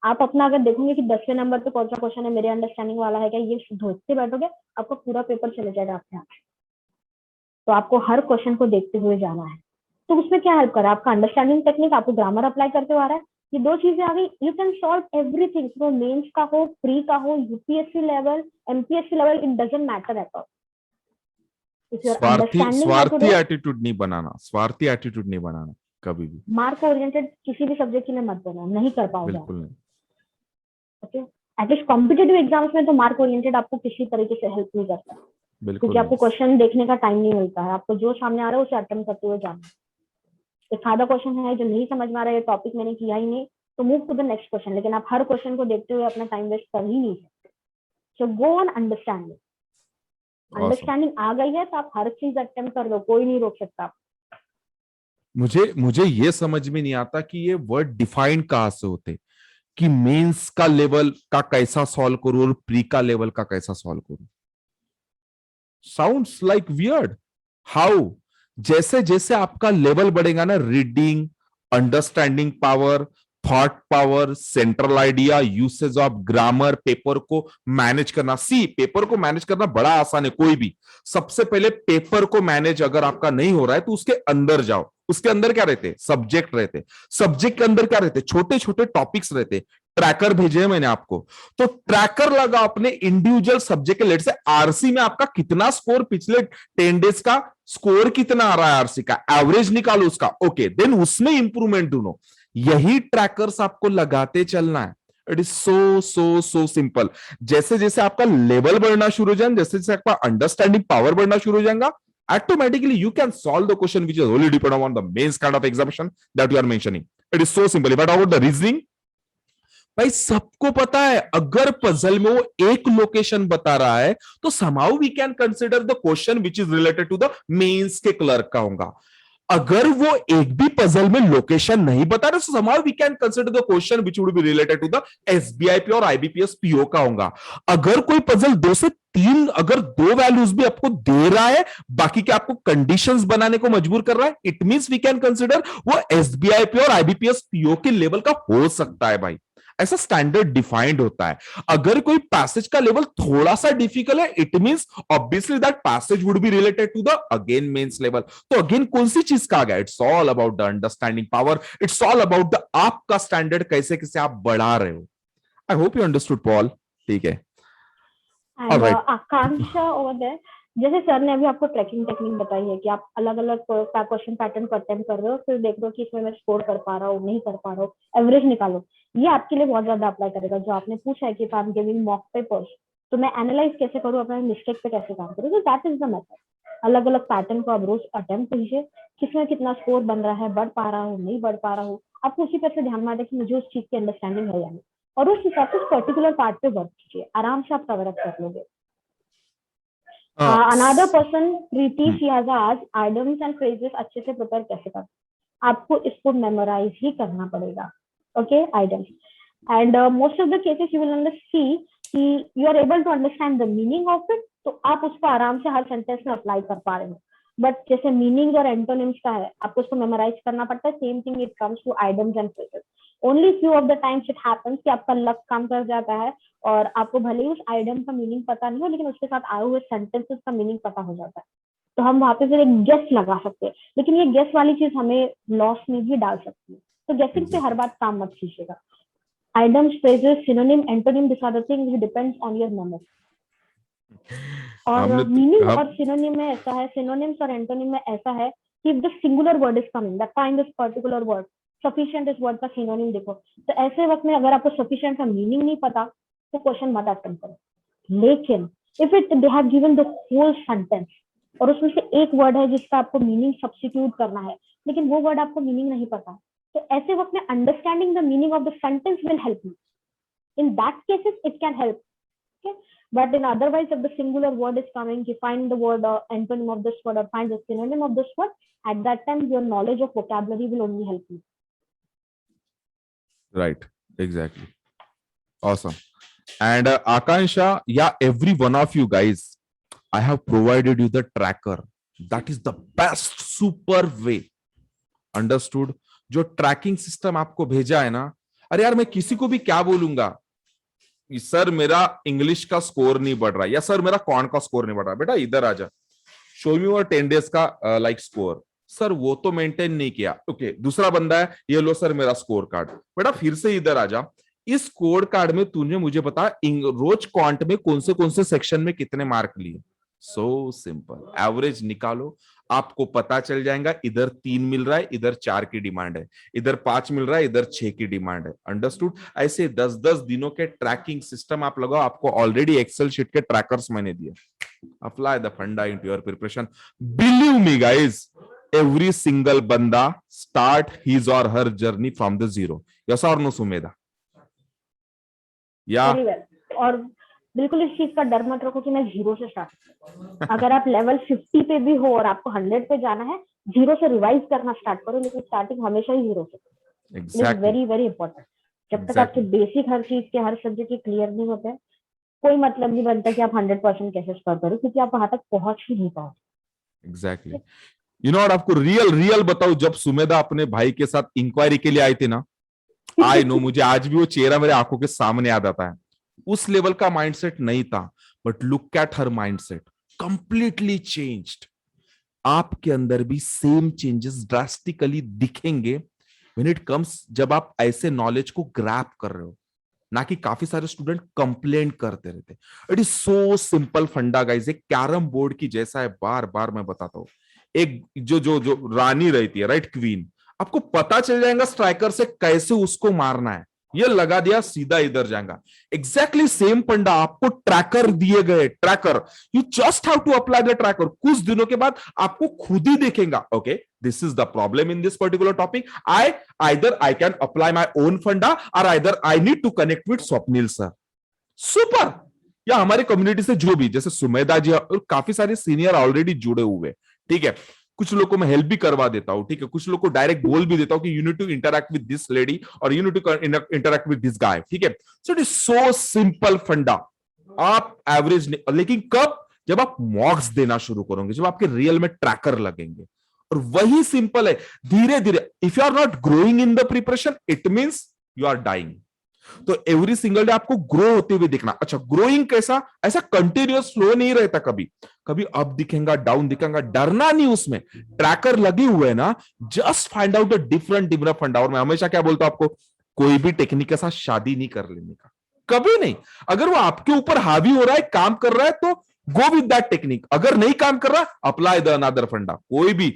आप अपना अगर देखोगे कि 10वें नंबर पे कौन सा क्वेश्चन है, मेरे अंडरस्टैंडिंग वाला है क्या, ये सोचते बैठोगे, आपका पूरा पेपर चले जाएगा आपके हाथ। तो आपको हर क्वेश्चन को देखते हुए जाना है। तो उसमें क्या हेल्प कर रहा है? आपका अंडरस्टैंडिंग टेक्निक, आपको ग्रामर अप्लाई करते हुए आ रहा है, ये 2 चीजें आ गई, यू कैन सॉल्व एवरीथिंग। वो मेंस का हो, प्री का हो, UPSC level, MPSC level, it doesn't matter at all. If you are स्वार्थी understanding how to स्वार्थी do it, एटीट्यूड नहीं बनाना, स्वार्थी एटीट्यूड नहीं बनाना कभी भी, मार्क ओरिएंटेड किसी भी सब्जेक्ट के लिए मत बनो, नहीं कर पाओगे आप। बिल्कुल नहीं। ओके, एटलीस्ट कॉम्पिटेटिव एग्जाम्स में तो मार्क ओरिएंटेड आपको किसी तरीके से हेल्प नहीं करता, बिल्कुल क्योंकि आपको नहीं। क्वेश्चन देखने का टाइम नहीं मिलता है, आपको जो सामने आ रहा है उसे अटेम्प्ट करते हुए जाना है। एक आधा क्वेश्चन है जो नहीं समझ में आ रहा है, टॉपिक मैंने किया ही नहीं, तो move to the next question, लेकिन आप हर क्वेश्चन को देखते हुए अपना टाइम वेस्ट कर ही नहीं सकते। सो गो ऑन अंडरस्टैंडिंग, अंडरस्टैंडिंग आ गई है तो आप हर चीज अटेम्प्ट कर लो, कोई नहीं रोक सकता। मुझे ये समझ में नहीं आता कि ये वर्ड डिफाइन कहाँ से होते, कि मेंस का लेवल का कैसा सॉल्व करूं और प्री का लेवल का कैसा सॉल्व करूं। Sounds like weird. हाउ? जैसे जैसे आपका लेवल बढ़ेगा ना, reading, understanding power, thought power, central idea, usage of grammar, paper को मैनेज करना। सी, पेपर को मैनेज करना बड़ा आसान है, कोई भी। सबसे पहले पेपर को मैनेज अगर आपका नहीं हो रहा है तो उसके अंदर जाओ। उसके अंदर क्या रहते? सब्जेक्ट रहते। सब्जेक्ट के अंदर क्या रहते? छोटे छोटे टॉपिक्स रहते। ट्रैकर भेजे हैं मैंने आपको, तो ट्रैकर लगा अपने इंडिविजुअल सब्जेक्ट के। लेट से आरसी में आपका कितना स्कोर, पिछले 10 डेज का स्कोर कितना आ रहा है आरसी का, एवरेज निकालो उसका। ओके, देन उसमें इंप्रूवमेंट ढूंढो। यही ट्रैकर्स आपको लगाते चलना है। It is so so so simple. जैसे जैसे आपका लेवल बढ़ना शुरू हो जाएगा, जैसे जैसे आपका अंडरस्टैंडिंग पावर बढ़ना शुरू हो जाएगा, automatically you can solve the question which is only dependent on the mains kind of examination that you are mentioning. It is so simple. But about the reasoning, भाई सबको पता है, अगर पजल में वो एक लोकेशन बता रहा है तो somehow we can consider the question which is related to the mains के क्लर्क का होगा। अगर वो एक भी पजल में लोकेशन नहीं बता रहे, somehow we can consider the question which would be related to the SBIP और IBPS PO का होगा। अगर कोई पजल 2 से 3, अगर 2 वैल्यूज भी आपको दे रहा है, बाकी के आपको कंडीशंस बनाने को मजबूर कर रहा है, it means we can consider वो SBIP और IBPS PO के लेवल का हो सकता है भाई। ऐसा स्टैंडर्ड डिफाइंड होता है। अगर कोई पैसेज का लेवल थोड़ा सा डिफिकल्ट है, it means obviously that passage would be related to the again mains level. तो अगेन कौन सी चीज का आ गया? It's all about the understanding power, it's all about the आपका स्टैंडर्ड कैसे कैसे आप बढ़ा रहे हो। I hope you understood Paul. ठीक है, एंड आकांक्षा ओवर देयर, जैसे सर ने अभी आपको ट्रैकिंग टेक्निक बताई है कि आप अलग अलग क्वेश्चन पैटर्न को अटेम्प्ट कर रहे हो, फिर देख रहे हो कि इसमें मैं स्कोर कर पा रहा हूँ, नहीं कर पा रहा हूँ, एवरेज निकालो। ये आपके लिए बहुत ज्यादा अप्लाई करेगा। जो आपने पूछा है कि I am giving mock papers, तो मैं एनालाइज कैसे करूँ, अपने मिस्टेक पे कैसे काम करूँ, तो दैट इज द मेथड। अलग अलग पैटर्न को आप रोज अटेम्प्ट कीजिए, किसमें कितना स्कोर बन रहा है, बढ़ पा रहा हूँ, नहीं बढ़ पा रहा हूँ, आपको उसी पर से ध्यान में आता है कि मुझे उस चीज की अंडरस्टैंडिंग है या नहीं, और उस हिसाब से पर्टिकुलर पार्ट पे वर्क कीजिए, आराम से आप कवर अप कर लोगे। Another person, Preeti, she has asked items and phrases अच्छे से प्रिपेयर कैसे करें। आपको इसको मेमोराइज ही करना पड़ेगा। Okay, items and most of the cases you will see कि you are able to understand the meaning of it, तो आप उसको आराम से हर सेंटेंस में अप्लाई कर पा रहे हो। बट जैसे मीनिंग और एंटोनिम्स का है, आपको उसको मेमोराइज करना पड़ता है। Same thing it comes to items and phrases. Only few of the times it happens कि आपका लक काम कर जाता है और आपको भले ही उस आइटम का मीनिंग पता नहीं हो, लेकिन उसके साथ आए हुए सेंटेंसेस का मीनिंग पता हो जाता है, तो हम वहां पे फिर एक गेस लगा सकते हैं। लेकिन ये गेस वाली चीज हमें लॉस में भी डाल सकती है, तो गेसिंग पे हर बात काम मत कीजिएगा। Items, phrases, synonym, antonym, this are the things which depends on your memory. और मीनिंग और सिनोनिम में ऐसा है, सिनोनिम्स और एंटोनिम में ऐसा है कि if the singular word is coming, that find this particular word sufficient इस वर्ड का सिनोनिम देखो। तो ऐसे वक्त में अगर आपको सफिशिएंट का मीनिंग नहीं पता तो क्वेश्चन मत अटेम्प्ट करो। लेकिन if it they have given the whole sentence और उसमें से एक वर्ड है जिसका आपको मीनिंग सब्स्टिट्यूट करना है, लेकिन वो वर्ड आपको मीनिंग नहीं पता, तो ऐसे वक्त में understanding the meaning of the sentence will help you. In that cases, it can help. Okay, but in otherwise, if the singular word is coming, you find the word antonym of this word or find the synonym of this word. At that time, your knowledge of vocabulary will only help you. Right, exactly. Awesome. And Akansha, yeah, every one of you guys, I have provided you the tracker. That is the best super way. Understood? जो tracking system आपको भेजा है ना, अरे यार मैं किसी को भी क्या बोलूंगा, सर मेरा इंग्लिश का स्कोर नहीं बढ़ रहा, या सर मेरा कौन का स्कोर नहीं बढ़ रहा, बेटा इधर आ जा, शो मी और 10 डेज का लाइक स्कोर। सर वो तो मेंटेन नहीं किया, ओके दूसरा बंदा है, ये लो सर मेरा स्कोर कार्ड, बेटा फिर से इधर आ जा, इस स्कोर कार्ड में तूने मुझे बता रोज क्वांट में कौन से सेक्शन में कितने मार्क लिए, सो सिंपल, एवरेज निकालो, आपको पता चल जाएगा इधर 3 मिल रहा है, इधर 4 की डिमांड है, इधर 5 मिल रहा है, इधर 6 की डिमांड है। अंडरस्टूड? ऐसे 10-10 दिनों के ट्रैकिंग सिस्टम आप लगाओ, आपको ऑलरेडी एक्सेल शीट के ट्रैकर्स मैंने दिए। अप्लाई द फंडा into your preparation. Believe me guys, every single बंदा स्टार्ट हिज और हर journey from the zero. Yes और नो सुमेधा? या Very well. और बिल्कुल इस चीज का डर मत रखो कि मैं जीरो से स्टार्ट। अगर आप लेवल 50 पे भी हो और आपको 100 पे जाना है, जीरो से रिवाइज करना स्टार्ट करो, लेकिन स्टार्टिंग हमेशा ही जीरो से। It is very very important. जब तक आपके बेसिक हर चीज के, हर सब्जेक्ट के क्लियर नहीं होते हैं, कोई मतलब नहीं बनता कि आप 100% कैसे स्कोर करो, क्योंकि आप वहां तक पहुंच ही नहीं पाओगे। एग्जैक्टली। यू नो, और आपको रियल बताऊं, जब सुमेधा अपने भाई के साथ इंक्वायरी के लिए आई थी ना, आई नो, मुझे आज भी वो चेहरा मेरे आंखों के सामने याद आता है। उस लेवल का माइंडसेट नहीं था, but look at her mindset, completely changed. आपके अंदर भी सेम चेंजेस ड्रास्टिकली दिखेंगे व्हेन इट कम्स, जब आप ऐसे नॉलेज को ग्रैब कर रहे हो, ना कि काफी सारे स्टूडेंट कंप्लेंट करते रहते। इट इज सो सिंपल फंडा गाइस, एक कैरम बोर्ड की जैसा है। बार बार मैं बताता हूं, एक जो जो जो रानी रहती है, राइट, क्वीन, आपको पता चल जाएगा स्ट्राइकर से कैसे उसको मारना है। ये लगा दिया, सीधा इधर जाएगा। एग्जैक्टली सेम फंडा, आपको ट्रैकर दिए गए, tracker, you just have to apply the tracker. कुछ दिनों के बाद आपको खुद ही देखेगा, okay, this is the problem in this particular topic, I can apply my own फंडा, और either I need to connect with Swapnil sir. Super. या हमारे कम्युनिटी से जो भी, जैसे सुमेधा जी और काफी सारे सीनियर ऑलरेडी जुड़े हुए, ठीक है, कुछ लोग को मैं हेल्प भी करवा देता हूं, ठीक है, कुछ लोग को डायरेक्ट बोल भी देता हूं कि you need to interact with this lady और you need to interact with this guy, ठीक है। So it is so simple funda. आप एवरेज, लेकिन कब? जब आप मॉक्स देना शुरू करोगे, जब आपके रियल में ट्रैकर लगेंगे। और वही सिंपल है, धीरे धीरे। If you are not growing in the preparation, it means you are dying. तो एवरी सिंगल डे आपको ग्रो होते हुए दिखना। अच्छा, ग्रोइंग कैसा? ऐसा कंटिन्यूअस फ्लो नहीं रहता, कभी कभी अप दिखेगा, डाउन दिखेगा, डरना नहीं उसमें। ट्रैकर लगे हुए ना, just find out the different फंडा। और मैं हमेशा क्या बोलता हूं आपको, कोई भी टेक्निक के साथ शादी नहीं कर लेने का, कभी नहीं। अगर वो आपके ऊपर हावी हो रहा है, काम कर रहा है, तो गो विद दैट टेक्निक। अगर नहीं काम कर रहा, अप्लाई द अनदर फंडा। कोई भी,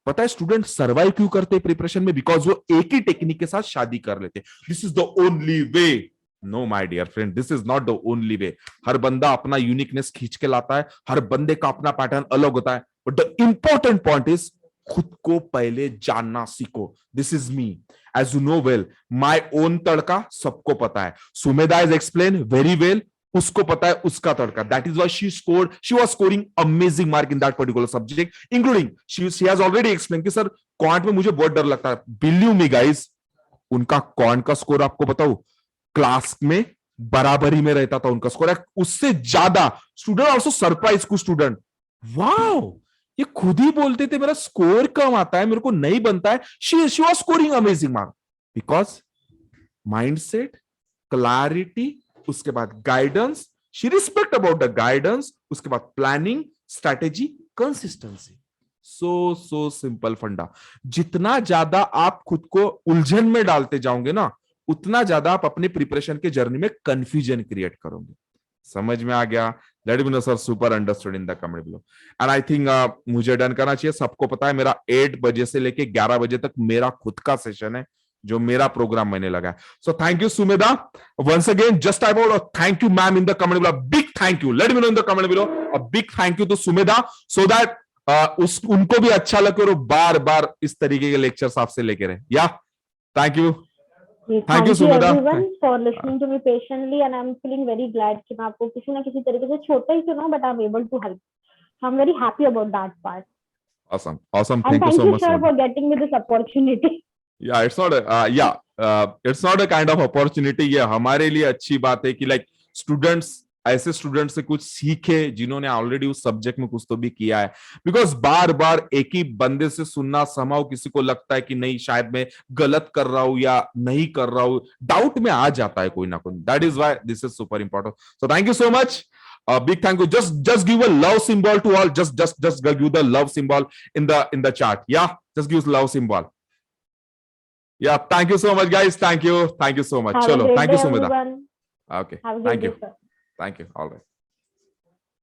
पता है स्टूडेंट सर्वाइव क्यों करते हैं प्रिपरेशन में? बिकॉज वो एक ही टेक्निक के साथ शादी कर लेते। This is the only way. No my dear friend, this is not the only way. हर बंदा अपना यूनिकनेस खींच के लाता है, हर बंदे का अपना पैटर्न अलग होता है। But the important point is, खुद को पहले जानना सीखो। This is me, as you know well, my own tadka सबको पता है। Sumedha is explain very well, उसको पता है उसका तड़का। That is why she was scoring amazing mark in that particular subject, including she has already explain कि सर क्वांट में मुझे बहुत डर लगता है। बिलीव मी गाइस, उनका क्वांट का स्कोर आपको बताऊं, क्लास में बराबरी में रहता था उनका स्कोर, उससे ज्यादा। स्टूडेंट ऑल्सो सरप्राइज, कुछ स्टूडेंट, वाओ, ये खुद ही बोलते थे मेरा स्कोर कम आता है, मेरे को नहीं बनता है। She was scoring amazing mark because mindset, clarity, उसके बाद guidance, she respect about the guidance, उसके बाद planning, strategy, consistency. So simple फंडा। जितना ज्यादा आप खुद को उलझन में डालते जाओगे ना, उतना ज्यादा आप अपने प्रिपरेशन के जर्नी में कंफ्यूजन क्रिएट करोगे। समझ में आ गया? Late me no sir, super understood in the comment below. And I think मुझे डन करना चाहिए। सबको पता है मेरा 8 बजे से लेके 11 बजे तक मेरा खुद का सेशन है, जो मेरा प्रोग्राम मैंने लगाया। So thank you Sumedha once again. Just I want thank you ma'am in the comment below, big thank you. Let me know in the comment below a big thank you to Sumedha, so that उनको भी अच्छा लगे और बार बार इस तरीके के lectures आपसे लेके रहे। या thank you, thank you Sumedha, everyone for listening to me patiently, and I am feeling very glad कि मैं आपको किसी ना किसी तरीके से छोटा ही क्यों ना, but I am able to help. I am very happy about that part. awesome, And thank you so thank you much sir Sumedha. for getting me this opportunity. Yeah, it's not a kind of opportunity. ये हमारे लिए अच्छी बात है कि like students, ऐसे student से कुछ सीखे जिन्होंने ऑलरेडी उस सब्जेक्ट में कुछ तो भी किया है। बिकॉज बार बार एक ही बंदे से सुनना, समाओ किसी को लगता है कि नहीं शायद मैं गलत कर रहा हूं या नहीं कर रहा हूं, डाउट में आ जाता है कोई ना कोई। That is why this is super important. So thank you so much, big thank you. Just give a love symbol to all. Just give the love symbol in the chat. Yeah, just give love symbol. Yeah, thank you so much guys. Thank you so much. Have a Chalo, great thank day you Sumedha. everyone. Okay, Have a great thank day you, sir. thank you. All right.